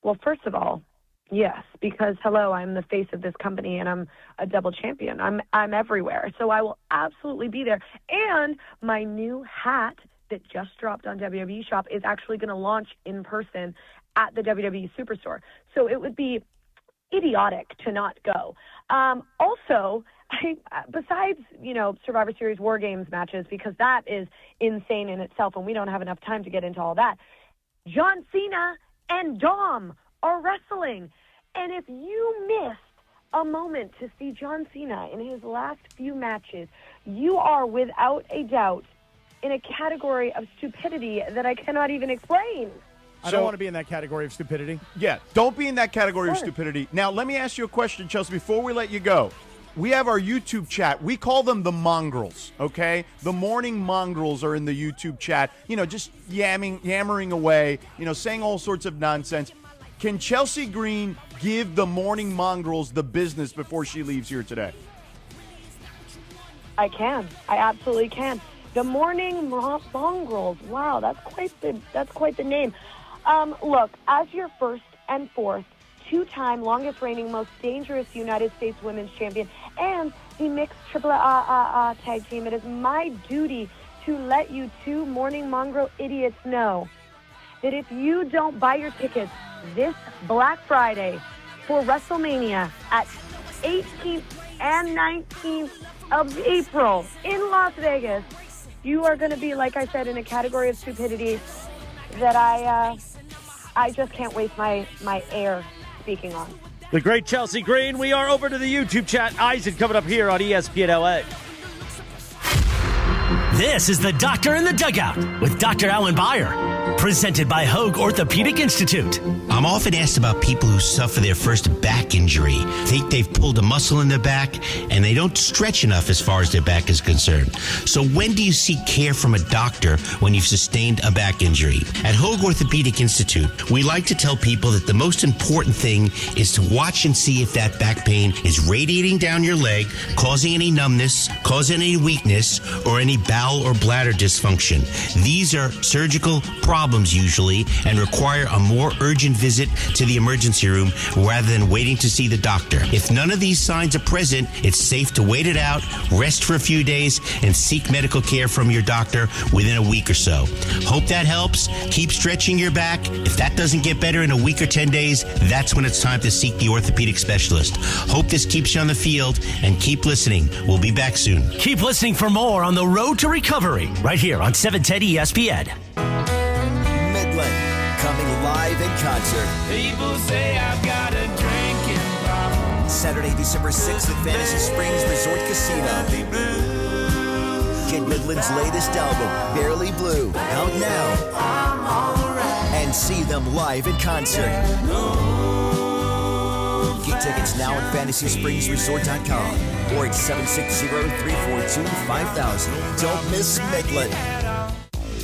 Well, first of all, yes, because, hello, I'm the face of this company, and I'm a double champion. I'm everywhere, so I will absolutely be there. And my new hat that just dropped on WWE Shop is actually going to launch in person at the WWE Superstore. So it would be idiotic to not go. Also, besides, you know, Survivor Series War Games matches, because that is insane in itself, and we don't have enough time to get into all that, John Cena and Dom are wrestling. And if you missed a moment to see John Cena in his last few matches, you are without a doubt in a category of stupidity that I cannot even explain. I don't want to be in that category of stupidity. Yeah, don't be in that category of stupidity. Now, let me ask you a question, Chelsea, before we let you go. We have our YouTube chat. We call them the mongrels, okay? The morning mongrels are in the YouTube chat, you know, just yammering away, you know, saying all sorts of nonsense. Can Chelsea Green give the morning mongrels the business before she leaves here today? I can. I absolutely can. The morning mongrels. Wow, that's quite the name. Look, as your first and fourth two-time longest reigning, most dangerous United States women's champion and the mixed triple tag team, it is my duty to let you two morning mongrel idiots know that if you don't buy your tickets this Black Friday for WrestleMania at 18th and 19th of April in Las Vegas, you are going to be, like I said, in a category of stupidity that I just can't waste my air speaking on. The great Chelsea Green. We are over to the YouTube chat. Eisen coming up here on ESPN LA. This is the Doctor in the Dugout with Dr. Alan Byer, presented by Hoag Orthopedic Institute. I'm often asked about people who suffer their first back injury, think they've pulled a muscle in their back, and they don't stretch enough as far as their back is concerned. So when do you seek care from a doctor when you've sustained a back injury? At Hoag Orthopedic Institute, we like to tell people that the most important thing is to watch and see if that back pain is radiating down your leg, causing any numbness, causing any weakness, or any bowel or bladder dysfunction. These are surgical problems usually and require a more urgent visit to the emergency room rather than waiting to see the doctor. If none of these signs are present, it's safe to wait it out, rest for a few days, and seek medical care from your doctor within a week or so. Hope that helps. Keep stretching your back. If that doesn't get better in a week or 10 days, that's when it's time to seek the orthopedic specialist. Hope this keeps you on the field, and keep listening. We'll be back soon. Keep listening for more on the road to recovery right here on 710 ESPN. Midland, coming live in concert. People say I've got a drinking problem. Saturday, December 6th at Fantasy Springs Resort Casino. Kid Midland's latest album, Barely Blue, out now. And see them live in concert. tickets now at FantasySpringsResort.com or at 760-342-5000. Don't miss Midland.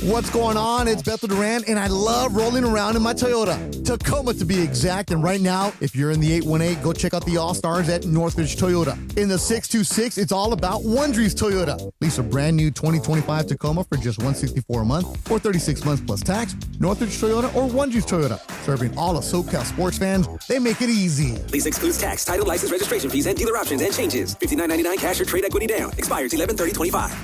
What's going on? It's Beto Duran, and I love rolling around in my Toyota. Tacoma, to be exact. And right now, if you're in the 818, go check out the All-Stars at Northridge Toyota. In the 626, it's all about Wondries Toyota. Lease a brand new 2025 Tacoma for just $164 a month or 36 months plus tax. Northridge Toyota or Wondries Toyota. Serving all of SoCal sports fans, they make it easy. Lease excludes tax, title, license, registration fees, and dealer options and changes. $59.99 cash or trade equity down. Expires 11/30/25.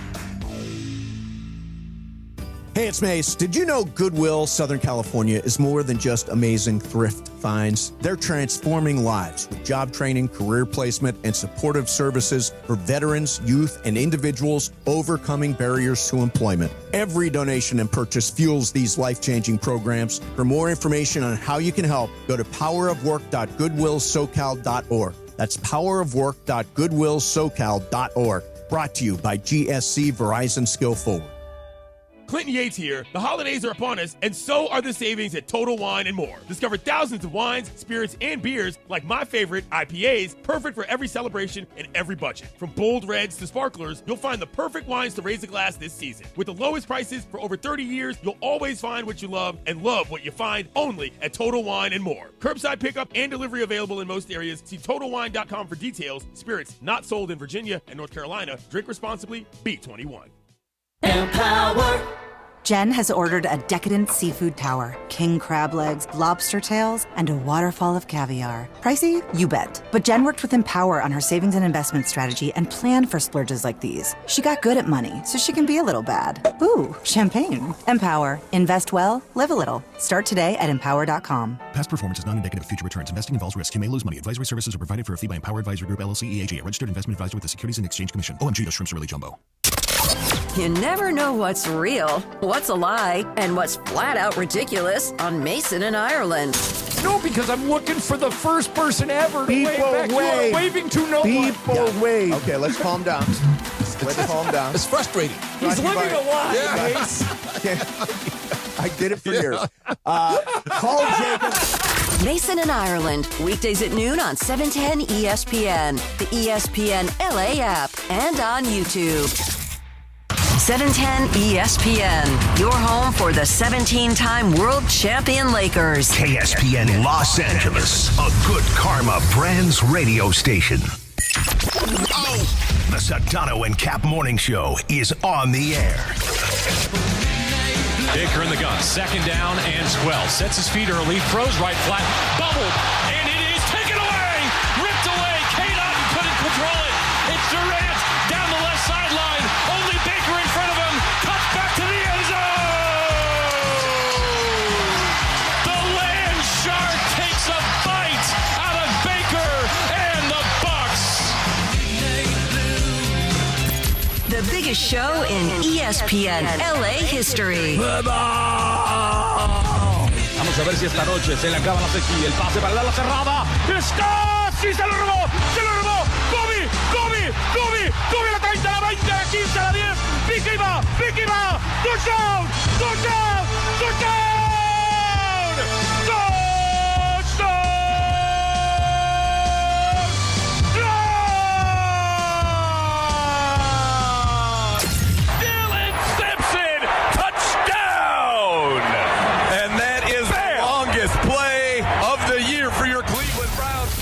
Hey, it's Mace. Did you know Goodwill Southern California is more than just amazing thrift finds? They're transforming lives with job training, career placement, and supportive services for veterans, youth, and individuals overcoming barriers to employment. Every donation and purchase fuels these life-changing programs. For more information on how you can help, go to powerofwork.goodwillsocal.org. That's powerofwork.goodwillsocal.org. Brought to you by GSC Verizon Skill Forward. Clinton Yates here. The holidays are upon us, and so are the savings at Total Wine & More. Discover thousands of wines, spirits, and beers like my favorite, IPAs, perfect for every celebration and every budget. From bold reds to sparklers, you'll find the perfect wines to raise a glass this season. With the lowest prices for over 30 years, you'll always find what you love and love what you find only at Total Wine & More. Curbside pickup and delivery available in most areas. See TotalWine.com for details. Spirits not sold in Virginia and North Carolina. Drink responsibly. Be 21. Empower. Jen has ordered a decadent seafood tower, king crab legs, lobster tails, and a waterfall of caviar. Pricey? You bet. But Jen worked with Empower on her savings and investment strategy and planned for splurges like these. She got good at money, so she can be a little bad. Ooh, champagne. Empower. Invest well, live a little. Start today at empower.com. Past performance is not indicative of future returns. Investing involves risk. You may lose money. Advisory services are provided for a fee by Empower Advisory Group, LLC, EAG, a registered investment advisor with the Securities and Exchange Commission. OMG, those shrimps are really jumbo. You never know what's real, what's a lie, and what's flat out ridiculous on Mason and Ireland. No, because I'm looking for the first person ever to People wave back. You are waving to no one. People wave. Okay, let's calm down. Let's calm down. It's frustrating. He's living a lie, Mace. I did it for years. Call Jacob. Mason and Ireland, weekdays at noon on 710 ESPN, the ESPN LA app, and on YouTube. 710 ESPN, your home for the 17-time world champion Lakers. KSPN Los Angeles, a good karma brands radio station. The Sedano and Kap Morning Show is on the air. Baker in the gun, second down and 12. Sets his feet early, throws right flat, bubbled, and it is taken away, ripped away. K-Dot couldn't control it. It's Durant down the left sideline. Only Baker in front of him. Cuts back to the end zone. The land shark takes a bite out of Baker and the Bucks. The biggest show in ESPN LA history. Vamos a ver si esta noche se le acaba la sequía. El pase para la cerrada. ¡Está! ¡Sí se lo robó! ¡Se lo robó! ¡Kobe! ¡A la 30, a la 20, a la 15, a la 10! ¡Vicky va! ¡Touchdown! ¡Touchdown! Dylan Simpson! Touchdown! And that is the longest play of the year for your Cleveland Browns.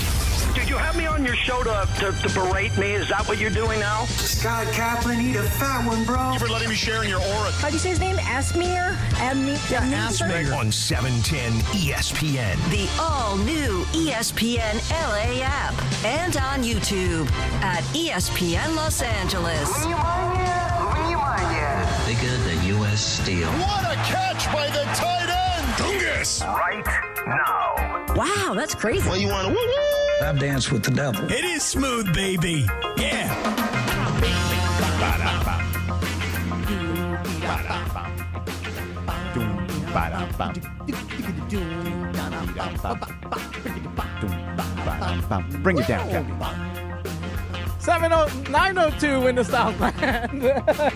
Did you have me on your show to berate me? Is that what you're doing now? God, Kaplan, eat a fat one, bro. Thank you for letting me share in your aura. How do you say his name? Asmier? Asmier. On 710 ESPN. The all-new ESPN LA app and on YouTube at ESPN Los Angeles. Bigger than U.S. Steel. What a catch by the tight end! Dungus. Right now. Wow, that's crazy. Well, you want to woo-woo? I've danced with the devil. It is smooth, baby. Yeah. Bring it down, Kevin. 902 in the Southland.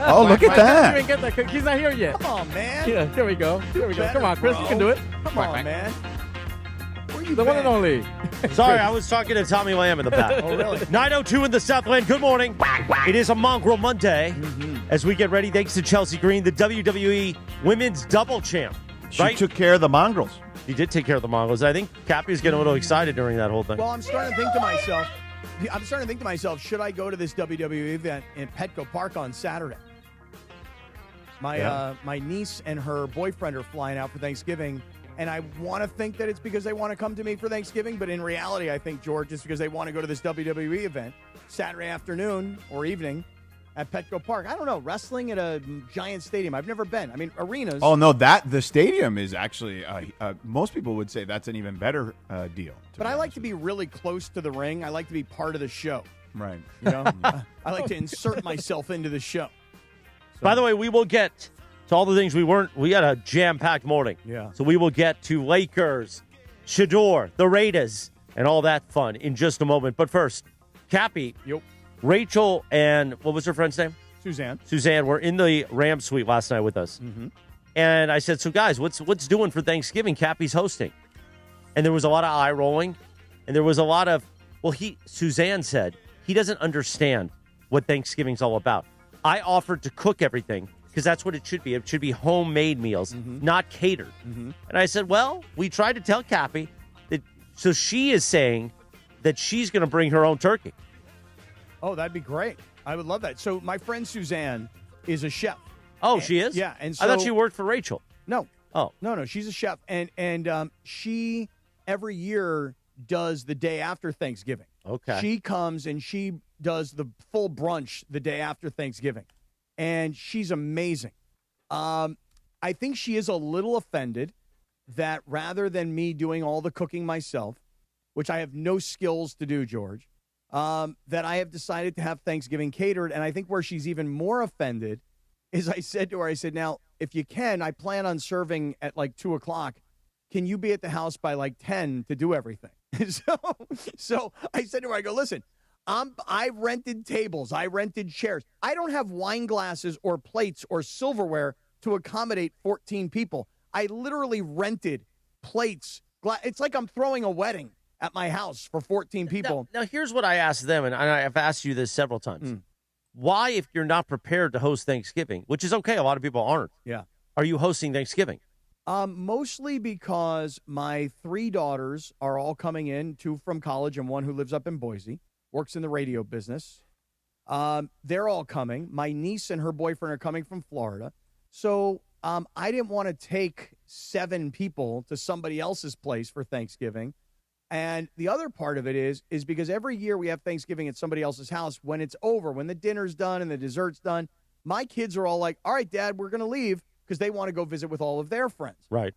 Oh, look at that. Didn't even get that. He's not here yet. Come on, man. Yeah, here we go. Come on, Chris, you can do it. Come on, man. you The one and only. Sorry, I was talking to Tommy Lamb in the back. Oh, really? 9:02 in the Southland. Good morning. It is a Mongrel Monday as we get ready. Thanks to Chelsea Green, the WWE Women's Double Champ. She took care of the mongrels. He did take care of the Mongrels. I think Cappy's getting a little excited during that whole thing. Well, I'm starting to think to myself, should I go to this WWE event in Petco Park on Saturday? My niece and her boyfriend are flying out for Thanksgiving, and I want to think that it's because they want to come to me for Thanksgiving, but in reality, I think, George, it's because they want to go to this WWE event Saturday afternoon or evening at Petco Park. I don't know, wrestling at a giant stadium. I've never been. I mean, arenas. Oh, no, the stadium is actually, most people would say that's an even better deal. But I like to be really close to the ring. I like to be part of the show. Right. You know, I like to insert myself into the show. So. By the way, we will get to all the things we had a jam-packed morning. Yeah. So we will get to Lakers, Shador, the Raiders, and all that fun in just a moment. But first, Cappy. Yep. Rachel and what was her friend's name? Suzanne were in the Ram suite last night with us. Mm-hmm. And I said, so guys, what's doing for Thanksgiving? Cappy's hosting. And there was a lot of eye rolling. And there was a lot of, Suzanne said, he doesn't understand what Thanksgiving's all about. I offered to cook everything because that's what it should be. It should be homemade meals, not catered. Mm-hmm. And I said, well, we tried to tell Cappy that, so she is saying that she's going to bring her own turkey. Oh, that'd be great. I would love that. So my friend Suzanne is a chef. Oh, she is? Yeah. And so, I thought she worked for Rachel. No. Oh. No, she's a chef. And she every year does the day after Thanksgiving. Okay. She comes and she does the full brunch the day after Thanksgiving. And she's amazing. I think she is a little offended that rather than me doing all the cooking myself, which I have no skills to do, George, that I have decided to have Thanksgiving catered. And I think where she's even more offended is I said to her, now, if you can, I plan on serving at like 2 o'clock. Can you be at the house by like 10 to do everything? So I said to her, I go, listen, I rented tables. I rented chairs. I don't have wine glasses or plates or silverware to accommodate 14 people. I literally rented plates. It's like I'm throwing a wedding at my house for 14 people. Now here's what I asked them, and I've asked you this several times. Why, if you're not prepared to host Thanksgiving, which is okay, a lot of people aren't, are you hosting Thanksgiving? Mostly because my 3 daughters are all coming in, 2 from college and 1 who lives up in Boise, works in the radio business. They're all coming. My niece and her boyfriend are coming from Florida. So I didn't want to take 7 people to somebody else's place for Thanksgiving. And the other part of it is because every year we have Thanksgiving at somebody else's house. When it's over, when the dinner's done and the dessert's done, my kids are all like, all right, Dad, we're going to leave because they want to go visit with all of their friends. Right.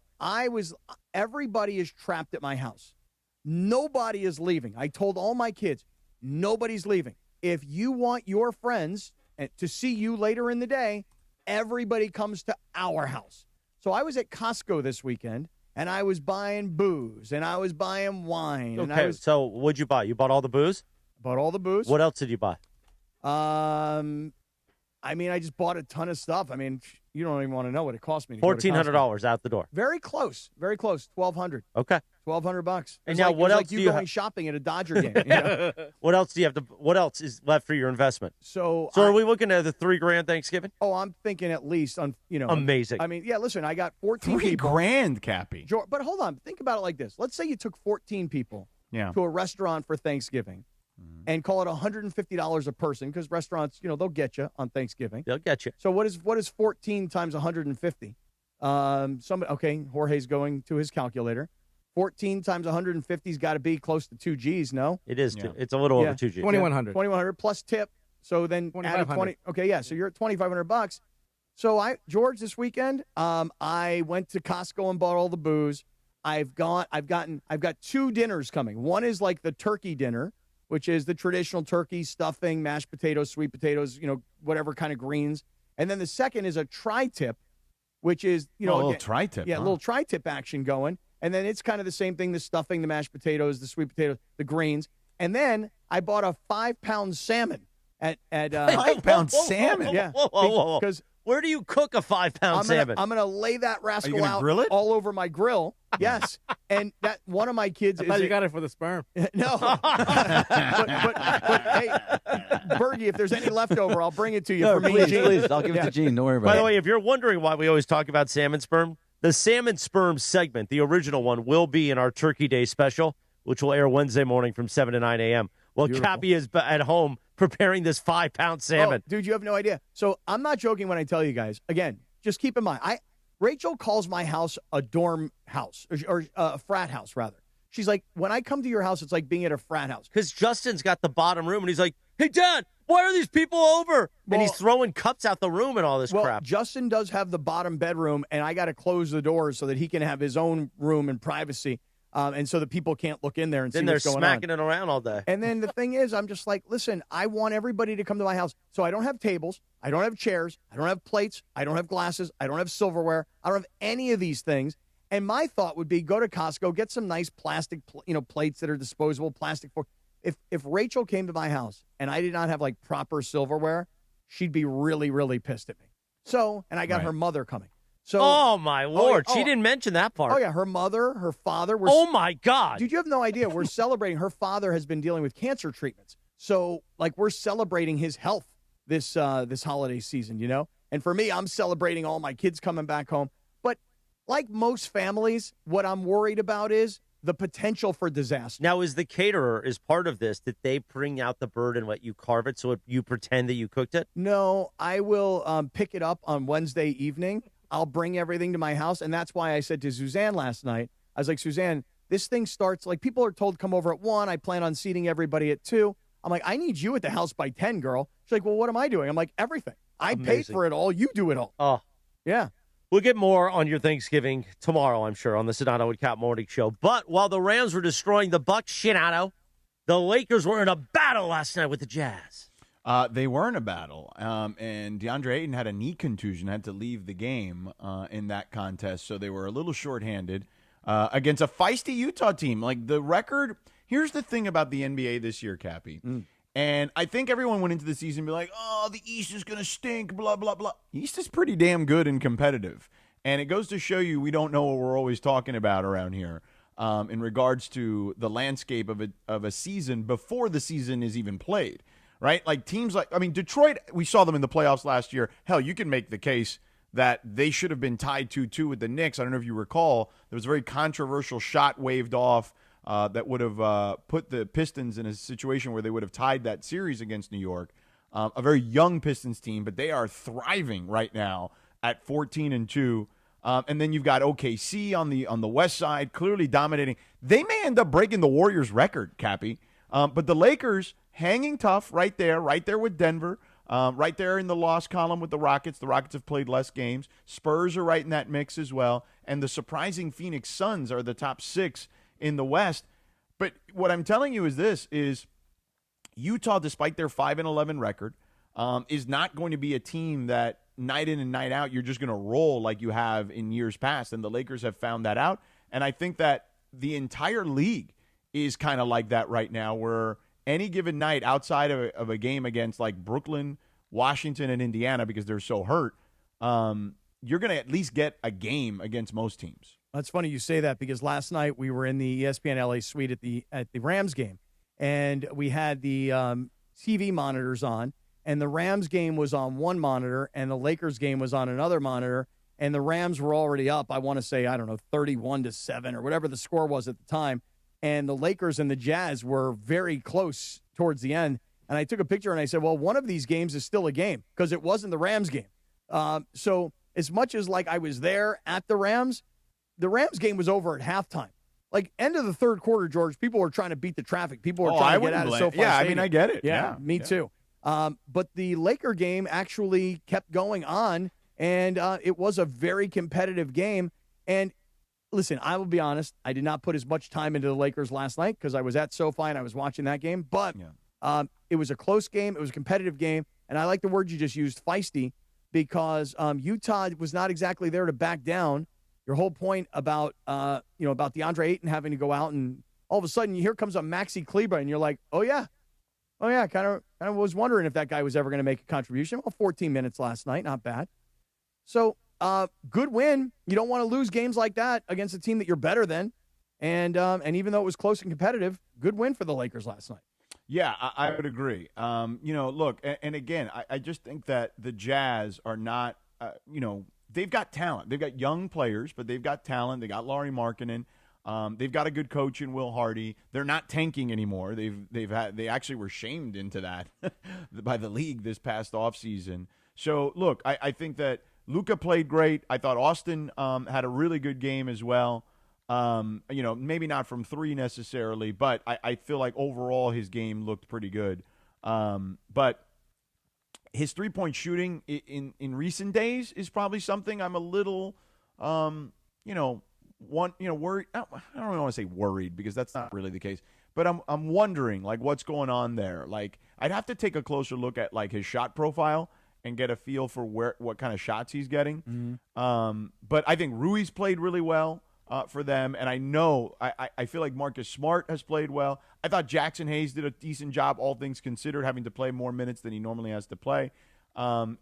Everybody is trapped at my house. Nobody is leaving. I told all my kids, nobody's leaving. If you want your friends to see you later in the day, everybody comes to our house. So I was at Costco this weekend. And I was buying booze, and I was buying wine. Okay, and so what'd you buy? You bought all the booze? Bought all the booze. What else did you buy? I just bought a ton of stuff. I mean, you don't even want to know what it cost me. $1,400 out the door. Very close. $1,200. Okay. $1,200. And now, what else do you going shopping at a Dodger game? You know? What else do you have to? What else is left for your investment? So are we looking at the $3,000 Thanksgiving? Oh, I'm thinking at least on Amazing. I mean, yeah. Listen, I got 14 people. $3,000, Cappy. But hold on, think about it like this. Let's say you took 14 people to a restaurant for Thanksgiving. And call it $150 a person because restaurants, they'll get you on Thanksgiving. They'll get you. So what is 14 times 150? Jorge's going to his calculator. 14 times 150's got to be close to 2 G's, no? It is. Yeah. It's a little over 2 G's. 2,100. 2,100 plus tip. So then add 20. Okay, yeah. So you're at $2,500. So George, this weekend, I went to Costco and bought all the booze. I've got 2 dinners coming. One is like the turkey dinner, which is the traditional turkey, stuffing, mashed potatoes, sweet potatoes, whatever kind of greens. And then the second is a tri-tip, which is, a little tri-tip. Yeah, a little tri-tip action going. And then it's kind of the same thing, the stuffing, the mashed potatoes, the sweet potatoes, the greens. And then I bought a 5-pound salmon at 5-pound salmon? Yeah. Whoa. Because where do you cook a 5-pound salmon? I'm going to lay that rascal grill it? all over my grill. Yes. And that one of my kids I thought you got it for the sperm. No. but hey, Bergie, if there's any leftover, I'll bring it to you for me. Please. I'll give it to Gene. Don't worry about it. By the way, if you're wondering why we always talk about salmon sperm, the salmon sperm segment, the original one, will be in our Turkey Day special, which will air Wednesday morning from 7 to 9 a.m. Well, Cappy is at home preparing this 5-pound salmon. Oh, dude, you have no idea. So I'm not joking when I tell you guys. Again, just keep in mind, Rachel calls my house a dorm house, or a frat house, rather. She's like, when I come to your house, it's like being at a frat house. Because Justin's got the bottom room, and he's like, hey, Dad, why are these people over? And he's throwing cups out the room and all this crap. Justin does have the bottom bedroom, and I got to close the doors so that he can have his own room and privacy, and so that people can't look in there and see what's going on. Then they're smacking it around all day. And then the thing is, I'm just like, listen, I want everybody to come to my house. So I don't have tables. I don't have chairs. I don't have plates. I don't have glasses. I don't have silverware. I don't have any of these things. And my thought would be go to Costco, get some nice plastic, plates that are disposable, plastic fork. If Rachel came to my house and I did not have like proper silverware, she'd be really, really pissed at me. So, and I got her mother coming. So, oh, my Lord. She didn't mention that part. Oh, yeah. Her mother, her father. Oh, my God. Dude, you have no idea. We're celebrating. Her father has been dealing with cancer treatments. So, like, we're celebrating his health this holiday season, And for me, I'm celebrating all my kids coming back home. But like most families, what I'm worried about is the potential for disaster. Now, is the caterer, is part of this, did they bring out the bird and let you carve it so you pretend that you cooked it? No, I will pick it up on Wednesday evening. I'll bring everything to my house, and that's why I said to Suzanne last night, I was like, Suzanne, this thing starts, like, people are told come over at 1. I plan on seating everybody at 2. I'm like, I need you at the house by 10, girl. She's like, well, what am I doing? I'm like, everything. I paid for it all. You do it all. Oh. Yeah. We'll get more on your Thanksgiving tomorrow, I'm sure, on the Sedano and Kap Morning Show. But while the Rams were destroying the Bucs, Shenanigans, the Lakers were in a battle last night with the Jazz. They were in a battle, and DeAndre Ayton had a knee contusion, had to leave the game in that contest, so they were a little shorthanded against a feisty Utah team. Like, the record, here's the thing about the NBA this year, Cappy, and I think everyone went into the season and be like, oh, the East is going to stink, blah, blah, blah. East is pretty damn good and competitive, and it goes to show you we don't know what we're always talking about around here in regards to the landscape of a season before the season is even played. Right? Like teams Detroit, we saw them in the playoffs last year. Hell, you can make the case that they should have been tied 2-2 with the Knicks. I don't know if you recall. There was a very controversial shot waved off that would have put the Pistons in a situation where they would have tied that series against New York. A very young Pistons team, but they are thriving right now at 14-2. And then you've got OKC on the west side, clearly dominating. They may end up breaking the Warriors' record, Cappy. But the Lakers hanging tough right there with Denver, right there in the loss column with the Rockets. The Rockets have played less games. Spurs are right in that mix as well. And the surprising Phoenix Suns are the top 6 in the West. But what I'm telling you is Utah, despite their 5-11 record, is not going to be a team that night in and night out you're just going to roll like you have in years past. And the Lakers have found that out. And I think that the entire league is kind of like that right now, where any given night outside of a game against like Brooklyn, Washington, and Indiana, because they're so hurt, you're going to at least get a game against most teams. That's funny you say that, because last night we were in the ESPN LA suite at the Rams game, and we had the TV monitors on, and the Rams game was on one monitor, and the Lakers game was on another monitor, and the Rams were already up, I want to say, 31-7 or whatever the score was at the time. And the Lakers and the Jazz were very close towards the end. And I took a picture and I said, well, one of these games is still a game, because it wasn't the Rams game. So as much as like I was there at the Rams game was over at halftime. Like end of the third quarter, George, people were trying to beat the traffic. People were trying to get out of SoFi Stadium. I get it. Yeah, me too. But the Laker game actually kept going on, and it was a very competitive game. And listen, I will be honest, I did not put as much time into the Lakers last night because I was at SoFi and I was watching that game. But it was a close game. It was a competitive game. And I like the word you just used, feisty, because Utah was not exactly there to back down. Your whole point about about DeAndre Ayton having to go out, and all of a sudden here comes a Maxi Kleber, and you're like, oh yeah, kind of was wondering if that guy was ever going to make a contribution. Well, 14 minutes last night, not bad. So good win. You don't want to lose games like that against a team that you're better than. And even though it was close and competitive, good win for the Lakers last night. Yeah, I would agree. Look, and again, I just think that the Jazz are not, they've got talent. They've got young players, but they've got talent. They got Lauri Markkanen. They've got a good coach in Will Hardy. They're not tanking anymore. They actually were shamed into that by the league this past offseason. So, look, I think that Luka played great. I thought Austin had a really good game as well. Maybe not from three necessarily, but I feel like overall his game looked pretty good. But his three-point shooting in recent days is probably something I'm a little, worried. I don't really want to say worried because that's not really the case. But I'm wondering, like, what's going on there. Like, I'd have to take a closer look at, like, his shot profile and get a feel for what kind of shots he's getting. But I think Rui's played really well for them, and I feel like Marcus Smart has played well. I thought Jackson Hayes did a decent job, all things considered, having to play more minutes than he normally has to play. I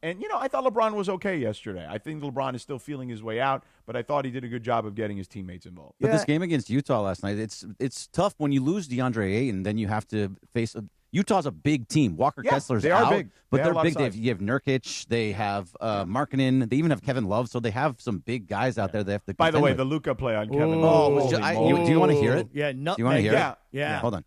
thought LeBron was okay yesterday. I think LeBron is still feeling his way out, but I thought he did a good job of getting his teammates involved. But this game against Utah last night, it's tough when you lose DeAndre Ayton, then you have to face Utah's a big team. Walker Kessler's they are out, big. But They they're have a lot big. of size. You have Nurkic. They have Markkanen. They even have Kevin Love. So they have some big guys out there. They have to. By the way, with. the Luka play on Kevin. Do you want to hear it? Yeah, Do you want to hear it? Yeah. Hold on.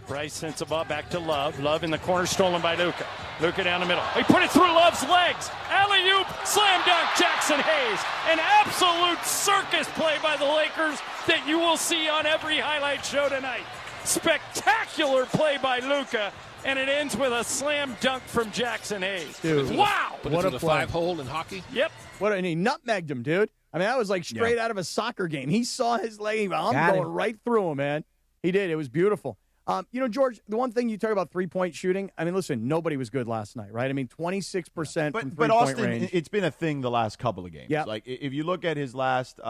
Bryce sends a ball back to Love. Love in the corner, stolen by Luka. Luka down the middle. He put it through Love's legs. Alley-oop, slam dunk, Jackson Hayes. An absolute circus play by the Lakers that you will see on every highlight show tonight. Spectacular play by Luka, and it ends with a slam dunk from Jackson Hayes. Dude, wow! what a play. 5-hole in hockey? Yep. And he nutmegged him, dude. I mean, that was like straight out of a soccer game. He saw his leg. I'm going right through him, man. He did. It was beautiful. George, the one thing you talk about three-point shooting, I mean, listen, nobody was good last night, right? I mean, 26% from three-point But Austin, range. it's been a thing the last couple of games. Yeah. Like, if you look at his last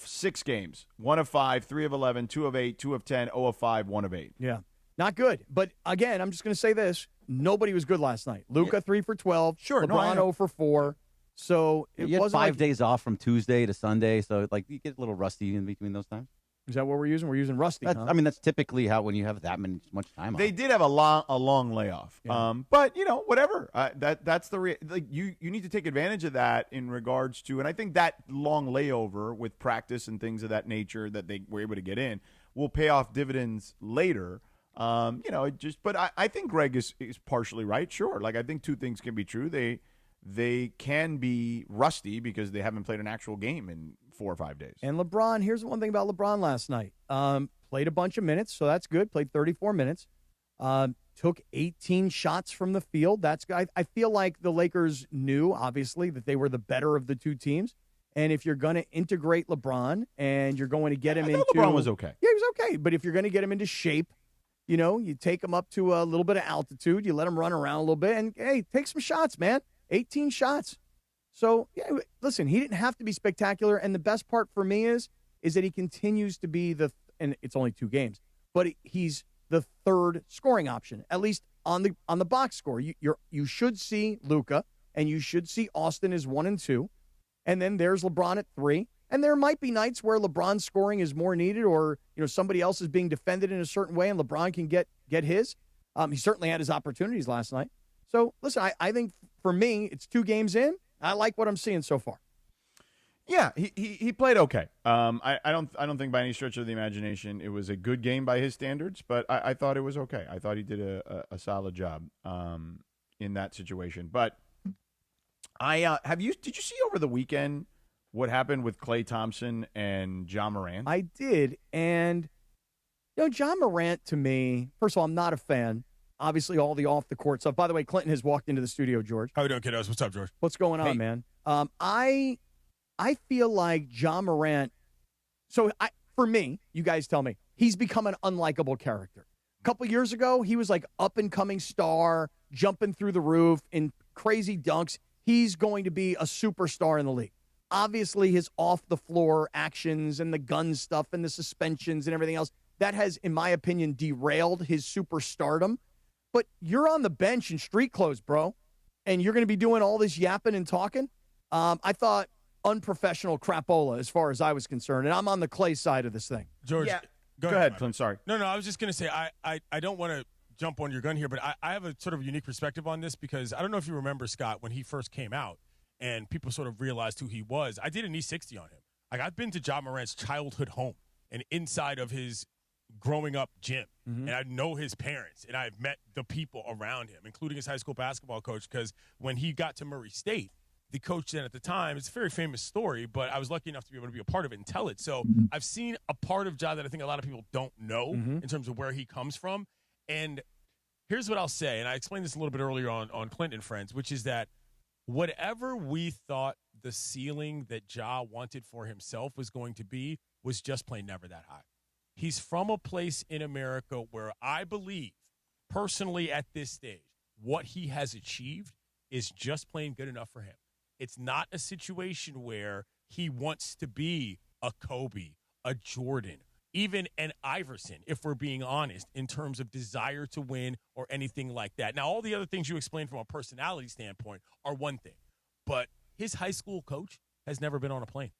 6 games, 1 of 5, 3 of 11, 2 of 8, 2 of 10, 0 of 5, 1 of 8. Yeah. Not good. But, again, I'm just going to say this. Nobody was good last night. Luka, 3 for 12. Sure. LeBron, 0 for 4. So it You had wasn't 5 days off from Tuesday to Sunday, so like you get a little rusty in between those times. Is that what we're using? We're using rusty, huh? I mean, that's typically how when you have that much time off. They did have a long layoff. Yeah. But whatever. That's the you need to take advantage of that in regards to, and I think that long layover with practice and things of that nature that they were able to get in will pay off dividends later. But I think Greg is partially right. Sure. Like, I think two things can be true. They can be rusty because they haven't played an actual game in 4 or 5 days. And LeBron, here's the one thing about LeBron last night. Played a bunch of minutes, so that's good. Played 34 minutes. Took 18 shots from the field. That's good. I feel like the Lakers knew, obviously, that they were the better of the two teams. And if you're going to integrate LeBron and you're going to get him into – LeBron was okay. Yeah, he was okay. But if you're going to get him into shape, you take him up to a little bit of altitude. You let him run around a little bit. And, hey, take some shots, man. 18 shots. So, yeah, listen, he didn't have to be spectacular. And the best part for me is that he continues to be and it's only 2 games, but he's the third scoring option, at least on the box score. You should see Luka, and you should see Austin as 1 and 2. And then there's LeBron at 3. And there might be nights where LeBron's scoring is more needed, or, somebody else is being defended in a certain way and LeBron can get his. He certainly had his opportunities last night. So, listen, I think for me, it's 2 games in. I like what I'm seeing so far. Yeah, he played okay. I don't think by any stretch of the imagination it was a good game by his standards, but I thought it was okay. I thought he did a solid job in that situation. But did you see over the weekend what happened with Klay Thompson and John Morant? I did, and John Morant, to me, first of all, I'm not a fan. Obviously, all the off-the-court stuff. By the way, Clinton has walked into the studio, George. How we doing, kiddos? What's up, George? What's going on, man? I feel like John Morant, for me, you guys tell me, he's become an unlikable character. A couple years ago, he was like up-and-coming star, jumping through the roof in crazy dunks. He's going to be a superstar in the league. Obviously, his off-the-floor actions and the gun stuff and the suspensions and everything else, that has, in my opinion, derailed his superstardom. But you're on the bench in street clothes, bro. and you're going to be doing all this yapping and talking. I thought unprofessional crapola as far as I was concerned, and I'm on the Clay side of this thing. George, go ahead, Clint. Sorry. No, I was just going to say I don't want to jump on your gun here, but I have a sort of unique perspective on this because I don't know if you remember, Scott, when he first came out and people sort of realized who he was. I did an E60 on him. Like, I've been to Ja Morant's childhood home and inside of his growing up gym, and I know his parents, and I've met the people around him, including his high school basketball coach, because when he got to Murray State, the coach then at the time, it's a very famous story, but I was lucky enough to be able to be a part of it and tell it. So I've seen a part of Ja that I think a lot of people don't know in terms of where he comes from. And here's what I'll say, and I explained this a little bit earlier on Clint and Friends, which is that whatever we thought the ceiling that Ja wanted for himself was going to be was just plain never that high. He's from a place in America where I believe, personally at this stage, what he has achieved is just plain good enough for him. It's not a situation where he wants to be a Kobe, a Jordan, even an Iverson, if we're being honest, in terms of desire to win or anything like that. Now, all the other things you explained from a personality standpoint are one thing, but his high school coach has never been on a plane.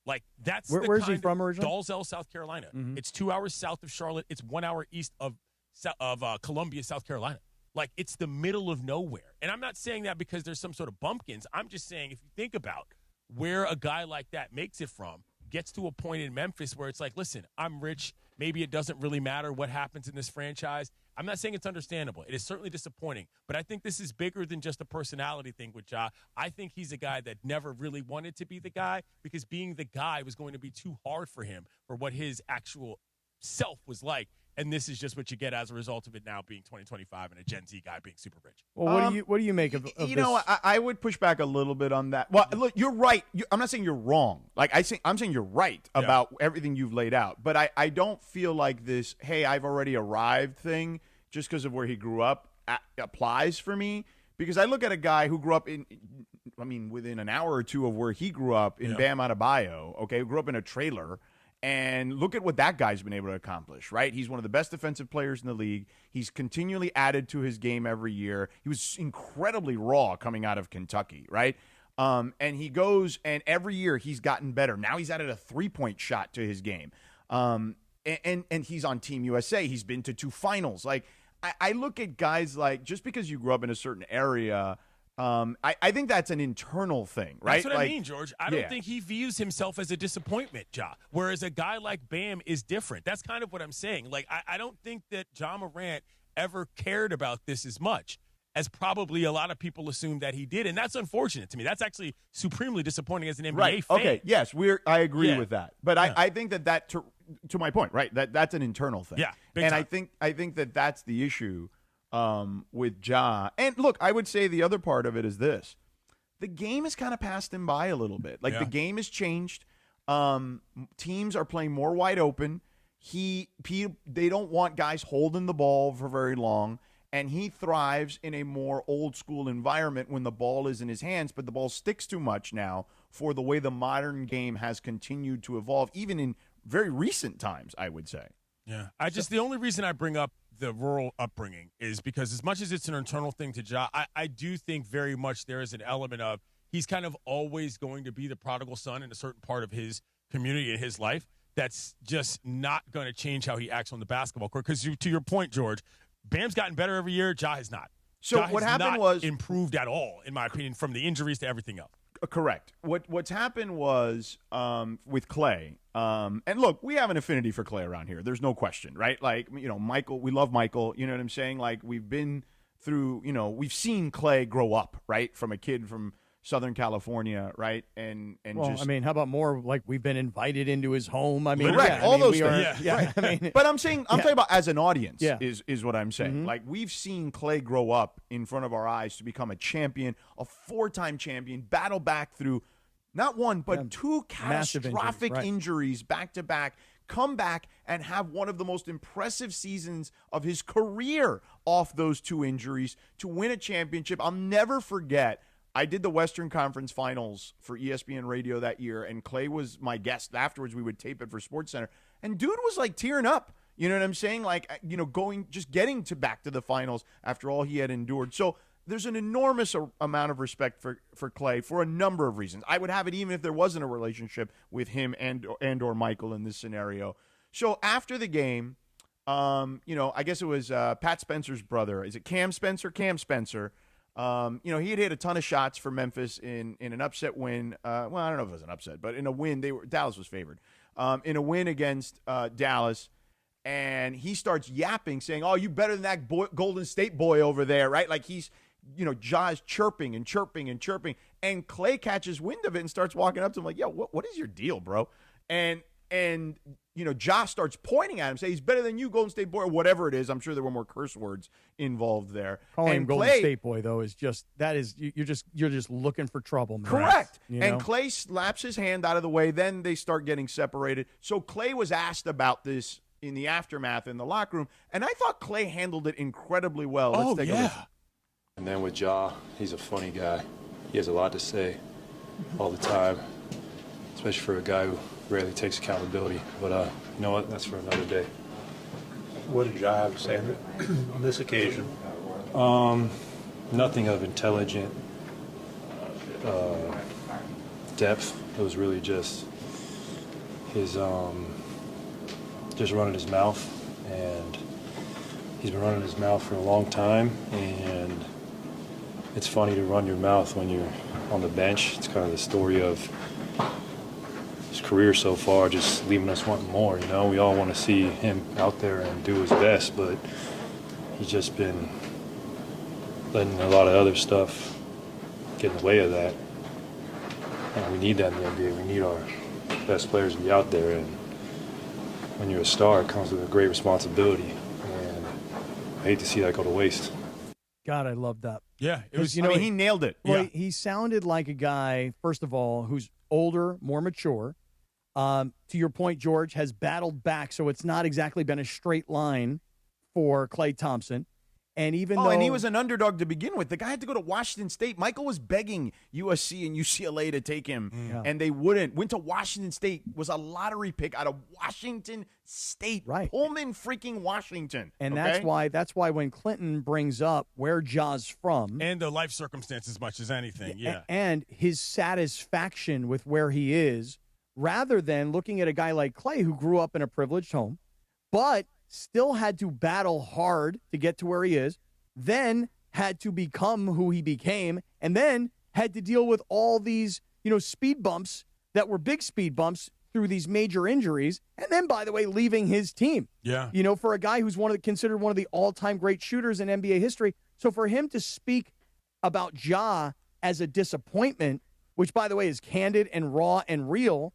Like, that's where's he from originally? Dalzell, South Carolina. It's 2 hours south of Charlotte. It's 1 hour east of Columbia, South Carolina. Like, it's the middle of nowhere. And I'm not saying that because there's some sort of bumpkins. I'm just saying if you think about where a guy like that makes it from, gets to a point in Memphis where it's like, listen, I'm rich. Maybe it doesn't really matter what happens in this franchise. I'm not saying it's understandable. It is certainly disappointing. But I think this is bigger than just a personality thing with Ja. I think he's a guy that never really wanted to be the guy because being the guy was going to be too hard for him for what his actual self was like. And this is just what you get as a result of it now being 2025 and a Gen Z guy being super rich. Well, what do you make of you this? know, I would push back a little bit on that. Well, look, you're right. I'm not saying you're wrong. Like, I'm saying you're right about everything you've laid out. But I don't feel like this, hey, I've already arrived thing just because of where he grew up applies for me. Because I look at a guy who grew up within an hour or two of where he grew up in Bam Adebayo, okay, who grew up in a trailer. And look at what that guy's been able to accomplish, right? He's one of the best defensive players in the league. He's continually added to his game every year. He was incredibly raw coming out of Kentucky, right? And he goes, and every year he's gotten better. Now he's added a three-point shot to his game. And he's on Team USA. He's been to 2 finals. Like, I look at guys like, just because you grew up in a certain area – I think that's an internal thing, right? That's what I mean, George. I don't think he views himself as a disappointment, Ja. Whereas a guy like Bam is different. That's kind of what I'm saying. Like, I don't think that Ja Morant ever cared about this as much as probably a lot of people assume that he did. And that's unfortunate to me. That's actually supremely disappointing as an NBA fan. Okay, yes, I agree with that. But I think that to my point, right, that's an internal thing. Yeah, and time. I think that that's the issue with Ja. And look, I would say the other part of it is this. The game has kind of passed him by a little bit. Like, the game has changed. Teams are playing more wide open. They don't want guys holding the ball for very long, and he thrives in a more old school environment when the ball is in his hands, but the ball sticks too much now for the way the modern game has continued to evolve, even in very recent times, I would say. Yeah. The only reason I bring up the rural upbringing is because as much as it's an internal thing to Ja, I do think very much there is an element of he's kind of always going to be the prodigal son in a certain part of his community and his life. That's just not going to change how he acts on the basketball court. Because to your point, George, Bam's gotten better every year. Ja has not. So Ja what has happened not was improved at all, in my opinion, from the injuries to everything else. Correct. What's happened was with Clay, and look, we have an affinity for Clay around here. There's no question, right? Like, Michael, we love Michael. You know what I'm saying? Like, we've been through, we've seen Clay grow up, right, from a kid from Southern California, right? And well, just, how about more like we've been invited into his home? Correct. All those things. Right. But I'm talking about as an audience is what I'm saying. Like, we've seen Clay grow up in front of our eyes to become a champion, a 4-time champion, battle back through not one, but 2 catastrophic injuries back to back, come back and have one of the most impressive seasons of his career off those 2 injuries to win a championship. I'll never forget. I did the Western Conference Finals for ESPN Radio that year, and Clay was my guest. Afterwards, we would tape it for SportsCenter. And dude was, like, tearing up. You know what I'm saying? Like, getting back to the finals after all he had endured. So there's an enormous amount of respect for Clay for a number of reasons. I would have it even if there wasn't a relationship with him and or Michael in this scenario. So after the game, I guess it was Pat Spencer's brother. Is it Cam Spencer? Cam Spencer. He had hit a ton of shots for Memphis in an upset win. Well, I don't know if it was an upset, but in a win, Dallas was favored. In a win against Dallas, and he starts yapping, saying, "Oh, you better than that Golden State boy over there," right? Like he's, Ja's chirping and chirping and chirping, and Clay catches wind of it and starts walking up to him like, "Yo, what is your deal, bro?" And Ja starts pointing at him, saying he's better than you, Golden State boy, or whatever it is. I'm sure there were more curse words involved there. Calling him Golden State boy, though, is just you're just looking for trouble, man. Correct. And Clay slaps his hand out of the way. Then they start getting separated. So Clay was asked about this in the aftermath in the locker room, and I thought Clay handled it incredibly well. Let's take a listen. And then with Ja, he's a funny guy. He has a lot to say all the time, especially for a guy who rarely takes accountability. But you know what? That's for another day. What did Ja have to say on this occasion? Nothing of intelligent depth. It was really just his just running his mouth, and he's been running his mouth for a long time. And it's funny to run your mouth when you're on the bench. It's kind of the story of his career so far, just leaving us wanting more. We all want to see him out there and do his best, but he's just been letting a lot of other stuff get in the way of that. And we need that in the NBA. We need our best players to be out there, and when you're a star, it comes with a great responsibility, and I hate to see that go to waste. God, I love that. Yeah, it was. He nailed it. Well, he sounded like a guy, first of all, who's older, more mature. To your point, George, has battled back, so it's not exactly been a straight line for Klay Thompson. And even though, and he was an underdog to begin with. The guy had to go to Washington State. Michael was begging USC and UCLA to take him, and they wouldn't. Went to Washington State, was a lottery pick out of Washington State. Right. Pullman freaking Washington. And okay? that's why when Clinton brings up where Ja's from. And the life circumstances as much as anything, yeah. And his satisfaction with where he is, rather than looking at a guy like Klay who grew up in a privileged home, but still had to battle hard to get to where he is, then had to become who he became, and then had to deal with all these, speed bumps that were big speed bumps through these major injuries, and then, by the way, leaving his team. Yeah. For a guy who's considered one of the all-time great shooters in NBA history. So for him to speak about Ja as a disappointment, which, by the way, is candid and raw and real,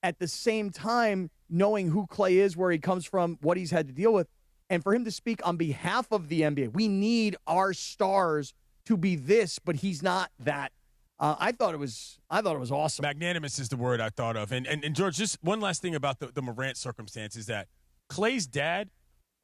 at the same time knowing who Klay is, where he comes from, what he's had to deal with, and for him to speak on behalf of the NBA, we need our stars to be this, but he's not that. I thought it was awesome. Magnanimous is the word I thought of. And George, just one last thing about the Morant circumstance is that Klay's dad,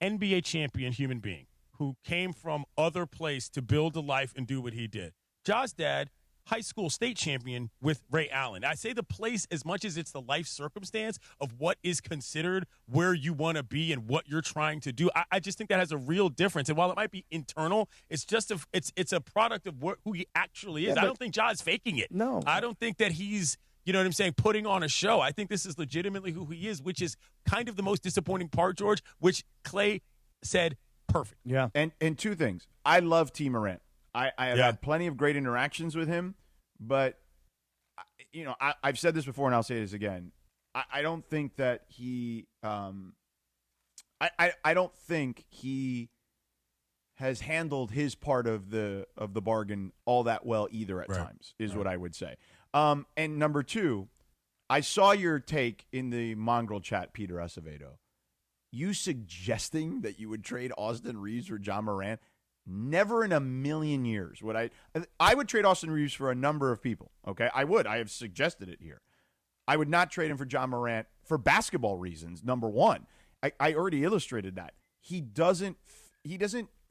NBA champion human being, who came from other place to build a life and do what he did. Ja's dad, high school state champion with Ray Allen. I say the place as much as it's the life circumstance of what is considered where you want to be and what you're trying to do. I just think that has a real difference. And while it might be internal, it's just it's a product of who he actually is. I don't think Ja is faking it. No. I don't think that he's, putting on a show. I think this is legitimately who he is, which is kind of the most disappointing part, George, which Klay said perfect. Yeah. And two things. I love T. Morant. I have had plenty of great interactions with him, but, I've said this before and I'll say this again. I don't think that he I don't think he has handled his part of the bargain all that well either at times, is what I would say. And number two, I saw your take in the Mongrel chat, Peter Acevedo. You suggesting that you would trade Austin Reeves for John Morant? Never in a million years would I would trade Austin Reeves for a number of people, okay? I would. I have suggested it here. I would not trade him for John Morant for basketball reasons, number one. I already illustrated that. He doesn't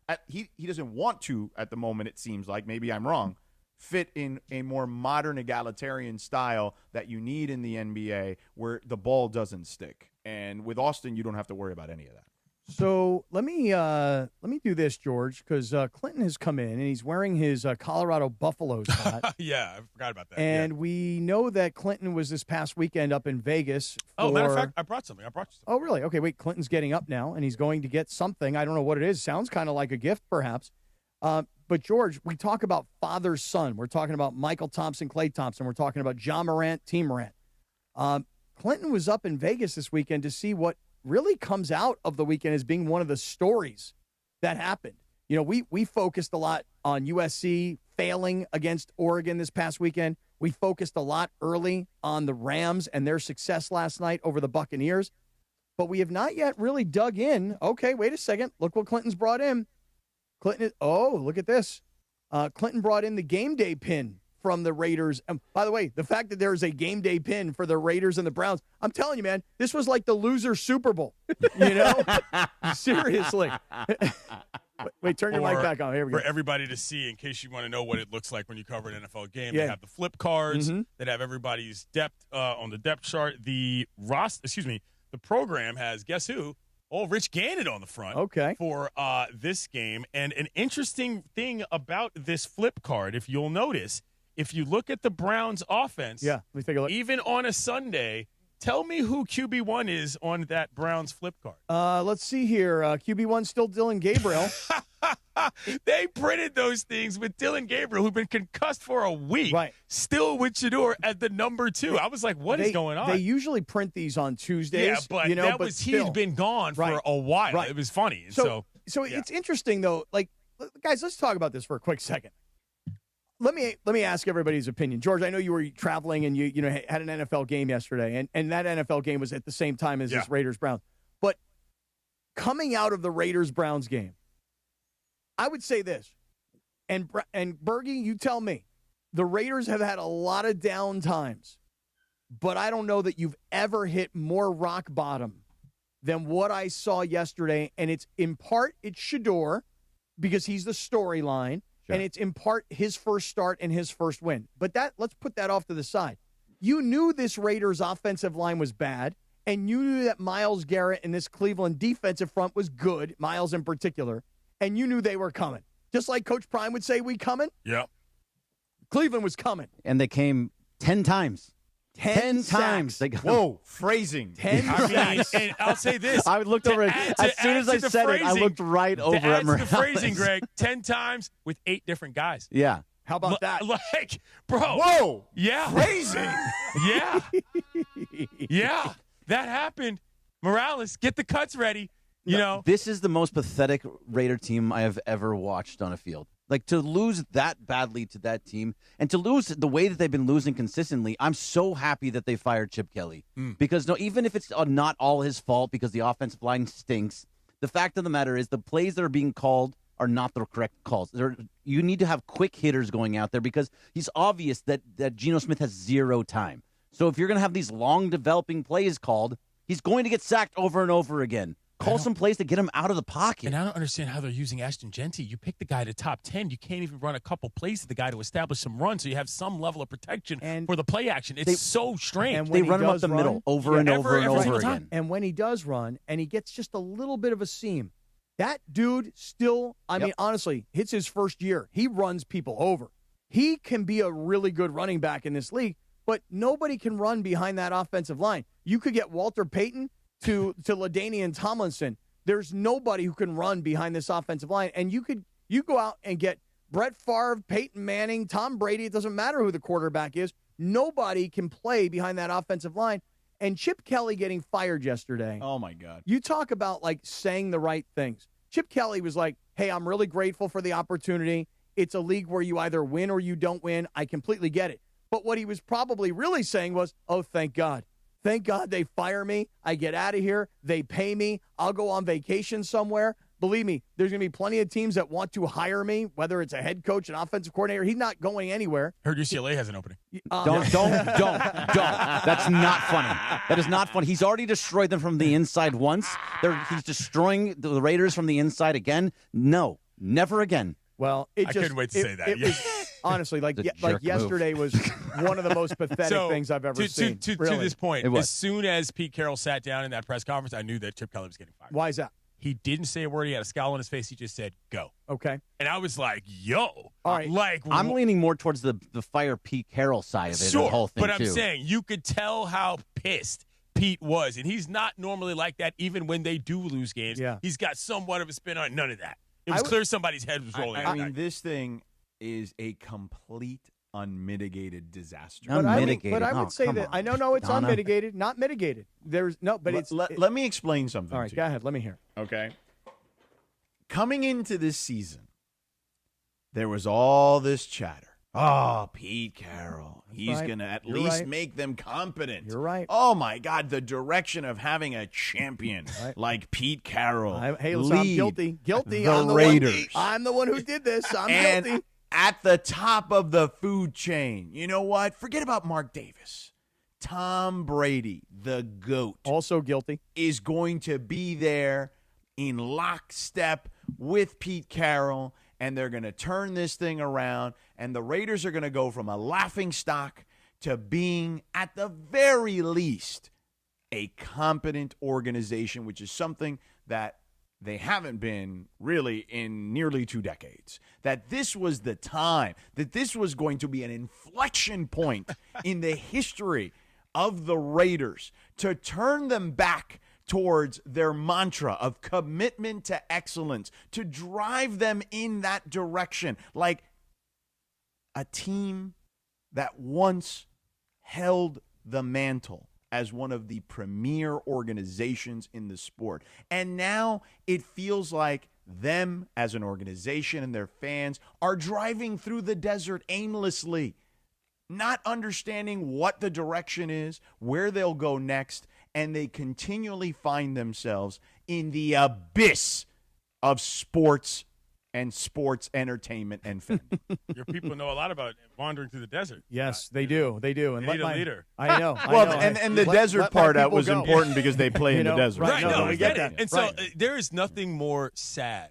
want to, at the moment, it seems like, maybe I'm wrong, fit in a more modern egalitarian style that you need in the NBA where the ball doesn't stick. And with Austin, you don't have to worry about any of that. So let me do this, George, because Clinton has come in and he's wearing his Colorado Buffaloes hat. Yeah, I forgot about that. And we know that Clinton was this past weekend up in Vegas. Matter of fact, I brought something. Oh, really? Okay, wait. Clinton's getting up now, and he's going to get something. I don't know what it is. Sounds kind of like a gift, perhaps. But, George, we talk about father-son. We're talking about Michael Thompson, Klay Thompson. We're talking about John Morant, Team Morant. Clinton was up in Vegas this weekend to see what really comes out of the weekend as being one of the stories that happened. You know, we focused a lot on USC failing against Oregon this past weekend. We focused a lot early on the Rams and their success last night over the Buccaneers. But we have not yet really dug in. Okay, wait a second. Look what Clinton's brought in. Look at this. Clinton brought in the game day pin from the Raiders. And by the way, the fact that there is a game day pin for the Raiders and the Browns, I'm telling you, man, this was like the loser Super Bowl. You know? Seriously. Wait, turn your mic back on. Here we go. For everybody to see, in case you want to know what it looks like when you cover an NFL game, they have the flip cards that have everybody's depth on the depth chart. The program has, guess who? Rich Gannon on the front for this game. And an interesting thing about this flip card, if you'll notice, if you look at the Browns offense, let me take a look. Even on a Sunday, tell me who QB1 is on that Browns flip card. Let's see here. QB1 still Dylan Gabriel. They printed those things with Dylan Gabriel, who'd been concussed for a week, still with Shador at the number 2. I was like, what is going on? They usually print these on Tuesdays. Yeah, but he'd been gone for a while. Right. It was funny. So it's interesting, though. Like, guys, let's talk about this for a quick second. Let me ask everybody's opinion. George, I know you were traveling and you had an NFL game yesterday, and that NFL game was at the same time as this Raiders-Browns. But coming out of the Raiders-Browns game, I would say this, and Bergie, you tell me, the Raiders have had a lot of down times, but I don't know that you've ever hit more rock bottom than what I saw yesterday, and it's in part it's Shador because he's the storyline. Sure. And it's in part his first start and his first win. But let's put that off to the side. You knew this Raiders offensive line was bad, and you knew that Myles Garrett and this Cleveland defensive front was good, Myles in particular, and you knew they were coming. Just like Coach Prime would say, we coming? Yeah. Cleveland was coming. And they came 10 times. 10 times. Whoa, phrasing. 10 sacks. And I'll say this. I looked over it. As soon as I said it, I looked right over at Morales. The phrasing, Greg, 10 times with 8 different guys. Yeah. How about that? Like, bro. Whoa. Yeah. Phrasing. Yeah. Yeah. That happened. Morales, get the cuts ready. You know. This is the most pathetic Raider team I have ever watched on a field. Like, to lose that badly to that team and to lose the way that they've been losing consistently, I'm so happy that they fired Chip Kelly. Because even if it's not all his fault because the offensive line stinks, the fact of the matter is the plays that are being called are not the correct calls. You need to have quick hitters going out there because it's obvious that Geno Smith has 0 time. So if you're going to have these long developing plays called, he's going to get sacked over and over again. Call some plays to get him out of the pocket. And I don't understand how they're using Ashton Genty. You pick the guy to top 10. You can't even run a couple plays to the guy to establish some runs so you have some level of protection for the play action. It's so strange. And they run him up the middle over and over and over again. And when he does run and he gets just a little bit of a seam, that dude still, I mean, honestly, it's his first year. He runs people over. He can be a really good running back in this league, but nobody can run behind that offensive line. You could get Walter Payton to LaDainian Tomlinson. There's nobody who can run behind this offensive line. And you go out and get Brett Favre, Peyton Manning, Tom Brady. It doesn't matter who the quarterback is. Nobody can play behind that offensive line. And Chip Kelly getting fired yesterday. Oh, my God. You talk about, like, saying the right things. Chip Kelly was like, hey, I'm really grateful for the opportunity. It's a league where you either win or you don't win. I completely get it. But what he was probably really saying was, oh, thank God. Thank God they fire me. I get out of here. They pay me. I'll go on vacation somewhere. Believe me, there's going to be plenty of teams that want to hire me, whether it's a head coach, an offensive coordinator. He's not going anywhere. Heard UCLA has an opening. Don't. That's not funny. That is not funny. He's already destroyed them from the inside once. He's destroying the Raiders from the inside again. No, never again. Well, I couldn't wait to say that. It was, honestly, like yesterday was one of the most pathetic things I've ever seen. To this point, as soon as Pete Carroll sat down in that press conference, I knew that Chip Kelly was getting fired. Why is that? He didn't say a word. He had a scowl on his face. He just said, go. Okay. And I was like, yo. All right. Like, I'm leaning more towards the fire Pete Carroll side of it, sure, the whole thing, but I'm too. saying you could tell how pissed Pete was, and he's not normally like that even when they do lose games. Yeah. He's got somewhat of a spin on it. None of that. It was clear somebody's head was rolling. I mean, this thing is a complete unmitigated disaster. But I would say that I know it's Donna. unmitigated, not mitigated. There's no, but it's. Let me explain something. All right, go ahead. Let me hear. Okay. Coming into this season, there was all this chatter. Oh, Pete Carroll. He's going to at least make them competent. You're right. Oh, my God, the direction of having a champion like Pete Carroll. Hey, listen, I'm guilty. Guilty. The I'm Raiders. I'm the one who did this. I'm and guilty. at the top of the food chain, you know what? Forget about Mark Davis. Tom Brady, the GOAT. Also guilty. Is going to be there in lockstep with Pete Carroll, and they're going to turn this thing around, and the Raiders are going to go from a laughingstock to being, at the very least, a competent organization, which is something that they haven't been really in nearly 2 decades. That this was the time, that this was going to be an inflection point in the history of the Raiders to turn them back towards their mantra of commitment to excellence, to drive them in that direction, like a team that once held the mantle as one of the premier organizations in the sport. And now it feels like them as an organization and their fans are driving through the desert aimlessly, not understanding what the direction is, where they'll go next, and they continually find themselves in the abyss of sports and sports entertainment and fame. Your people know a lot about wandering through the desert. Yes, they do. They do. And They need a leader. I know. Well, and the desert part that was important because they play in the desert. Right, No, we we get get it. that. And so Right. there is nothing more sad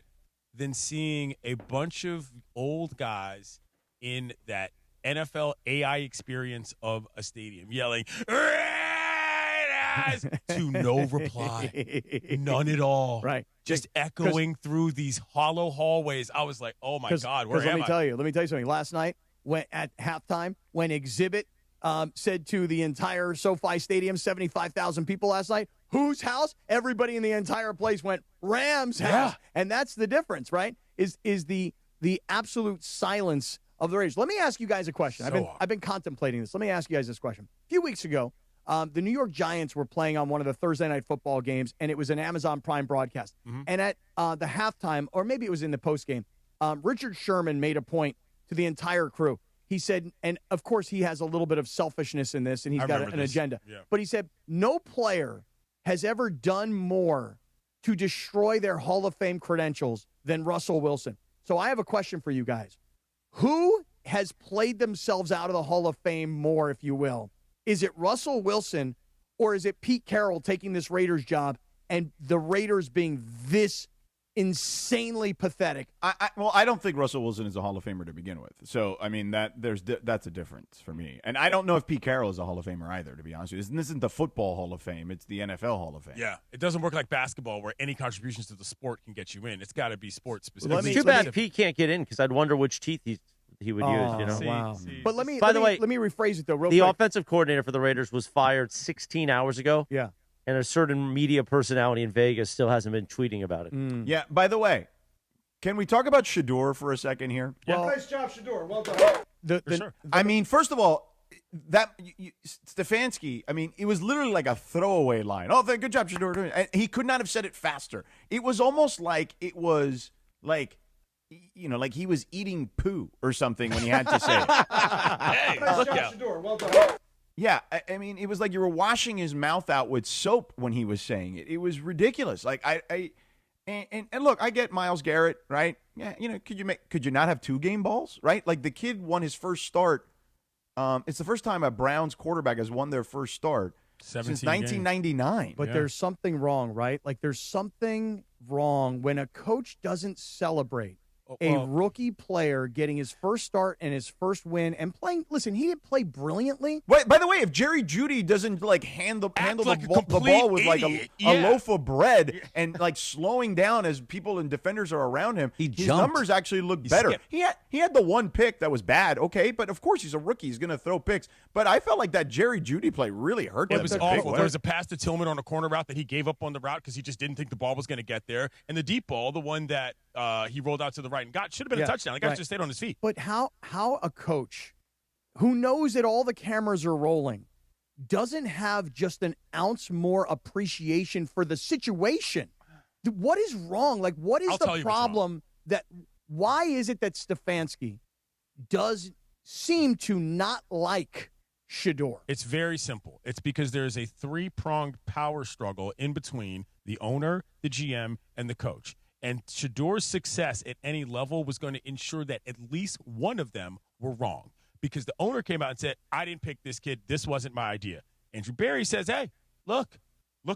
than seeing a bunch of old guys in that NFL AI experience of a stadium yelling, Raiders! to no reply. None at all. Right. Just echoing through these hollow hallways. I was like, oh my God, where am let me I? tell you something. Last night, when at halftime, when Exhibit said to the entire SoFi Stadium, 75,000 people last night, whose house? Everybody in the entire place went, Rams house. And that's the difference, right? Is the absolute silence of the Raiders. Let me ask you guys a question. I've been contemplating this. Let me ask you guys this question. A few weeks ago, the New York Giants were playing on one of the Thursday night football games, and it was an Amazon Prime broadcast. And at the halftime, or maybe it was in the postgame, Richard Sherman made a point to the entire crew. He said, and of course he has a little bit of selfishness in this, and he's got an agenda. Yeah. But he said, no player has ever done more to destroy their Hall of Fame credentials than Russell Wilson. So I have a question for you guys. Who has played themselves out of the Hall of Fame more, if you will? Is it Russell Wilson, or is it Pete Carroll taking this Raiders job and the Raiders being this insanely pathetic? Well, I don't think Russell Wilson is a Hall of Famer to begin with. So, I mean, that's a difference for me. And I don't know if Pete Carroll is a Hall of Famer either, to be honest with you. This isn't the Football Hall of Fame. It's the NFL Hall of Fame. Yeah, it doesn't work like basketball where any contributions to the sport can get you in. It's got to be sports specific. It's too bad Pete can't get in because I'd wonder which teeth he would use. You know. Wow. But let me rephrase it though. Real the quick. offensive coordinator for the Raiders was fired 16 hours ago. Yeah. And a certain media personality in Vegas still hasn't been tweeting about it. Yeah. By the way, can we talk about Shador for a second here? Yeah. Nice job, Shador. Well done. Sure. I mean, first of all, Stefanski, I mean, it was literally like a throwaway line. Oh, good job, Shador. And he could not have said it faster. It was almost like it was like, you know, like he was eating poo or something when he had to say it. Hey, Nice look job, out. Shador. Well done. Yeah, I mean, it was like you were washing his mouth out with soap when he was saying it. It was ridiculous. Like and look, I get Myles Garrett, right? Yeah, you know, could you not have 2 game balls, right? Like the kid won his first start. It's the first time a Browns quarterback has won their first start since 1999. But there's something wrong, right? Like there's something wrong when a coach doesn't celebrate a rookie player getting his first start and his first win and playing. Listen, he didn't play brilliantly. Wait, by the way, if Jerry Jeudy doesn't handle the ball with like a loaf of bread and like slowing down as people and defenders are around him, his numbers actually look better. He had the one pick that was bad, okay, but of course he's a rookie. He's going to throw picks. But I felt like that Jerry Jeudy play really hurt him. It was awful. There was a pass to Tillman on a corner route that he gave up on the route because he just didn't think the ball was going to get there. And the deep ball, the one that he rolled out to the right and got, should have been a touchdown. The guy just stayed on his feet. But how a coach who knows that all the cameras are rolling doesn't have just an ounce more appreciation for the situation? What is wrong? Like, what is the problem why is it that Stefanski does seem to not like Shedeur? It's very simple. It's because there is a three-pronged power struggle in between the owner, the GM, and the coach. And Shedeur's success at any level was going to ensure that at least one of them were wrong. Because the owner came out and said, I didn't pick this kid. This wasn't my idea. Andrew Berry says, hey, look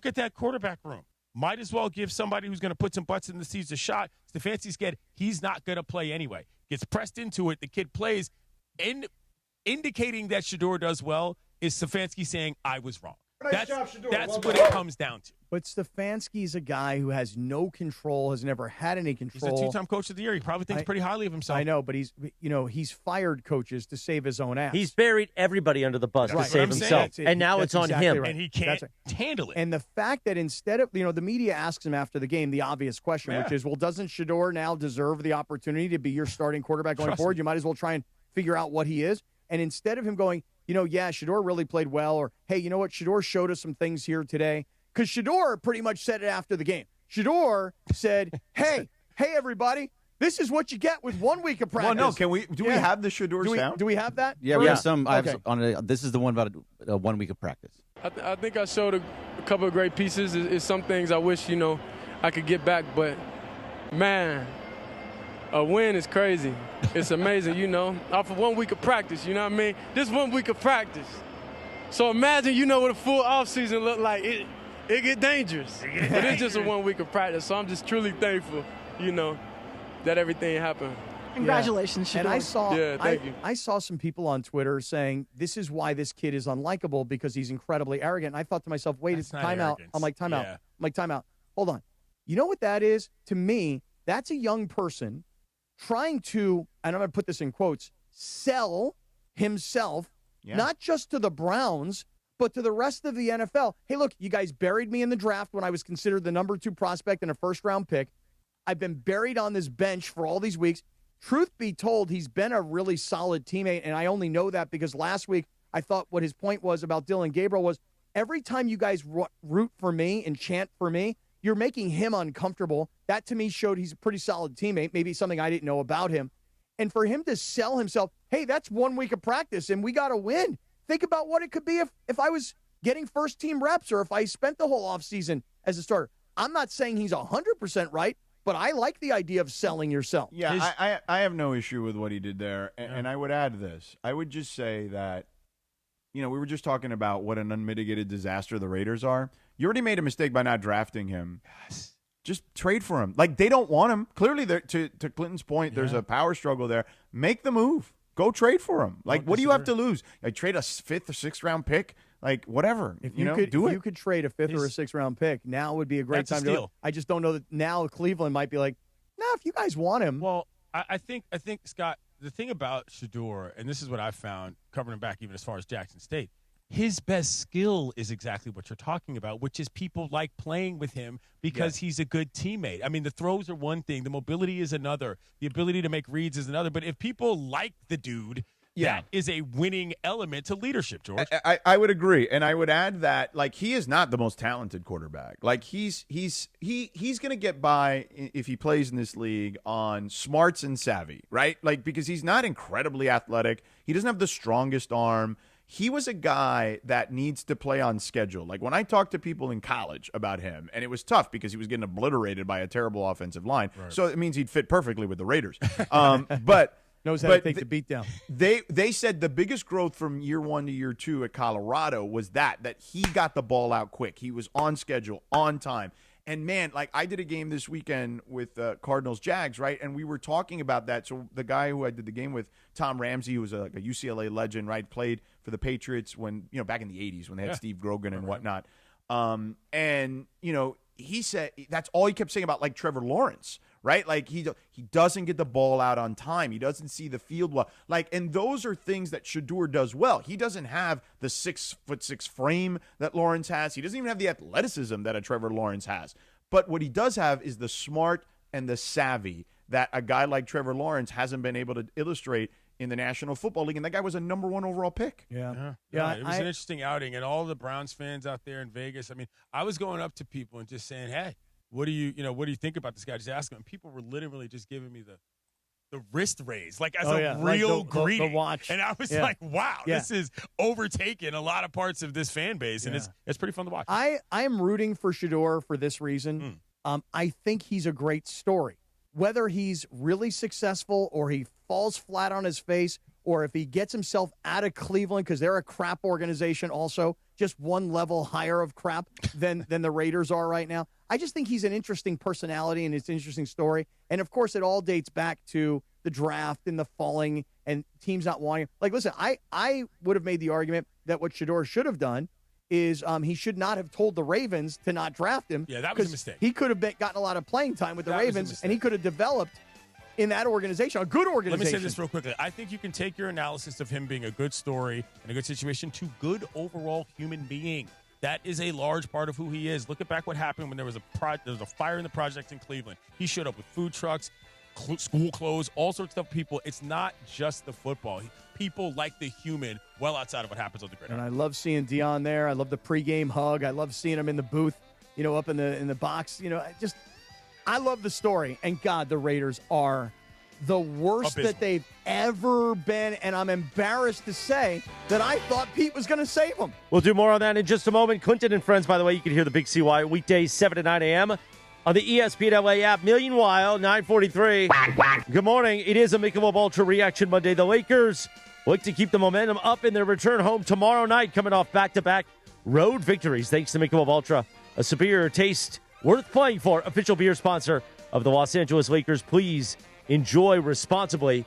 at that quarterback room. Might as well give somebody who's going to put some butts in the seats a shot. Stefanski's kid, he's not going to play anyway. Gets pressed into it. The kid plays. And indicating that Shedeur does well is Stefanski saying, I was wrong. That's what it comes down to. But Stefanski's a guy who has no control, has never had any control. He's a two-time coach of the year. He probably thinks pretty highly of himself. I know, but he's fired coaches to save his own ass. He's buried everybody under the bus to save himself, and now it's on him. Right. And he can't handle it. And the fact that instead of, the media asks him after the game the obvious question, which is, well, doesn't Shedeur now deserve the opportunity to be your starting quarterback going forward? You might as well try and figure out what he is. And instead of him going, Shedeur really played well, or, hey, you know what, Shedeur showed us some things here today. Because Shedeur pretty much said it after the game. Shedeur said, hey, everybody, this is what you get with 1 week of practice. Well, no, we have the Shedeur sound? Do we have that? Yeah, we have some. This is the one about 1 week of practice. I think I showed a couple of great pieces. It's some things I wish, I could get back. But, man, a win is crazy. It's amazing, off of 1 week of practice, you know what I mean? Just 1 week of practice. So imagine, what a full offseason look like. It get dangerous. But it's just a 1 week of practice. So I'm just truly thankful, that everything happened. Congratulations, Shedeur. And I saw some people on Twitter saying this is why this kid is unlikable because he's incredibly arrogant. And I thought to myself, wait, it's timeout. I'm like, timeout. I'm like, timeout. Hold on. You know what that is? To me, that's a young person trying to, and I'm going to put this in quotes, sell himself, not just to the Browns, but to the rest of the NFL. Hey, look, you guys buried me in the draft when I was considered the number 2 prospect and a first-round pick. I've been buried on this bench for all these weeks. Truth be told, he's been a really solid teammate, and I only know that because last week I thought what his point was about Dylan Gabriel was every time you guys root for me and chant for me, you're making him uncomfortable. That, to me, showed he's a pretty solid teammate, maybe something I didn't know about him. And for him to sell himself, hey, that's 1 week of practice, and we got to win. Think about what it could be if I was getting first-team reps or if I spent the whole offseason as a starter. I'm not saying he's 100% right, but I like the idea of selling yourself. Yeah, I have no issue with what he did there. And I would add this. I would just say that, we were just talking about what an unmitigated disaster the Raiders are. You already made a mistake by not drafting him. Yes. Just trade for him. Like, they don't want him. Clearly, to Clinton's point, there's a power struggle there. Make the move. Go trade for him. Like, what do you have to lose? Like, trade a 5th or 6th round pick? Like, whatever. If you could trade a 5th or a 6th round pick, now would be a great time to do it. I just don't know that now Cleveland might be like, no, if you guys want him. Well, I think Scott, the thing about Shedeur, and this is what I found covering him back even as far as Jackson State, his best skill is exactly what you're talking about, which is people like playing with him because he's a good teammate. I mean, the throws are one thing. The mobility is another. The ability to make reads is another. But if people like the dude, that is a winning element to leadership, George. I would agree. And I would add that, like, he is not the most talented quarterback. Like, he's going to get by if he plays in this league on smarts and savvy, right? Like, because he's not incredibly athletic. He doesn't have the strongest arm. He was a guy that needs to play on schedule. Like, when I talked to people in college about him, and it was tough because he was getting obliterated by a terrible offensive line. Right. So it means he'd fit perfectly with the Raiders. But knows how to take the beat down. They said the biggest growth from year 1 to year 2 at Colorado was that he got the ball out quick. He was on schedule, on time. And, man, like I did a game this weekend with Cardinals-Jags, right? And we were talking about that. So the guy who I did the game with, Tom Ramsey, who was like a UCLA legend, right, played for the Patriots when, back in the 80s when they had Steve Grogan and whatnot. And, he said that's all he kept saying about, like, Trevor Lawrence, right? Like, he doesn't get the ball out on time. He doesn't see the field well. Like, and those are things that Shedeur does well. He doesn't have the 6'6" frame that Lawrence has. He doesn't even have the athleticism that a Trevor Lawrence has. But what he does have is the smart and the savvy that a guy like Trevor Lawrence hasn't been able to illustrate in the National Football League, and that guy was a number 1 overall pick. Yeah. It was an interesting outing, and all the Browns fans out there in Vegas. I mean, I was going up to people and just saying, "Hey, what do you think about this guy?" Just asking him. People were literally just giving me the wrist raise, like as a real greeting. The watch. And I was like, "Wow, this is overtaking a lot of parts of this fan base, and it's pretty fun to watch." I am rooting for Shedeur for this reason. I think he's a great story. Whether he's really successful or he falls flat on his face, or if he gets himself out of Cleveland because they're a crap organization also, just one level higher of crap than the Raiders are right now. I just think he's an interesting personality and it's an interesting story. And, of course, it all dates back to the draft and the falling and teams not wanting him. Like, listen, I would have made the argument that what Shedeur should have done is he should not have told the Ravens to not draft him. Yeah, that was a mistake. He could have gotten a lot of playing time with the Ravens, and he could have developed in that organization, a good organization. Let me say this real quickly. I think you can take your analysis of him being a good story and a good situation to good overall human being. That is a large part of who he is. Look at back what happened when there was a fire in the projects in Cleveland. He showed up with food trucks, school clothes, all sorts of people. It's not just the football. People like the human well outside of what happens on the gridiron. And I love seeing Dion there. I love the pregame hug. I love seeing him in the booth, up in the box. I love the story. And God, the Raiders are the worst that they've ever been. And I'm embarrassed to say that I thought Pete was going to save them. We'll do more on that in just a moment. Clinton and friends, by the way, you can hear the Big CY weekdays 7 to 9 a.m. on the ESPN LA app. Meanwhile, 9:43. Good morning. It is a Michelob Ultra Reaction Monday. The Lakers look to keep the momentum up in their return home tomorrow night, coming off back-to-back road victories thanks to Michelob Ultra, a superior taste worth playing for. Official beer sponsor of the Los Angeles Lakers. Please enjoy responsibly.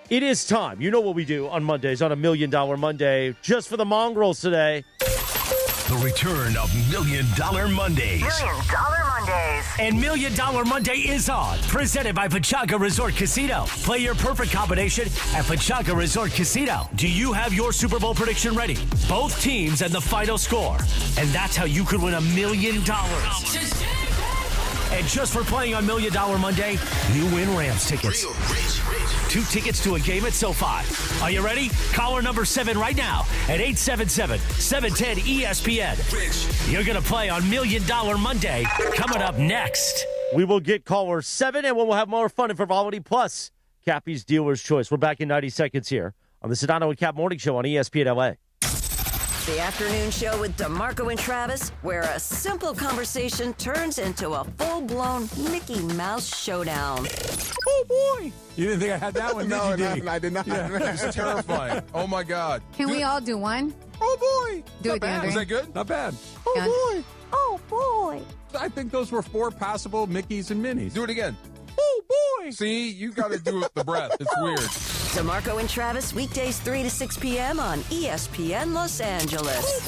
It is time. You know what we do on Mondays, on a $1 Million Monday, just for the mongrels today. The return of $1 Million Mondays. $1 Million Mondays. And $1 Million Monday is on. Presented by Pachanga Resort Casino. Play your perfect combination at Pachanga Resort Casino. Do you have your Super Bowl prediction ready? Both teams and the final score. And that's how you could win $1 million. And just for playing on $1 Million Monday, you win Rams tickets. 2 tickets to a game at SoFi. Are you ready? Caller number 7 right now at 877-710-ESPN. You're going to play on $1 Million Monday coming up next. We will get caller 7, and we'll have more fun and frivolity, plus Cappy's Dealer's Choice. We're back in 90 seconds here on the Sedano and Cap Morning Show on ESPN LA. The afternoon show with DeMarco and Travis, where a simple conversation turns into a full-blown Mickey Mouse showdown. Oh, boy. You didn't think I had that one, did you, D? I did not. Yeah. It was terrifying. Oh, my God. Can we all do one? Oh, boy. Do it, bad. DeAndre. Was that good? Not bad. Oh, boy. Oh, boy. I think those were 4 passable Mickeys and Minnies. Do it again. Oh, boy. See, you got to do the breath. It's weird. DeMarco and Travis, weekdays 3 to 6 p.m. on ESPN Los Angeles.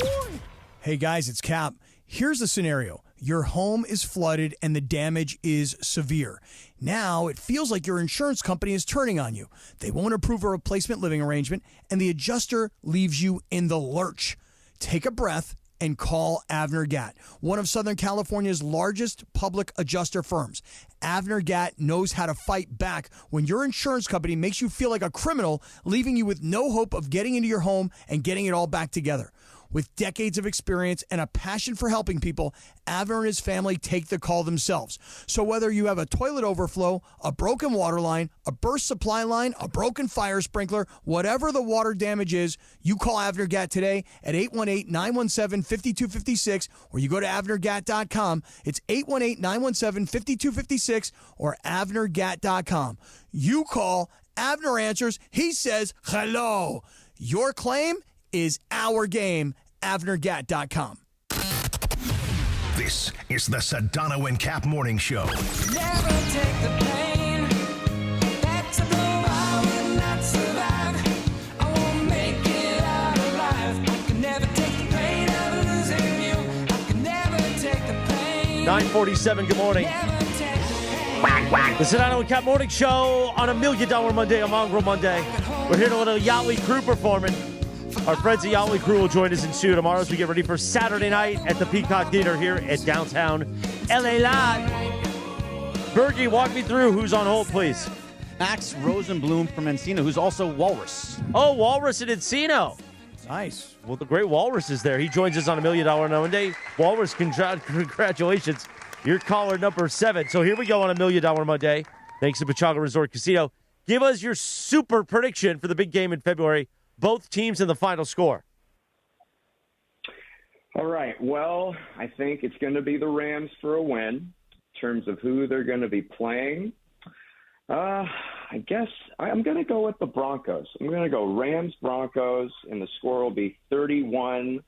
Hey, guys, it's Cap. Here's the scenario. Your home is flooded and the damage is severe. Now it feels like your insurance company is turning on you. They won't approve a replacement living arrangement, and the adjuster leaves you in the lurch. Take a breath and call Avner Gatt, one of Southern California's largest public adjuster firms. Avner Gatt knows how to fight back when your insurance company makes you feel like a criminal, leaving you with no hope of getting into your home and getting it all back together. With decades of experience and a passion for helping people, Avner and his family take the call themselves. So whether you have a toilet overflow, a broken water line, a burst supply line, a broken fire sprinkler, whatever the water damage is, you call Avner Gatt today at 818-917-5256, or you go to avnergatt.com. It's 818-917-5256 or avnergatt.com. You call, Avner answers, he says hello. Your claim is our game. avnergatt.com. The This is the Sedano and Kap Morning Show. Never take the pain. That's a blow I will not survive. I won't make it out alive. I can never take the pain of losing you. I can never take the pain. 9:47, good morning. The Sedano and Kap Morning Show on $1 Million Monday, a Mongrel Monday. We're here to let a Yachtly crew performing. Our friends at Yachtly crew will join us in studio tomorrow as we get ready for Saturday night at the Peacock Theater here at downtown LA Live. Bergie, walk me through who's on hold, please. Max Rosenblum from Encino, who's also Walrus. Oh, Walrus and Encino. Nice. Well, the great Walrus is there. He joins us on $1 Million Monday. Walrus, congratulations. You're caller number 7. So here we go on $1 Million Monday. Thanks to Pechanga Resort Casino. Give us your super prediction for the big game in February. Both teams in the final score. All right. Well, I think it's going to be the Rams for a win. In terms of who they're going to be playing, I guess I'm going to go with the Broncos. I'm going to go Rams-Broncos, and the score will be 31-21.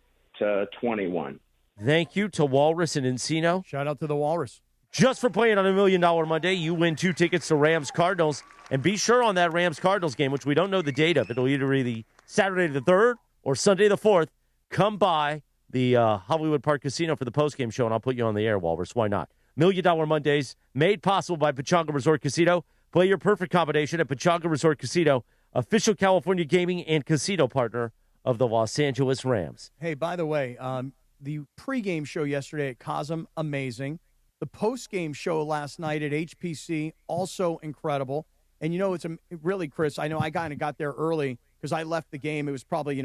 Thank you to Walrus and Encino. Shout out to the Walrus. Just for playing on $1 Million Monday, you win 2 tickets to Rams-Cardinals. And be sure on that Rams-Cardinals game, which we don't know the date of. It'll either be Saturday the 3rd or Sunday the 4th. Come by the Hollywood Park Casino for the postgame show, and I'll put you on the air, Walrus. Why not? $1 Million Mondays, made possible by Pechanga Resort Casino. Play your perfect combination at Pechanga Resort Casino, official California gaming and casino partner of the Los Angeles Rams. Hey, by the way, the pregame show yesterday at Cosm, amazing. The postgame show last night at HPC, also incredible. And, you know, it's really, Chris, I know I kind of got there early because I left the game. It was probably,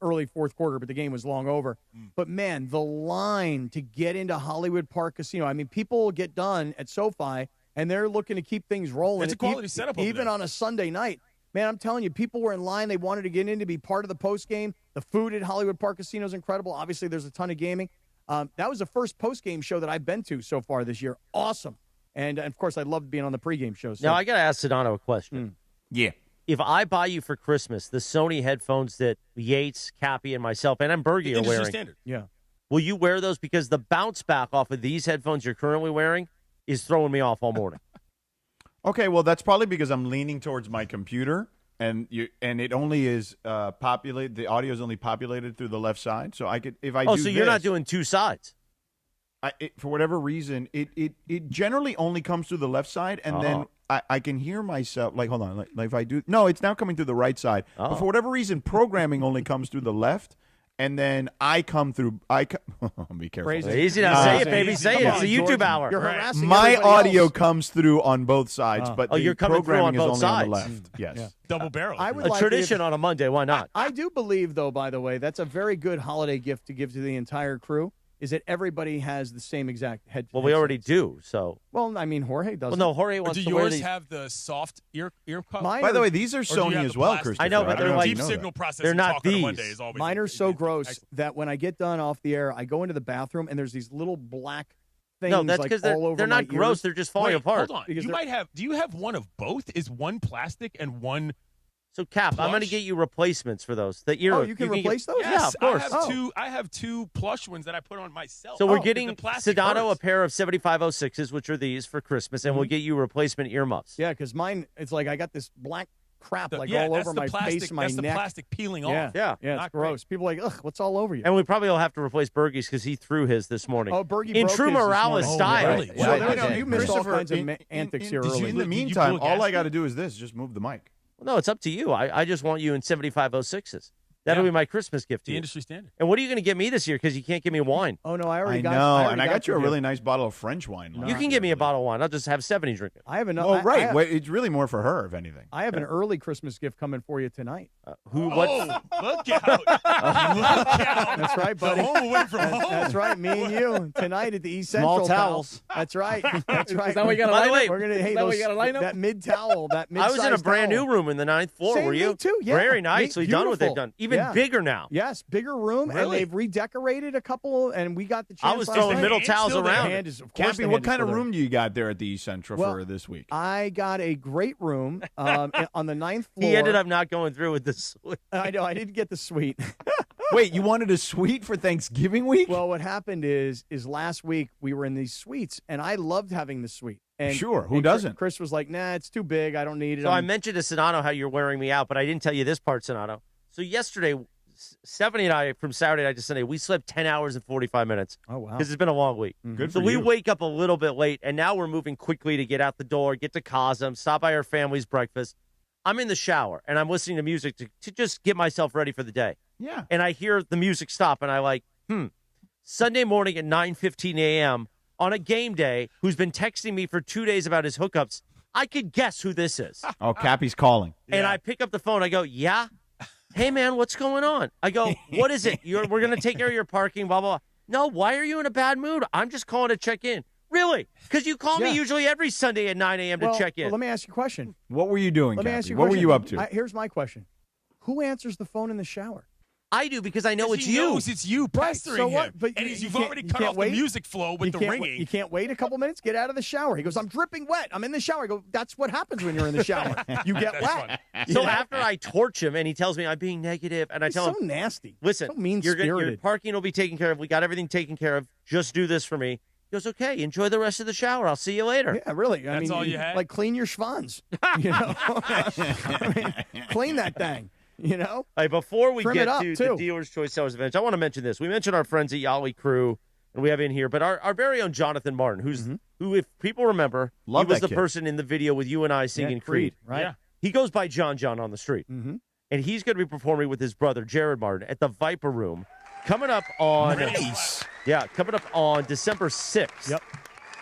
early fourth quarter, but the game was long over. But, man, the line to get into Hollywood Park Casino, I mean, people get done at SoFi, and they're looking to keep things rolling. It's a quality setup over even there. on a Sunday night. Man, I'm telling you, people were in line. They wanted to get in to be part of the postgame. The food at Hollywood Park Casino is incredible. Obviously, there's a ton of gaming. That was the first postgame show that I've been to so far this year. Awesome. And, of course, I loved being on the pregame show. So. Now, I got to ask Sedano a question. Yeah. If I buy you for Christmas the Sony headphones that Yates, Cappy, and myself, and Bergie are wearing, standard. Yeah. Will you wear those? Because the bounce back off of these headphones you're currently wearing is throwing me off all morning. Okay, well, that's probably because I'm leaning towards my computer, and it only is populated. The audio is only populated through the left side, so I could if I. Oh, do so you're this, not doing two sides. For whatever reason, it generally only comes through the left side, and then I can hear myself. Like, hold on, like if I do, no, it's now coming through the right side. But for whatever reason, programming only comes through the left, and then I come through. Be careful. Crazy. Easy now, say it, baby, say it. It's a YouTube hour. You're harassing My audio else. comes through on both sides, but you're the coming through programming on is both only sides. on the left. Yes. Yeah. Double barrel. I would A like tradition on a Monday. Why not? I do believe, though, by the way, that's a very good holiday gift to give to the entire crew, is that everybody has the same exact head. Well, we already do, so. Well, I mean, Jorge doesn't. Well, no, Jorge wants Do to wear yours these. have the soft ear cup? By the way, these are Sony as well, Christopher. I know, but don't they're if like you deep know signal that. processing. They're not talk on a these. Monday is always Mine are so gross that when I get done off the air, I go into the bathroom and there's these little black things No, that's like because all over they're not my gross. ears. They're just falling Wait, apart. hold on. Because You might have. Do you have one of both? Is one plastic and one? So, Cap, I'm going to Plush? get you replacements for those. The ear. Oh, you can replace those? Yeah, of course. I have two plush ones that I put on myself. So we're because getting the plastic Sedano a hurts. pair of 7506s, which are these for Christmas, and we'll get you replacement earmuffs. Yeah, because mine, it's like I got this black crap all that's over the my plastic, face, my that's neck. the plastic peeling Yeah, off. Yeah. it's Not gross. People are like, ugh, what's all over you? And we probably will have to replace Bergie's because he threw his this morning. Oh, Bergie in broke true his this Morales morning. style. really? So Yeah, there you go. okay. You missed all Christopher, kinds of antics here early. In the Did you meantime, blow a all I gasket? got to do is this: just move the mic. No, it's up to you. I just want you in 7506s. That'll be my Christmas gift to The you. industry standard. And what are you going to get me this year because you can't give me wine? Oh, no, I already I got know, already and I got you a your really gift. nice bottle of French wine. You can give me a bottle of wine. I'll just have 70 drink it. I have enough. Oh, right. Well, it's really more for her, if anything. I have an early Christmas gift coming for you tonight. What? Oh, look out. Look out. That's right, buddy. The home away from home. That's right, me and you tonight at the East Small Central. pal. towels. That's right. That's right. Is that what you got a By the lineup? way, We're gonna Is hey that what those, you got a lineup? that mid towel, that mid. I was in a brand new room in the 9th floor. Same, Were you? me too, yeah. Very nicely done what they've Beautiful. done. Even Yeah. bigger now. Yes, bigger room, and Really? they've redecorated a couple, and we got the chance. I was last throwing night. middle It's towels still there. around. The it. hand is, of course, Cappy, the what hand is kind of still room do you got there at the East Central Well, for this week? I got a great room on the 9th floor. He ended up not going through with this. I know I didn't get the suite. Wait, you wanted a suite for Thanksgiving week? Well, what happened is last week we were in these suites, and I loved having the suite. And, Sure, who and doesn't? Chris was like, nah, it's too big. I don't need it. So I mentioned to Sedano how you're wearing me out, but I didn't tell you this part, Sedano. So yesterday, Stephanie and I, from Saturday night to Sunday, we slept 10 hours and 45 minutes. Oh, wow. Because it's been a long week. Good So for we you. wake up a little bit late, and now we're moving quickly to get out the door, get to Cosm, stop by our family's breakfast. I'm in the shower, and I'm listening to music to just get myself ready for the day. Yeah. And I hear the music stop, and I like, Sunday morning at 9:15 a.m. on a game day, who's been texting me for 2 days about his hookups, I could guess who this is. Oh, Cappy's calling. And I pick up the phone. I go, yeah? Hey, man, what's going on? I go, what is it? We're going to take care of your parking, blah, blah, blah. No, why are you in a bad mood? I'm just calling to check in. Really? Because you call me usually every Sunday at 9 a.m. to check in. Well, let me ask you a question. What were you doing, Let me Cappy? ask you a What were question. you up to? Here's my question. Who answers the phone in the shower? I do because I know it's he you. knows it's you pestering so him. what? But And you you've can't- already you cut can't off wait? the music flow with You the can't ringing. You can't wait a couple minutes? Get out of the shower. He goes, I'm dripping wet. I'm in the shower. I go, that's what happens when you're in the shower. You get wet. So after I torch him and he tells me I'm being negative, and I He's tell so him, nasty. listen, So your mean-spirited. parking will be taken care of. We got everything taken care of. Just do this for me. He goes, okay, enjoy the rest of the shower. I'll see you later. Yeah, really. I That's mean, all you had? Like, clean your schwanz. You know? I mean, clean that thing. You know? Hey, before we Trim get it up, to too. the Dealer's Choice Sellers Advantage, I want to mention this. We mentioned our friends at Yali Crew, and we have in here, but our very own Jonathan Martin, who, if people remember, Love he was that the kid. person in the video with you and I singing Creed. right? Yeah. He goes by John on the street. Mm-hmm. And he's going to be performing with his brother, Jared Martin, at the Viper Room coming up on coming up on December 6th. Yep.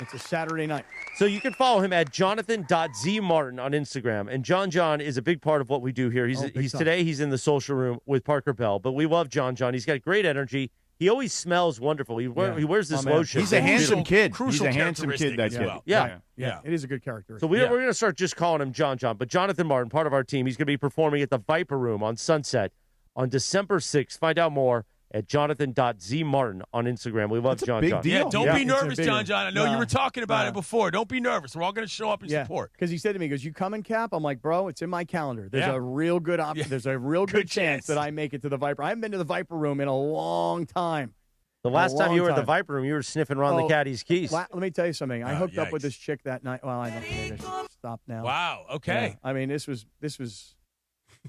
It's a Saturday night. So you can follow him at jonathan.zmartin on Instagram. And John is a big part of what we do here. He's big time. today he's in the social room with Parker Bell, but we love John. He's got great energy. He always smells wonderful. He wears this My man. lotion. He's a handsome kid. He's Crucial a handsome kid, that characteristic kid. as well. Yeah. Yeah. It is a good character. So we're going to start just calling him John. But Jonathan Martin, part of our team, he's going to be performing at the Viper Room on Sunset on December 6th. Find out more at jonathan.zmartin on Instagram. We love That's a John. big deal. Yeah, don't be It's a nervous, big one. John. I know you were talking about No. it before. Don't be nervous. We're all going to show up and support. Because he said to me, he goes, you coming, Cap? I'm like, bro, it's in my calendar. There's Yeah. a real good There's a real good Good chance chance. that I make it to the Viper. I haven't been to the Viper Room in a long time. The last time long you were at the time. Viper Room, you were sniffing Ron the Oh, Caddy's keys. Let me tell you something. I Oh, hooked up with yikes. this chick that night. Well, I don't think I should stop now. Wow. Okay. Yeah. I mean, this was right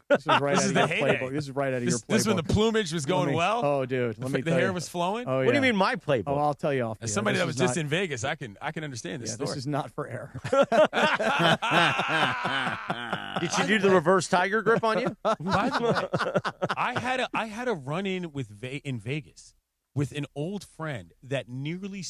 This out is of the your heyday. playbook. This is right out of your This playbook. is when the plumage was going well. Oh, dude. Let me The tell hair you. was flowing. Oh, yeah. What do you mean my playbook? Oh, I'll tell you off. As the air. somebody This that was is just not- in Vegas, I can understand this Yeah, story. this is not for air. Did she do the reverse tiger grip on you? By the way, I had a run in with in Vegas with an old friend that nearly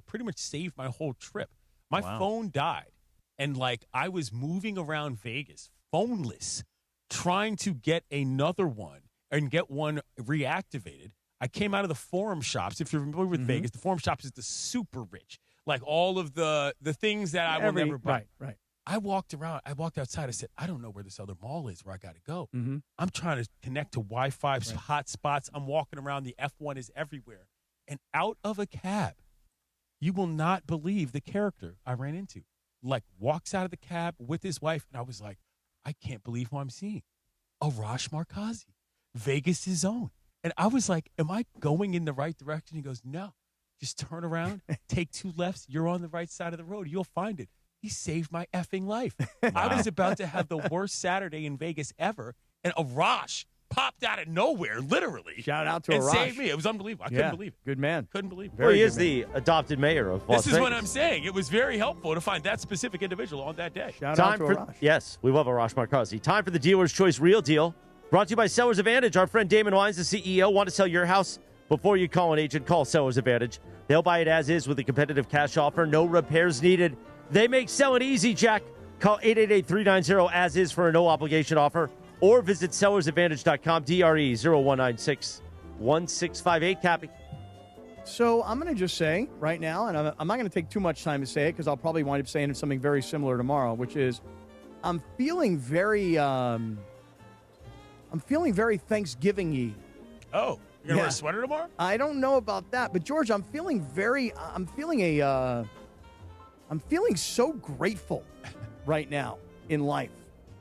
pretty much saved my whole trip. My phone died, and like I was moving around Vegas, phoneless, trying to get another one and get one reactivated. I came out of the Forum Shops. If you're familiar with Vegas, the Forum Shops is the super rich, like all of the things that I will never buy. Right. I walked outside. I said, I don't know where this other mall is where I got to go. Mm-hmm. I'm trying to connect to Wi-Fi hot spots. I'm walking around. The F1 is everywhere. And out of a cab, you will not believe the character I ran into. Like, walks out of the cab with his wife. And I was like, I can't believe who I'm seeing. Arash Markazi, Vegas' own. And I was like, am I going in the right direction? He goes, no. Just turn around, take 2 lefts. You're on the right side of the road. You'll find it. He saved my effing life. I was about to have the worst Saturday in Vegas ever, and Arash popped out of nowhere, literally. Shout out to and Arash. saved me. It was unbelievable. I couldn't believe it. Good man. Couldn't believe it. Well, he is the adopted mayor of Las This is Vegas. what I'm saying. It was very helpful to find that specific individual on that day. Shout Time out to for Arash. yes, we love Arash Markazi. Time for the Dealer's Choice Real Deal, brought to you by Sellers Advantage. Our friend Damon Wines, the CEO, want to sell your house before you call an agent? Call Sellers Advantage. They'll buy it as is with a competitive cash offer. No repairs needed. They make selling easy, Jack. Call 888-390-AS-IS for a no-obligation offer, or visit sellersadvantage.com, DRE 0196-1658. Cappy. So I'm going to just say right now, and I'm not going to take too much time to say it because I'll probably wind up saying something very similar tomorrow, which is I'm feeling very Thanksgiving-y. Oh, you're going to wear a sweater tomorrow? I don't know about that, but George, I'm feeling so grateful right now in life.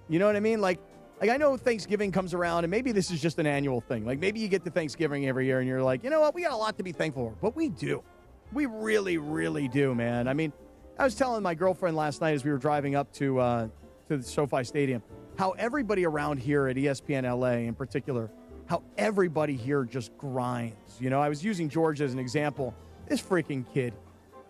You know what I mean? Like Like, I know Thanksgiving comes around, and maybe this is just an annual thing. Like, maybe you get to Thanksgiving every year, and you're like, you know what? We got a lot to be thankful for. But we do. We really, really do, man. I mean, I was telling my girlfriend last night as we were driving up to the SoFi Stadium how everybody around here at ESPN LA in particular, how everybody here just grinds. You know, I was using George as an example. This freaking kid,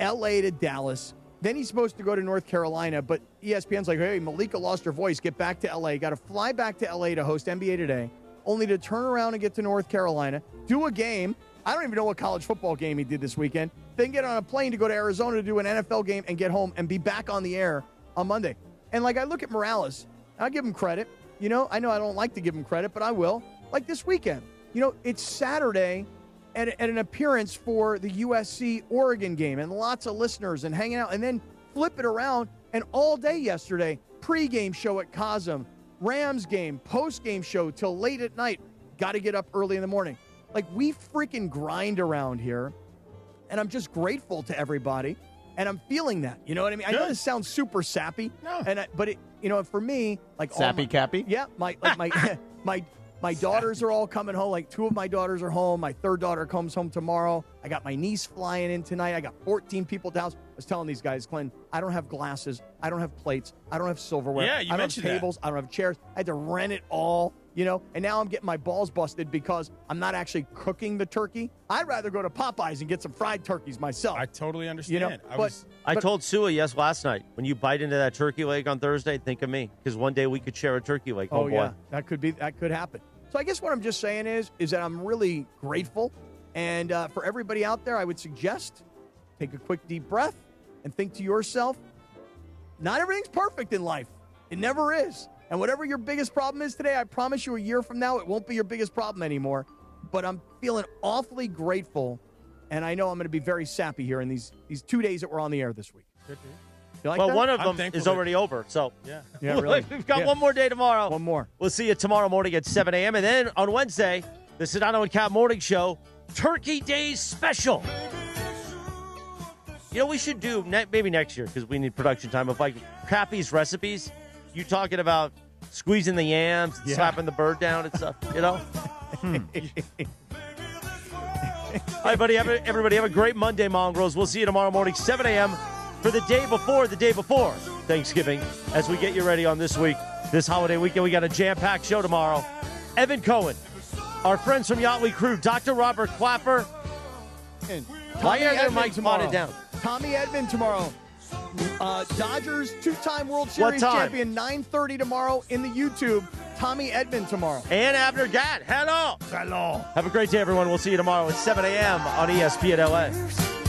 LA to Dallas. Then he's supposed to go to North Carolina, but ESPN's like, hey, Malika lost her voice. Get back to LA. Got to fly back to LA to host NBA Today, only to turn around and get to North Carolina, do a game. I don't even know what college football game he did this weekend. Then get on a plane to go to Arizona to do an NFL game and get home and be back on the air on Monday. And, like, I look at Morales, and I give him credit. You know I don't like to give him credit, but I will. Like this weekend, you know, it's Saturday at an appearance for the USC-Oregon game and lots of listeners and hanging out, and then flip it around, and all day yesterday, pregame show at Cosm, Rams game, postgame show till late at night. Got to get up early in the morning. Like, we freaking grind around here, and I'm just grateful to everybody, and I'm feeling that. You know what I mean? Good. I know this sounds super sappy, but it, you know, for me, like Sappy Cappy? Yeah, my daughters are all coming home. Like, 2 of my daughters are home. My 3rd daughter comes home tomorrow. I got my niece flying in tonight. I got 14 people at the house. I was telling these guys, Glenn, I don't have glasses. I don't have plates. I don't have silverware. Yeah, you I don't have mentioned that. tables. I don't have chairs. I had to rent it all, you know. And now I'm getting my balls busted because I'm not actually cooking the turkey. I'd rather go to Popeyes and get some fried turkeys myself. I totally understand. You know, I told Sua last night, when you bite into that turkey leg on Thursday, think of me, because one day we could share a turkey leg. Oh, boy. yeah, that could happen. So I guess what I'm just saying is that I'm really grateful. And for everybody out there, I would suggest take a quick deep breath and think to yourself, not everything's perfect in life. It never is. And whatever your biggest problem is today, I promise you a year from now, it won't be your biggest problem anymore. But I'm feeling awfully grateful. And I know I'm going to be very sappy here in these 2 days that we're on the air this week. You like that? One of them is already over. So yeah, really. We've got one more day tomorrow. One more. We'll see you tomorrow morning at 7 a.m. And then on Wednesday, the Sedano and Kap Morning Show, Turkey Day Special. You know, we should do, maybe next year, because we need production time, of like Cappy's recipes. You talking about squeezing the yams, and slapping the bird down and stuff, you know? All right, buddy. Everybody have a great Monday, Mongrels. We'll see you tomorrow morning, 7 a.m. for the day before Thanksgiving, as we get you ready on this holiday weekend. We got a jam-packed show tomorrow. Evan Cohen, our friends from Yachtly Crew, Dr. Robert Clapper. And Why are there Edmond Mike tomorrow. spotted down? Tommy Edmond tomorrow. Dodgers 2-time World Series champion, 9:30 tomorrow in the YouTube. Tommy Edmond tomorrow. And Abner Gatt. Hello. Hello. Have a great day, everyone. We'll see you tomorrow at 7 a.m. on ESPN LA.